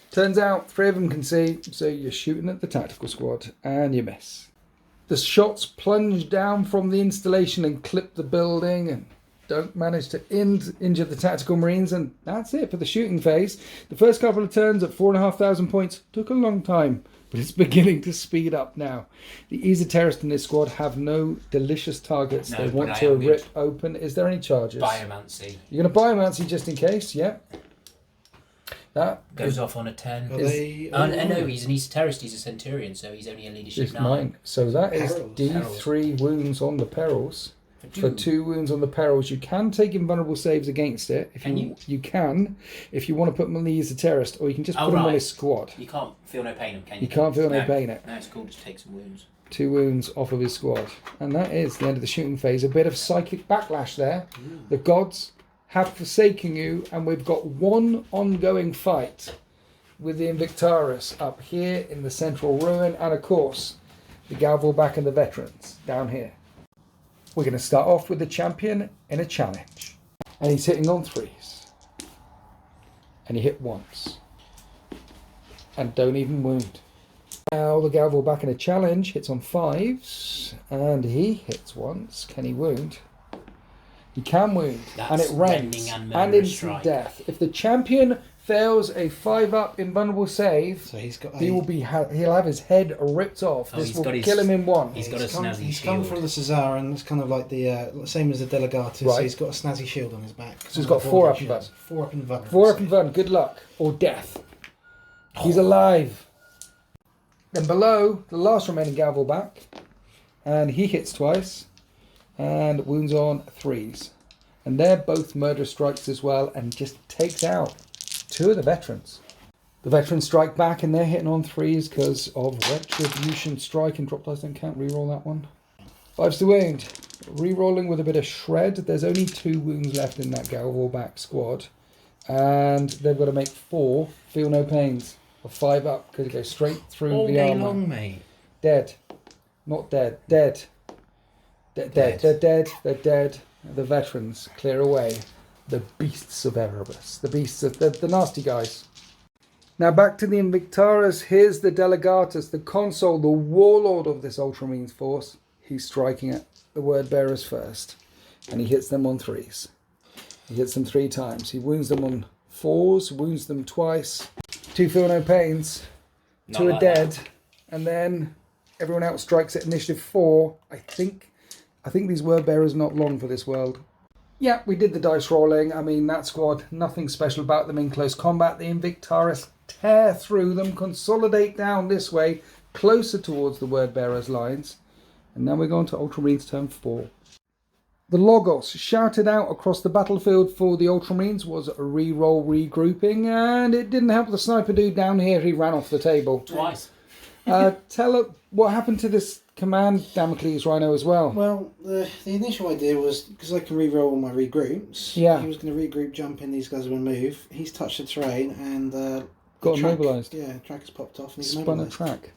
Turns out 3 of them can see, so you're shooting at the tactical squad, and you miss. The shots plunge down from the installation and clip the building, and don't manage to injure the tactical marines, and that's it for the shooting phase. The first couple of turns at 4,500 points took a long time, but it's beginning to speed up now. The esoterists in this squad have no delicious targets they want to rip open. Is there any charges? Biomancy. You're going to biomancy just in case, yeah? That goes off on a 10. No, he's an esoterist, he's a centurion, so he's only a leadership 9. So that is D3 wounds on the perils. for 2 wounds on the perils. You can take invulnerable saves against it. You can, if you want to put him on the Esoterist, or you can just put him on his squad. You can't feel no pain him, can you? You can't feel no pain it. No, it's cool, just take some wounds. 2 wounds off of his squad. And that is the end of the shooting phase. A bit of psychic backlash there. The gods have forsaken you, and we've got one ongoing fight with the Invictaris up here in the central ruin, and of course the Galvorback and the veterans down here. We're going to start off with the champion in a challenge, and he's hitting on 3s, and he hit once and don't even wound. Now the Galvorback in a challenge hits on 5s, and he hits once. Can he wound? He can wound, and it rends and instant death. If the champion fails a 5-up invulnerable save, so he'll have his head ripped off. This will kill him in one. He's got a snazzy shield. He's come from the Caesar, and it's kind of like the same as the Delegatus. Right. So he's got a snazzy shield on his back. So he's got 4-up invuln. 4-up invuln. 4-up invuln. Good luck or death. He's alive. Then below, the last remaining Galvorback, and he hits twice and wounds on 3s, and they're both murder strikes as well, and just takes out 2 of the veterans. The veterans strike back, and they're hitting on 3s because of retribution strike, and drop dice don't count. Reroll that one. 5's the wound. Rerolling with a bit of shred. There's only 2 wounds left in that Galvorback squad, and they've got to make 4 feel no pains. Or 5 up, because it goes straight through all the day armor. Long, mate. Dead. Not dead. Dead. Dead. They're dead. They're dead. The veterans clear away the beasts of Erebus. The beasts of the nasty guys. Now back to the Invictaris. Here's the Delegatus, the consul, the warlord of this Ultramarines force. He's striking at the word bearers first, and he hits them on 3s. He hits them 3 times. He wounds them on 4s, wounds them twice. 2 feel no pains. 2 are dead, and then everyone else strikes at initiative 4. I think these word bearers are not long for this world. Yeah, we did the dice rolling. I mean, that squad, nothing special about them in close combat. The Invictaris tear through them, consolidate down this way, closer towards the word bearers' lines. And now we're going to Ultramarines turn 4. The Logos shouted out across the battlefield for the Ultramarines was a re-roll regrouping, and it didn't help the sniper dude down here. He ran off the table. Twice. Tell us what happened to this command Damocles Rhino as well. Well, the initial idea was, because I can re-roll all my regroups, yeah. He was going to regroup, jump in, these guys will move. He's touched the terrain and got immobilised. Yeah, track has popped off and he's spun a track.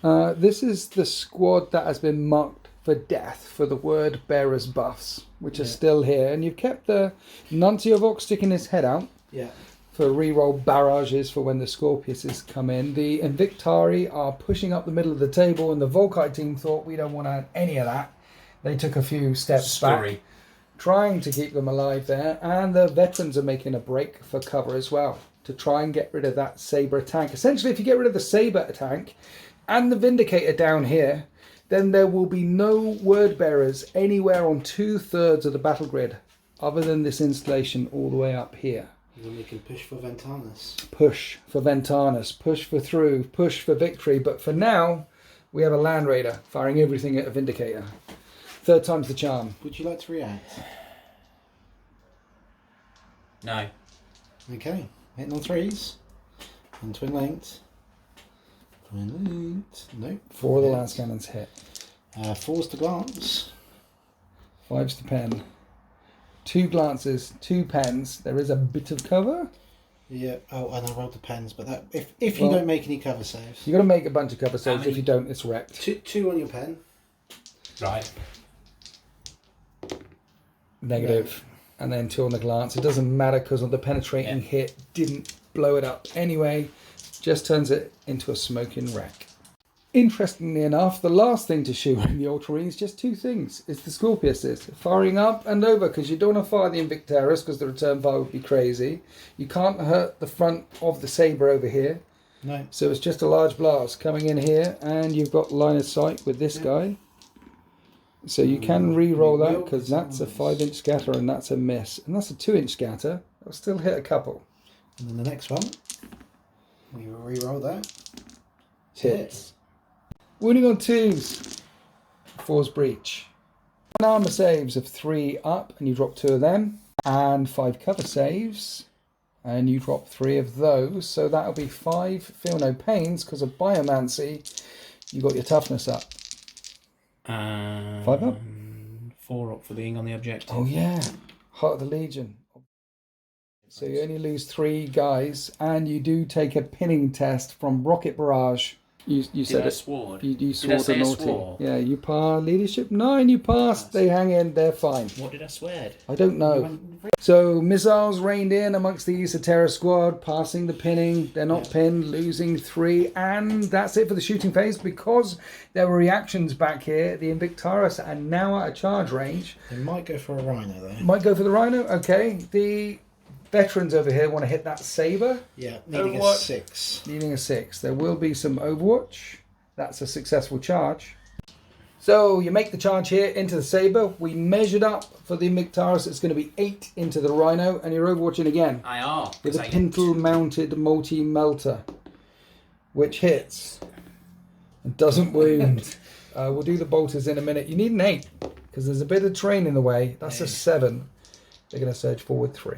This is the squad that has been marked for death for the word bearers buffs, which are still here, and you've kept the Nunciovox sticking his head out for reroll barrages for when the Scorpiuses come in. The Invictari are pushing up the middle of the table, and the Volkite team thought we don't want to have any of that. They took a few steps back, trying to keep them alive there, and the veterans are making a break for cover as well to try and get rid of that Sabre tank. Essentially, if you get rid of the Sabre tank and the Vindicator down here, then there will be no word bearers anywhere on 2/3 of the battle grid, other than this installation all the way up here. And then we can push for Ventanus. Push for Ventanus, push for through, push for victory. But for now, we have a Land Raider firing everything at a Vindicator. 3rd time's the charm. Would you like to react? No. Okay, hitting on 3s. And twin linked. Nope. 4 of the lance cannons hit. 4's to glance. 5's to pen. 2 glances, 2 pens. There is a bit of cover. Yeah. Oh, and I rolled the pens, but that if you don't make any cover saves, you got to make a bunch of cover saves. If you don't, it's wrecked. 2 on your pen. Right. Negative. And then 2 on the glance. It doesn't matter because on the penetrating hit didn't blow it up anyway. Just turns it into a smoking wreck. Interestingly enough, the last thing to shoot in the Ultramarines, just 2 things. It's the Scorpiuses firing up and over, because you don't want to fire the Invictaris because the return fire would be crazy. You can't hurt the front of the Sabre over here. No. So it's just a large blast coming in here, and you've got line of sight with this guy. So you can re-roll that, because that's a 5-inch scatter and that's a miss. And that's a 2-inch scatter. I'll still hit a couple. And then the next one, we will re-roll that. Hits. Wounding on 2s. 4's breach. Armor saves of 3 up, and you drop 2 of them, and 5 cover saves, and you drop 3 of those. So that'll be 5 feel no pains because of biomancy. You got your toughness up. 5 up. 4 up for being on the objective. Oh yeah, Heart of the Legion. So you only lose 3 guys, and you do take a pinning test from Rocket Barrage. You said I it. sword? You Did I swore say the I naughty. swore? Yeah, you passed leadership 9. You passed. They hang in. They're fine. What did I swear? I don't know. So missiles rained in amongst the Esoterra squad, passing the pinning. They're not pinned, losing 3, and that's it for the shooting phase because there were reactions back here. The Invictaris are now at a charge range. They might go for a rhino though. Might go for the Rhino. Okay, the veterans over here want to hit that saber. Yeah, needing Overwatch. a 6. Needing a 6. There will be some Overwatch. That's a successful charge. So you make the charge here into the saber. We measured up for the Invictaris. It's going to be 8 into the Rhino, and you're Overwatching again I are. with a pintle-mounted multi-melter, which hits and doesn't wound. We'll do the bolters in a minute. You need an 8 because there's a bit of terrain in the way. That's a 7. They're going to surge forward 3.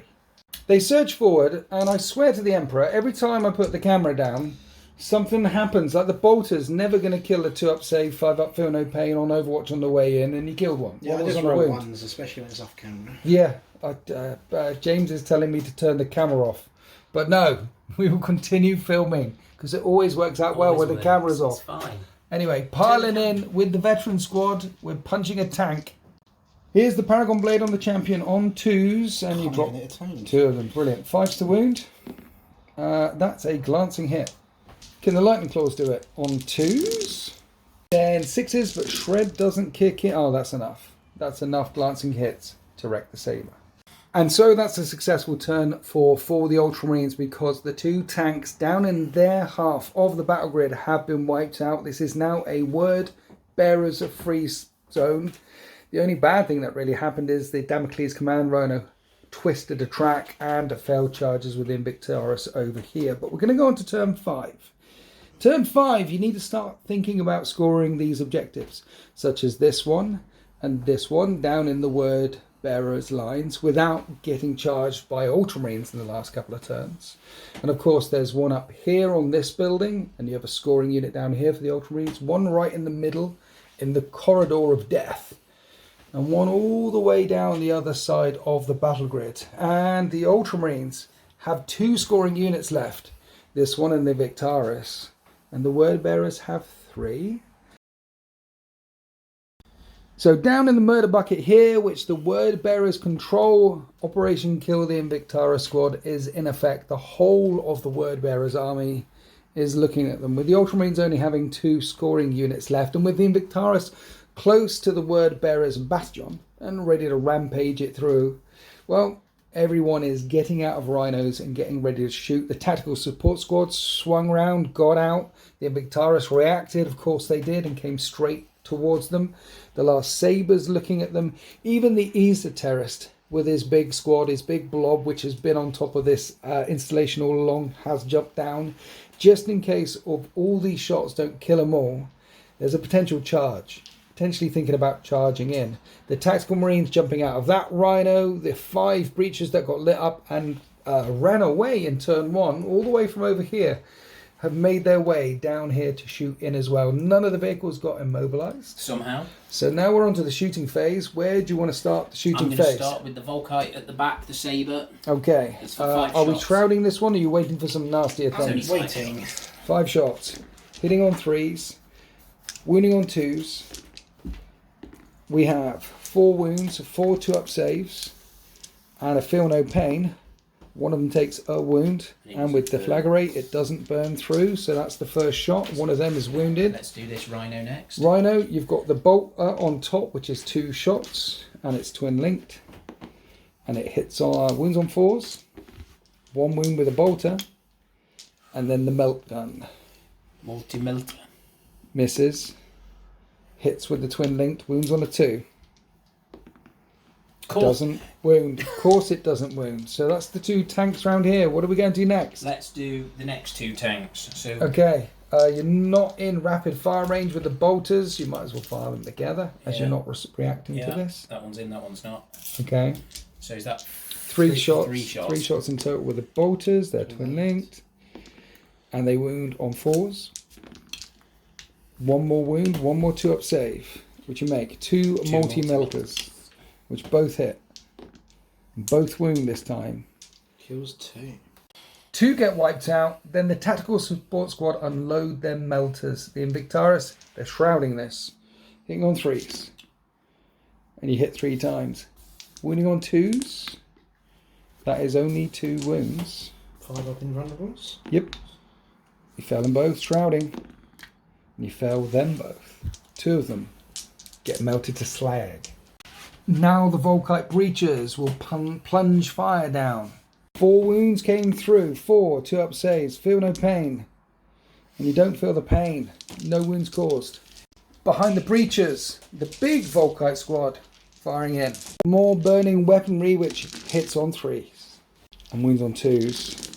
They surge forward, and I swear to the Emperor, every time I put the camera down, something happens. Like the bolter's never going to kill a 2-up save, 5-up feel no pain on Overwatch on the way in, and he killed one. Yeah, One I was just on a roll wound. 1s, especially when it's off camera. Yeah, James is telling me to turn the camera off. But no, we will continue filming, because it always works out well when the camera's off. It's fine. Anyway, piling in with the veteran squad, we're punching a tank. Here's the Paragon Blade on the champion on 2s, and you drop 2 of them. Brilliant. 5s to wound. That's a glancing hit. Can the Lightning Claws do it? On 2s. Then 6s, but Shred doesn't kick in. Oh, that's enough. That's enough glancing hits to wreck the saber. And so that's a successful turn for the Ultramarines because the 2 tanks down in their half of the battle grid have been wiped out. This is now a Word Bearers of Free Zone. The only bad thing that really happened is the Damocles Command Rhino twisted a track and failed charges with Invictaris over here. But we're going to go on to turn 5. Turn 5, you need to start thinking about scoring these objectives, such as this one and this one down in the Word Bearers lines without getting charged by Ultramarines in the last couple of turns. And of course there's one up here on this building, and you have a scoring unit down here for the Ultramarines, one right in the middle in the Corridor of Death, and one all the way down the other side of the battle grid. And the Ultramarines have 2 scoring units left, this one and the Victaris, and the Word Bearers have 3. So down in the murder bucket here, which the Word Bearers control, Operation Kill the Invictaris squad is in effect. The whole of the Word Bearers army is looking at them, with the Ultramarines only having 2 scoring units left, and with the Invictaris close to the Word Bearers bastion and ready to rampage it through. Well, everyone is getting out of rhinos and getting ready to shoot. The tactical support squad swung round, got out. The Invictaris reacted, of course they did, and came straight towards them. The last sabers looking at them. Even the Esoterrist with his big squad, his big blob, which has been on top of this installation all along, has jumped down. Just in case of all these shots don't kill them all, there's a potential charge. Potentially thinking about charging in. The tactical marines jumping out of that rhino, the 5 breaches that got lit up and ran away in turn 1, all the way from over here, have made their way down here to shoot in as well. None of the vehicles got immobilized. Somehow. So now we're on to the shooting phase. Where do you want to start the shooting phase? I'm going to start with the Volkite at the back, the saber. Okay. It's for 5 are we shots. shroudding this one, or are you waiting for some nasty attempts? only Waiting. 5 shots. Hitting on 3s. Wounding on 2s. We have 4 wounds, 4 2-up saves, and a feel no pain. One of them takes a wound, and with Deflagrate it doesn't burn through, so that's the first shot. One of them is wounded. Let's do this rhino next. Rhino, you've got the bolt on top, which is 2 shots, and it's twin linked, and it hits on wounds on 4s, 1 wound with a bolter, and then the melt gun Multi-melter. misses, hits with the twin linked, wounds on a 2. Doesn't wound. Of course it doesn't wound. So that's the 2 tanks around here. What are we going to do next? Let's do the next 2 tanks. So Okay. You're not in rapid fire range with the bolters. You might as well fire them together as you're not reacting to this. That one's in, that one's not. Okay. So is that three shots? Three shots in total with the bolters. They're twin linked. And they wound on 4s. One more wound, one more 2-up save, which you make. Two multi-melters, which both hit. Both wound this time. Kills 2. 2 get wiped out. Then the tactical support squad unload their melters. The Invictaris, they're shrouding this. Hitting on 3s. And you hit 3 times. Wounding on 2s. That is only 2 wounds. 5 up invulnerables. Yep. You fell them both, shrouding. And you fell them both. 2 of them get melted to slag. Now the Volkite breachers will plunge fire down. 4 wounds came through. 4 2-up saves. Feel no pain. And you don't feel the pain. No wounds caused. Behind the breachers, the big Volkite squad firing in. More burning weaponry which hits on 3s. And wounds on 2s.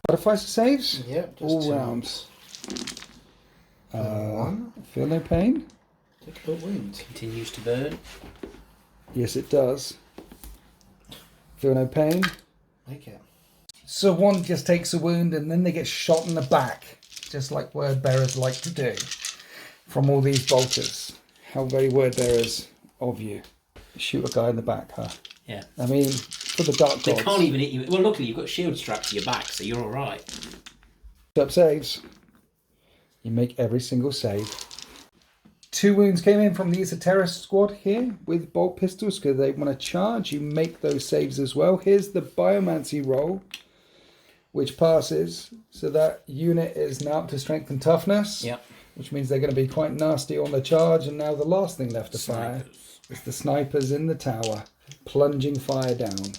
Sacrifice saves? Yep, just all 2 rounds. 1. Feel no pain? Difficult wound. Continues to burn. Yes, it does. Feel no pain? Make it. So one just takes a wound and then they get shot in the back, just like word bearers like to do, from all these bolters. How very word bearers of you. Shoot a guy in the back, huh? Yeah. I mean, for the dark They gods. can't even hit you. Well, luckily you've got a shield strapped to your back, so you're all right. Up saves. You make every single save. 2 wounds came in from the Esoterist squad here with bolt pistols because they want to charge. You make those saves as well. Here's the Biomancy roll, which passes. So that unit is now up to strength and toughness. Yep. Which means they're going to be quite nasty on the charge. And now the last thing left to fire is the snipers in the tower, plunging fire down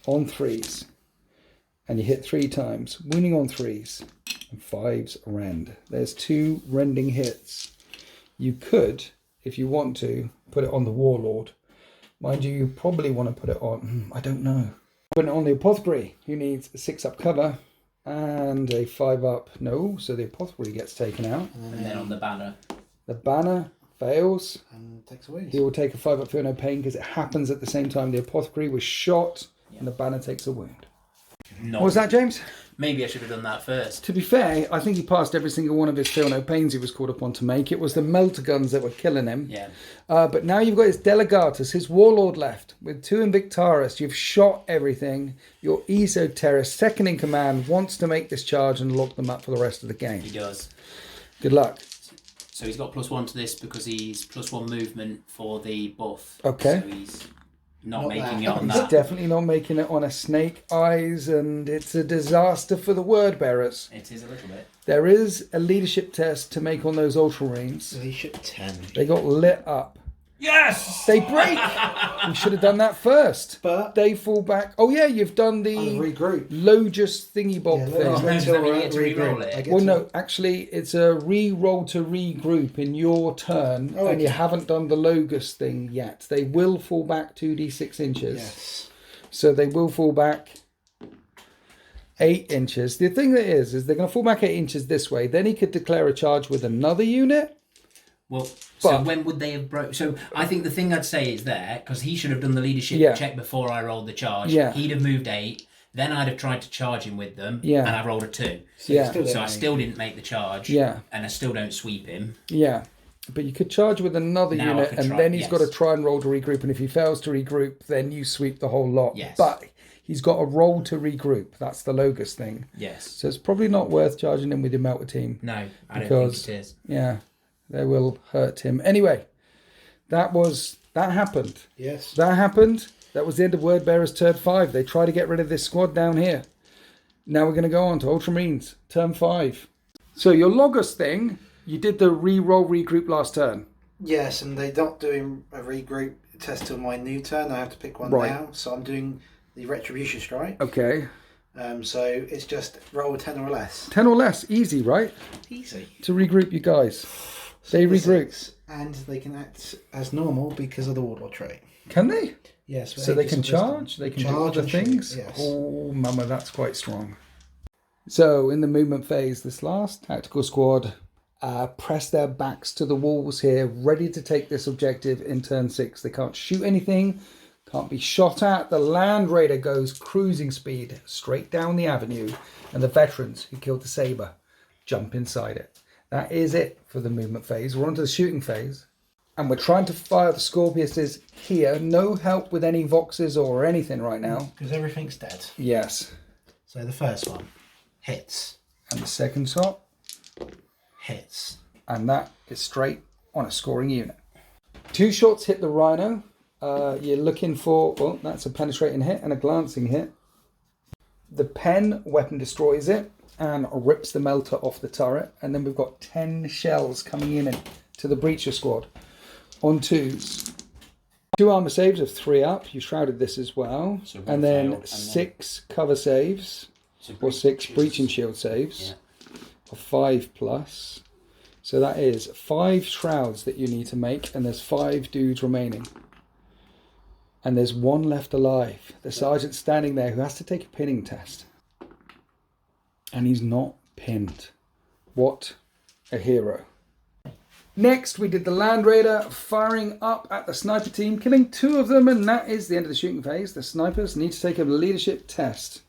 on 3s. And you hit 3 times, wounding on 3s, and 5s rend. There's 2 rending hits. You could, if you want to, put it on the Warlord. Mind you, you probably want to put it on, I don't know. Put it on the Apothecary, who needs a 6-up cover and a 5-up, no, so the Apothecary gets taken out. And then on the banner. The banner fails. And takes away. He will take a 5-up feel no pain because it happens at the same time the Apothecary was shot and the banner takes a wound. No. What was that, James? Maybe I should have done that first. To be fair, I think he passed every single one of his feel no pains he was called upon to make. It was the melter guns that were killing him. Yeah. But now you've got his Delegatus, his Warlord left, with 2 Invictaris. You've shot everything. Your Esoterist, second in command, wants to make this charge and lock them up for the rest of the game. He does. Good luck. So he's got +1 to this because he's +1 movement for the buff. Okay. So he's not Not making that. it on He's that. definitely not making it on a snake eyes, and it's a disaster for the word bearers. It is a little bit. There is a leadership test to make on those Ultramarines. Leadership 10. They got lit up. Yes! They break. We should have done that first. But They fall back. Oh yeah, you've done I'll the regroup. Logis thingy bob Yeah, thing. Does that mean you get to re-roll it? I get Well, to- no, actually, it's a re-roll to regroup in your turn, Oh, and you okay. haven't done the Logos thing yet. They will fall back 2d6 inches. Yes. So they will fall back 8 inches. The thing that is they're going to fall back 8 inches this way. Then he could declare a charge with another unit. Well, so But- when would they have broke? So I think the thing I'd say is there, because he should have done the leadership Yeah. check before I rolled the charge. Yeah. He'd have moved 8. Then I'd have tried to charge him with them. Yeah. And I rolled a 2. Yeah. So I still didn't make the charge. Yeah. And I still don't sweep him. Yeah. But you could charge with another Now I unit, could and try, then he's yes. got to try and roll to regroup. And if he fails to regroup, then you sweep the whole lot. Yes. But he's got a roll to regroup. That's the Logos thing. Yes. So it's probably not worth charging him with your Melter team. No, I don't Because- think it is. Yeah, they will hurt him. Anyway, that happened. Yes. That happened. That was the end of Word Bearers turn 5. They try to get rid of this squad down here. Now we're going to go on to Ultramarines, turn 5. So your Logos thing, you did the re-roll regroup last turn. Yes, and they're not doing a regroup test till my new turn. I have to pick one Right. now. So I'm doing the Retribution Strike. Okay. So it's just roll 10 or less. 10 or less, easy, right? Easy. To regroup you guys. They regroup. And they can act as normal because of the Warlord trait. Can they? Yes. So they can charge, they can do Charge other and shoot, things? yes. Oh, mama, that's quite strong. So in the movement phase, this last tactical squad press their backs to the walls here, ready to take this objective in turn 6. They can't shoot anything, can't be shot at. The Land Raider goes cruising speed straight down the avenue, and the veterans who killed the Saber jump inside it. That is it for the movement phase. We're on to the shooting phase, and we're trying to fire the Scorpiuses here. No help with any Voxes or anything right now. Because everything's dead. Yes. So the first one hits. And the second shot hits. And that is straight on a scoring unit. 2 shots hit the Rhino. You're looking for, well, that's a penetrating hit and a glancing hit. The pen weapon destroys it and rips the melter off the turret. And then we've got 10 shells coming in to the breacher squad on 2s. 2 armor saves of 3 up. You shrouded this as well. So and then 6 cover saves, or 6 breaching shield saves of 5+. So that is 5 shrouds that you need to make, and there's 5 dudes remaining. And there's 1 left alive. The sergeant's standing there who has to take a pinning test. And he's not pinned. What a hero. Next, we did the Land Raider firing up at the sniper team, killing 2 of them, and that is the end of the shooting phase. The snipers need to take a leadership test.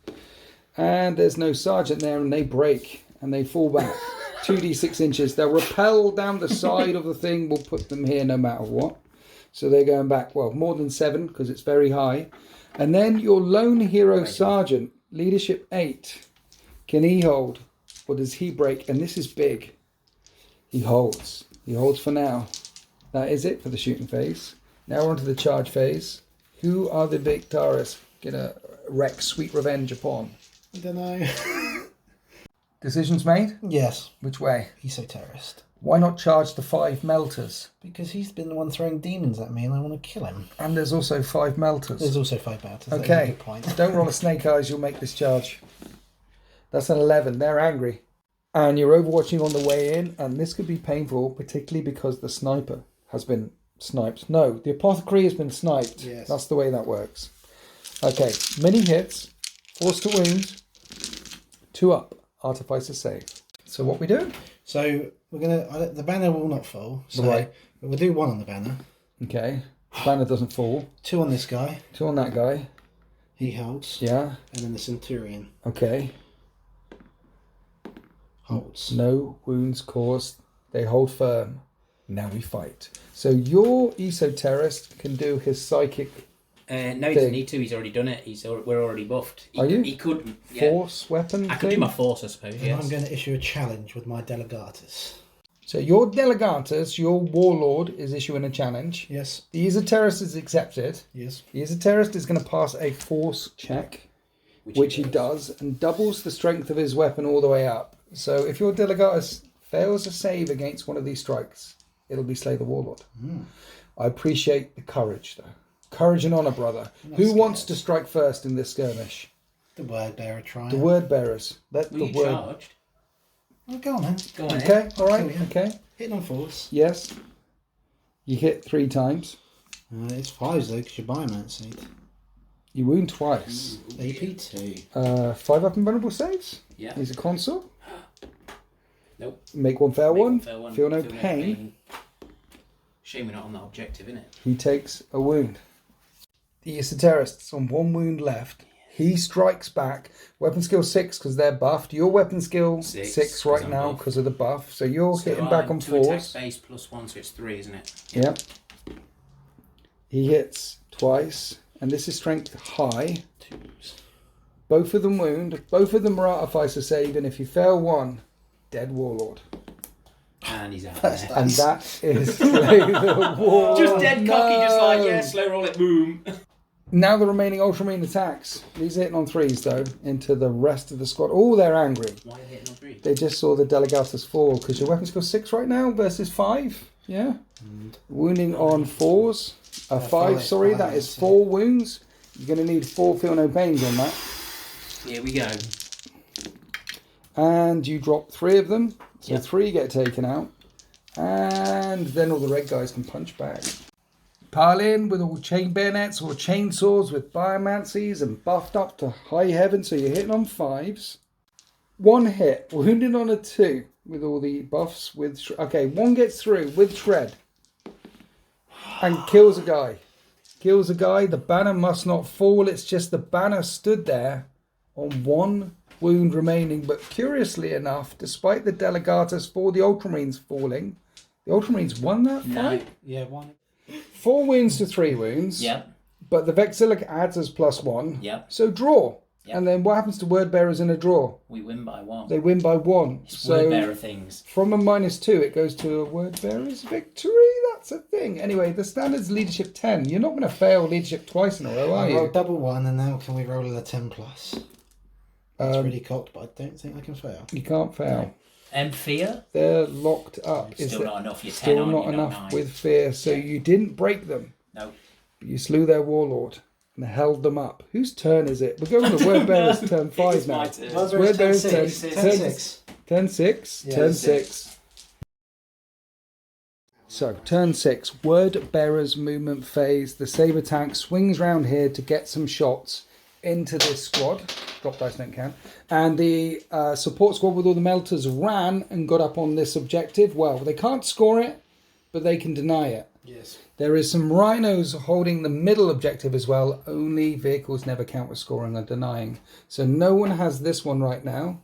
And there's no sergeant there, and they break, and they fall back 2d6 inches. They'll rappel down the side of the thing. We'll put them here no matter what. So they're going back, well, more than 7 because it's very high. And then your lone hero sergeant, leadership 8, can he hold or does he break? And this is big. He holds. He holds for now. That is it for the shooting phase. Now we're on to the charge phase. Who are the victors gonna wreak sweet revenge upon? I don't know. Decisions made? Yes. Which way? He's so terrorist. Why not charge the 5 melters? Because he's been the one throwing demons at me and I want to kill him. And there's also 5 melters. There's also 5 melters. Okay. That is a good point. Don't roll a snake eyes, you'll make this charge. That's an 11. They're angry. And you're overwatching on the way in, and this could be painful, particularly because the sniper has been sniped. No, the apothecary has been sniped. Yes. That's the way that works. Okay, mini hits, force to wound, 2 up, artificer save. So what we do? So we're gonna. The banner will not fall. So Right. we'll do 1 on the banner. Okay, banner doesn't fall. 2 on this guy. 2 on that guy. He holds. Yeah. And then the centurion Okay. holds. No wounds caused. They hold firm. Now we fight. So your esoterrorist can do his psychic No, he doesn't need to. He's already done it. We're already buffed. Are you? He could. Yeah. force weapon I could do thing? my force, I suppose. And Yes. I'm going to issue a challenge with my delegatus. So your delegatus, your warlord, is issuing a challenge. Yes. The esoterrorist is accepted. Yes. The esoterrorist is going to pass a force check, which he does, and doubles the strength of his weapon all the way up. So if your delegatus fails a save against one of these strikes, it'll be Slay the Warlord. I appreciate the courage, though. Courage and honour, brother. Who wants to strike first in this skirmish? The word bearer trying. The word bearers. Let Were the you word. charged? Oh, go on then. Go on. Okay, all right, Kill you. okay. Hitting on force. Yes. You hit 3 times. It's 5s though, because you're biomancy. You wound twice. AP2. 5 up and vulnerable saves. Yeah. He's a consul. Nope. Make one fair Make one. fair one. Feel no pain. Shame we're not on that objective, innit? He takes a wound. The esoterrorist's on 1 wound left. He strikes back. Weapon skill 6 because they're buffed. Your weapon skill 6 'cause right I'm now buffed. because of the buff. So you're So hitting back I'm on 2 attack 4s. base plus 1, so it's 3, isn't it? Yep. He hits twice. And this is strength high. 2s. Both of them wound. Both of them are artificer save. And if you fail one, dead warlord. And he's out First there. And that is Slay the Warlord. Just dead cocky, just like, No. yeah, slow roll it, boom. Now the remaining Ultramarine attacks. These are hitting on 3s though, into the rest of the squad. Oh, they're angry. Why are you hitting on 3? They just saw the Delegatus fall because your weapon skill 6 right now versus 5. Yeah. Wounding on 4s. 5, five, sorry, five, that is that's 4 wounds. You're going to need 4 feel no pains on that. Here we go. And you drop 3 of them. So Yep. 3 get taken out. And then all the red guys can punch back. Pile in with all chain bayonets or chainsaws with biomancies and buffed up to high heaven. So you're hitting on 5s. 1 hit, wounded on a 2 with all the buffs. Okay, 1 gets through with shred and kills a guy. Kills a guy. The banner must not fall. It's just the banner stood there on 1 wound remaining. But curiously enough, despite the Delegatus for the Ultramarines falling, the Ultramarines won that fight. Yeah, 1. 4 wounds to 3 wounds. Yep. But the Vexilic adds as +1. Yep. So draw. Yep. And then what happens to word bearers in a draw? We win by 1. They win by 1. It's So word bearer things. from a -2, it goes to a word bearer's victory. That's a thing. Anyway, the standard's leadership 10. You're not going to fail leadership twice in a row, are I rolled you? double 1, and now can we roll a 10 plus? That's really cocked, but I don't think I can fail. You can't fail. Fear? They're locked up. Still not enough. You're 10 Still on, not you're enough 9. with fear. So you didn't break them. No. But you slew their warlord and held them up. Whose turn is it? We're going to word bearer's turn 5 It is now. my turn. Word bearer's turn 10-6. 10-6. Yeah, 10-6. So, turn 6, word bearer's movement phase. The saber tank swings round here to get some shots into this squad. Drop dice don't count. And the support squad with all the melters ran and got up on this objective. Well, they can't score it, but they can deny it. Yes. There is some rhinos holding the middle objective as well. Only vehicles never count with scoring or denying. So no one has this one right now.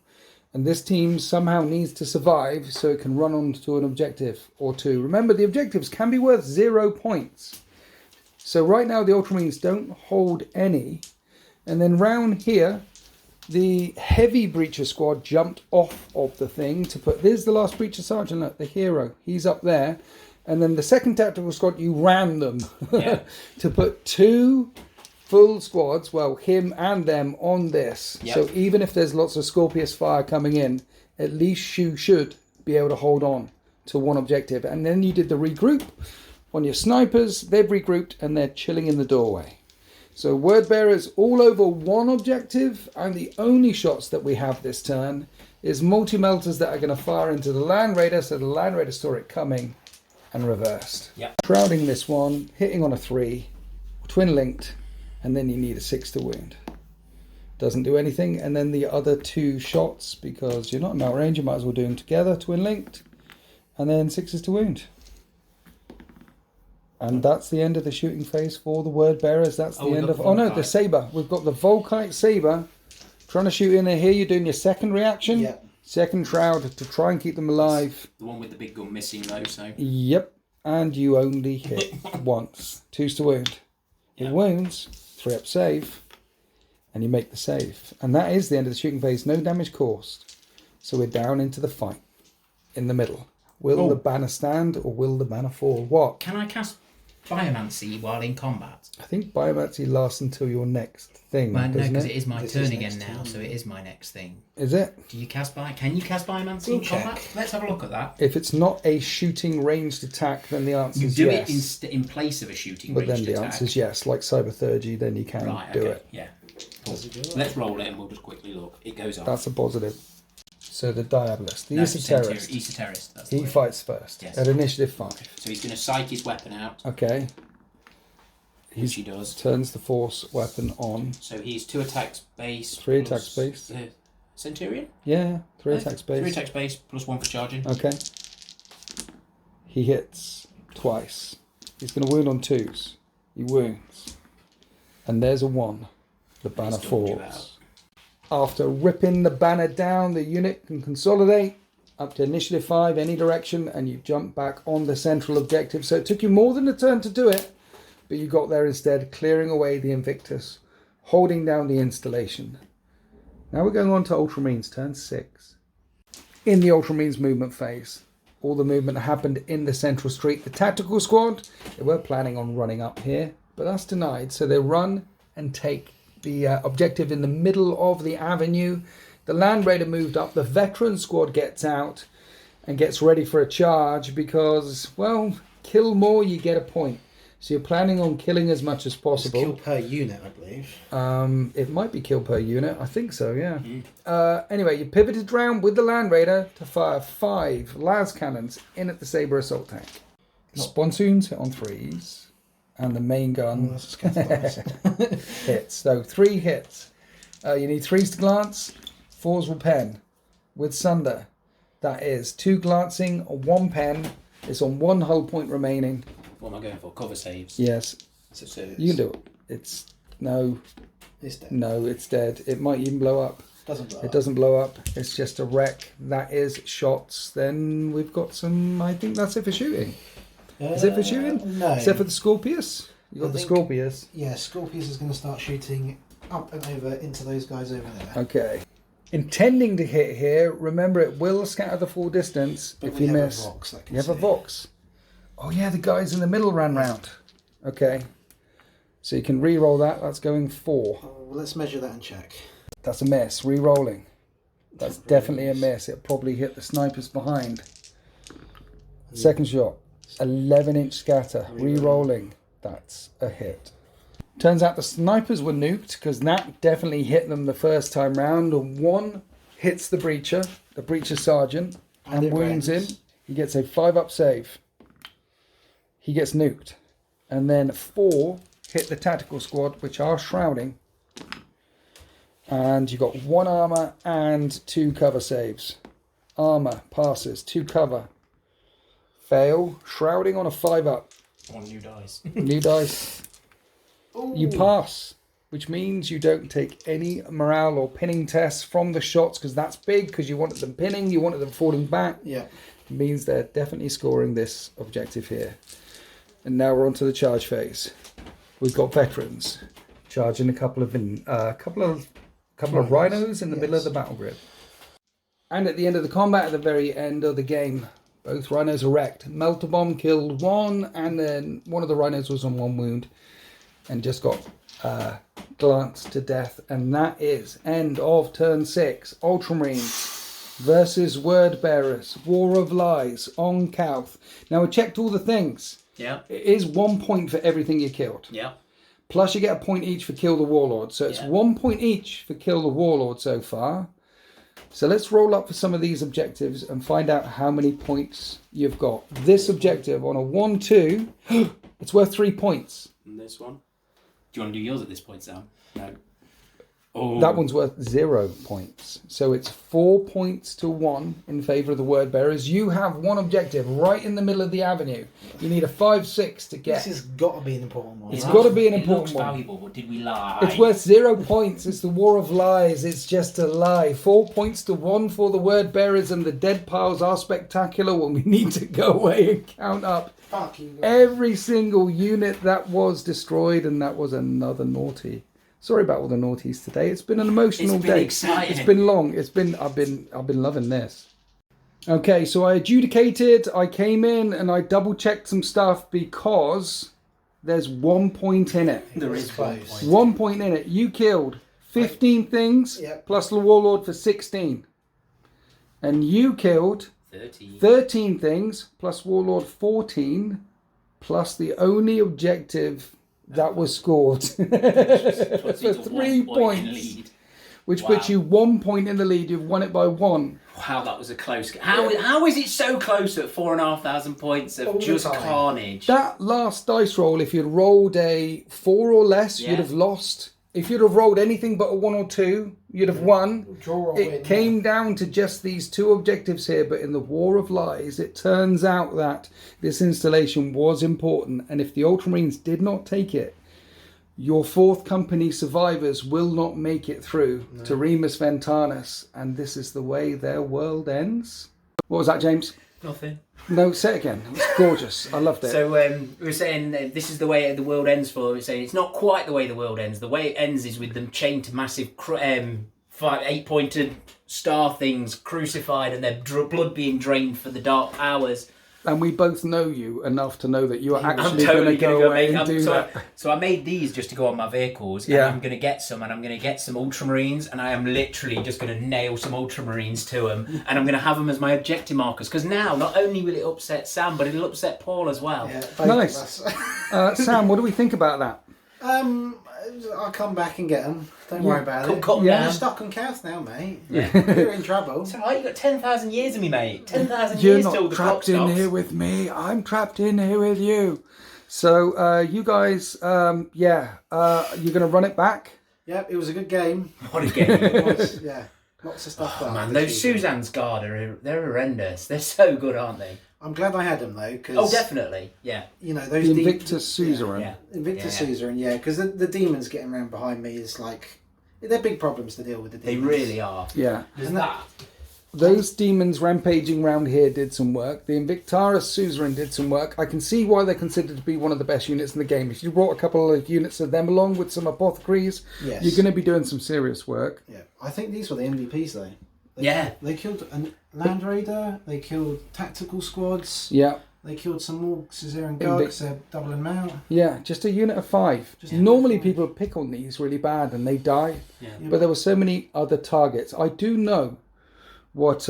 And this team somehow needs to survive so it can run on to an objective or 2. Remember, the objectives can be worth 0 points. So right now the Ultramarines don't hold any. And then round here, the heavy breacher squad jumped off of the thing to put... There's the last breacher sergeant, look, the hero. He's up there. And then the second tactical squad, you ran them to put 2... full squads, well, him and them on this. Yep. So even if there's lots of Scorpius fire coming in, at least you should be able to hold on to one objective. And then you did the regroup on your snipers. They've regrouped and they're chilling in the doorway. So word bearers all over one objective, and the only shots that we have this turn is multi-melters that are going to fire into the Land Raider, so the Land Raider saw it coming and reversed. Yep. Shrouding this one, hitting on a 3, twin linked, and then you need a 6 to wound. Doesn't do anything. And then the other 2 shots, because you're not in outrange, you might as well do them together, twin linked, and then 6s to wound. And that's the end of the shooting phase for the word bearers. That's the end of... Oh no, the saber. We've got the Volkite saber trying to shoot in there. Here you're doing your second reaction. Yep. Second shroud to try and keep them alive. The one with the big gun missing though, so... Yep. And you only hit once. 2s to wound. It wounds, 3-up save, and you make the save. And that is the end of the shooting phase. No damage caused. So we're down into the fight in the middle. Will the banner stand or will the banner fall? What? Can I cast Biomancy while in combat? I think Biomancy lasts until your next thing. Well, no, because it? it is my This turn is again next now, turn. so it is my next thing. Is it? Can you cast Biomancy We'll in combat? check. Let's have a look at that. If it's not a shooting ranged attack, then the answer You is do yes. it in place of a shooting But then ranged the attack. answer is yes. Like Cyberthurgy, then you can Right, do okay, it. yeah. Cool. Does it do it? Let's roll it and we'll just quickly look. It goes on. That's a positive. So the Diabolist, the No, Esoterist, Esoterist, that's the he word. fights first Yes. at initiative 5. So he's going to psych his weapon out, Okay. which he does. Turns the force weapon on. So he's 2 attacks base. 3 plus- attacks base. Centurion? Yeah, 3 attacks base. 3 attacks base plus 1 for charging. Okay. He hits twice. He's going to wound on 2s. He wounds. And there's a 1. The banner He's dodged you falls. out. After ripping the banner down, the unit can consolidate up to initiative 5, any direction, and you jump back on the central objective. So it took you more than a turn to do it, but you got there instead, clearing away the Invictus, holding down the installation. Now we're going on to Ultramarines, turn 6. In the Ultramarines movement phase, all the movement happened in the central street. The tactical squad, they were planning on running up here, but that's denied. So they run and take the objective in the middle of the avenue. The Land Raider moved up. The veteran squad gets out and gets ready for a charge because, well, kill more, you get a point. So you're planning on killing as much as It's possible. kill per unit, I believe. It might be kill per unit. I think so, yeah. Anyway, you pivoted round with the Land Raider to fire 5 las cannons in at the Sabre assault tank. Sponsoons hit on 3s. And the main gun That's a scatter dice. hits. So 3 hits. You need 3s to glance. 4s will pen. with Sunder. That is 2 glancing, 1 pen. It's on 1 hull point remaining. What am I going for? Cover saves? Yes. So You can do it. It's... No. It's dead. No, it's dead. It might even blow up. Doesn't blow It up. doesn't blow up. It's just a wreck. That is shots. Then we've got some... I think that's it for shooting. Is it for shooting? No. Except for the Scorpius? You got the Scorpius. Yeah, Scorpius is going to start shooting up and over into those guys over there. Okay. Intending to hit here, remember it will scatter the full distance But if we you have miss. a Vox that can You have a see. Vox. Oh yeah, the guys in the middle ran round. Okay. So you can re-roll that. That's going 4. Oh, well, let's measure that and check. That's a miss. Re-rolling. That's definitely a miss. It probably hit the snipers behind. Second shot. 11-inch scatter. Re-rolling. That's a hit. Turns out the snipers were nuked because that definitely hit them the first time round. And 1 hits the breacher sergeant, and it wounds him. rends. He gets a 5-up save. He gets nuked. And then 4 hit the tactical squad, which are shrouding. And you got 1 armor and 2 cover saves. Armor passes, 2 cover. Fail. Shrouding on a 5-up. On new dice. New dice. You pass, which means you don't take any morale or pinning tests from the shots because that's big because you wanted them pinning, you wanted them falling back. Yeah. It means they're definitely scoring this objective here. And now we're on to the charge phase. We've got veterans charging a couple of rhinos in the middle of the battle grid. And at the end of the combat, at the very end of the game, both rhinos are wrecked. Melter bomb killed 1, and then one of the rhinos was on 1 wound and just got glanced to death. And that is end of turn 6. Ultramarines versus Word Bearers. War of Lies on Calth. Now I checked all the things. Yeah. It is 1 point for everything you killed. Yeah. Plus you get a point each for kill the warlord. So it's 1 point each for kill the warlord so far. So let's roll up for some of these objectives and find out how many points you've got. This objective on a 1-2, it's worth 3 points. And this one. Do you want to do yours at this point, Sam? No. Oh. That one's worth 0 points. So it's 4 points to 1 in favour of the Word Bearers. You have one objective right in the middle of the avenue. You need a 5-6 to get. This has got to be an important one. It's got to be an It important looks one. valuable, but did we lie? It's worth 0 points. It's the War of Lies. It's just a lie. 4 points to 1 for the Word Bearers, and the dead piles are spectacular when we need to go away and count up Fucking every single unit that was destroyed, and that was another naughty. Sorry about all the naughties today. It's been an emotional It's been day. exciting. It's been long. I've been loving this. Okay, so I adjudicated. I came in and I double checked some stuff because there's 1 point in it. There is close. 1 point. 1 point in it. You killed 15 things Yep. plus the warlord for 16. And you killed 30. 13 things plus warlord 14 plus the only objective that was scored Puts for you to 3 1 point in points, lead. which Wow. puts you 1 point in the lead. You've won it by 1. Wow, that was a close game. How is it so close at 4,500 points of All the just time. carnage? That last dice roll, if you'd rolled a 4 or less, Yeah. you'd have lost. If you'd have rolled anything but a 1 or 2, you'd have won. Draw or It win, came down to just these 2 objectives here, but in the War of Lies, it turns out that this installation was important, and if the Ultramarines did not take it, your 4th company survivors will not make it through to Remus Ventanus, and this is the way their world ends. What was that, James? Nothing. No, say it again. It was gorgeous. I loved it. So we were saying this is the way the world ends for them. We're saying it's not quite the way the world ends. The way it ends is with them chained to massive 8-pointed star things, crucified, and their blood being drained for the dark powers. And we both know you enough to know that you are I'm actually totally going to go away and do so, that. so I made these just to go on my vehicles, and Yeah. I'm going to get some, and I'm going to get some Ultramarines, and I am literally just going to nail some Ultramarines to them, and I'm going to have them as my objective markers, because now not only will it upset Sam, but it'll upset Paul as well. Yeah, both Nice. of us. Sam, what do we think about that? I'll come back and get them. Don't worry about it. Cut 'em Yeah. down. You're stuck on Calth now, mate. You're in trouble. It's alright, you've got 10,000 years of me, mate. 10,000 You're years till not the clock trapped in stops. here with me. I'm trapped in here with you. So you guys, you're going to run it back? Yep, it was a good game. What a game. It was, yeah. Lots of stuff. Oh man, those Suzanne's Guard they're horrendous. They're so good, aren't they? I'm glad I had them though, because Oh, definitely, yeah. You know those The Invictus Suzerain. Yeah. Invictus Suzerain, yeah, because the demons getting around behind me is like they're big problems to deal with. The They demons. really are. Yeah. Isn't that? Those demons rampaging round here did some work. The Invictus Suzerain did some work. I can see why they're considered to be one of the best units in the game. If you brought a couple of units of them along with some apothecaries, Yes. you're going to be doing some serious work. Yeah, I think these were the MVPs though. They killed a Land Raider. They killed tactical squads. Yeah. They killed some more Caesarean Guards. They're doubling them out. Yeah, just a unit of 5. Normally people pick on these really bad and they die. Yeah. But there were so many other targets. I do know what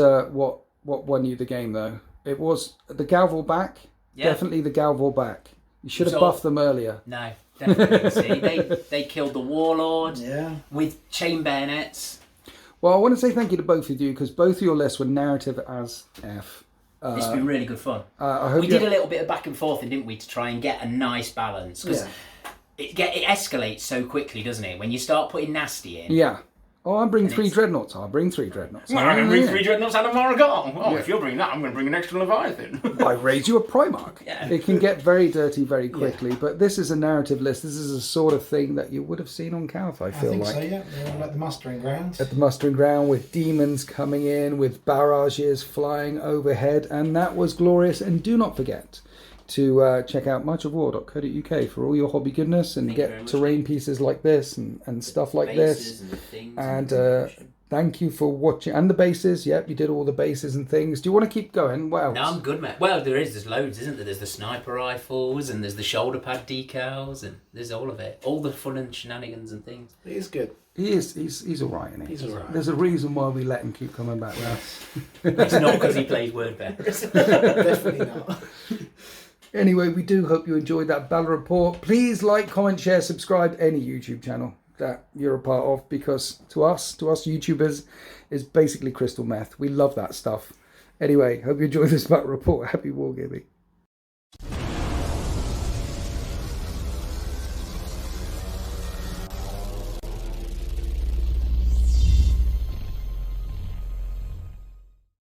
won you the game though. It was the Galval back. Yeah. Definitely the Galval back. You should have So- buffed them earlier. No, definitely. See, they killed the Warlord with chain bayonets. Well, I want to say thank you to both of you because both of your lists were narrative as F. It's been really good fun. I hope We did a little bit of back and forth, didn't we, to try and get a nice balance? Because it escalates so quickly, doesn't it? When you start putting nasty in. Yeah. Oh, I'm bringing 3 dreadnoughts. I'll bring 3 dreadnoughts. Well, I'm going to bring 3 dreadnoughts and a Morrigan. Oh, if you're bringing that, I'm going to bring an extra Leviathan. I raise you a Primarch. Yeah. It can get very dirty very quickly, but this is a narrative list. This is a sort of thing that you would have seen on Calth, I feel I think like. so, yeah. They're all at the mustering ground. At the mustering ground with demons coming in, with barrages flying overhead, and that was glorious. And do not forget to check out muchofwar.co.uk for all your hobby goodness and get terrain pieces like this and stuff like this. And thank you for watching. And the bases, yep, you did all the bases and things. Do you want to keep going? What else? No, I'm good, mate. Well, there's loads, isn't there? There's the sniper rifles and there's the shoulder pad decals and there's all of it. All the fun and shenanigans and things. It is good. He's all right, isn't he? He's all right. There's a reason why we let him keep coming back now. It's not because he plays word bearers. Definitely not. Anyway, we do hope you enjoyed that battle report. Please like, comment, share, subscribe to any YouTube channel that you're a part of, because to us YouTubers is basically crystal meth. We love that stuff. Anyway, hope you enjoyed this battle report. Happy wargaming.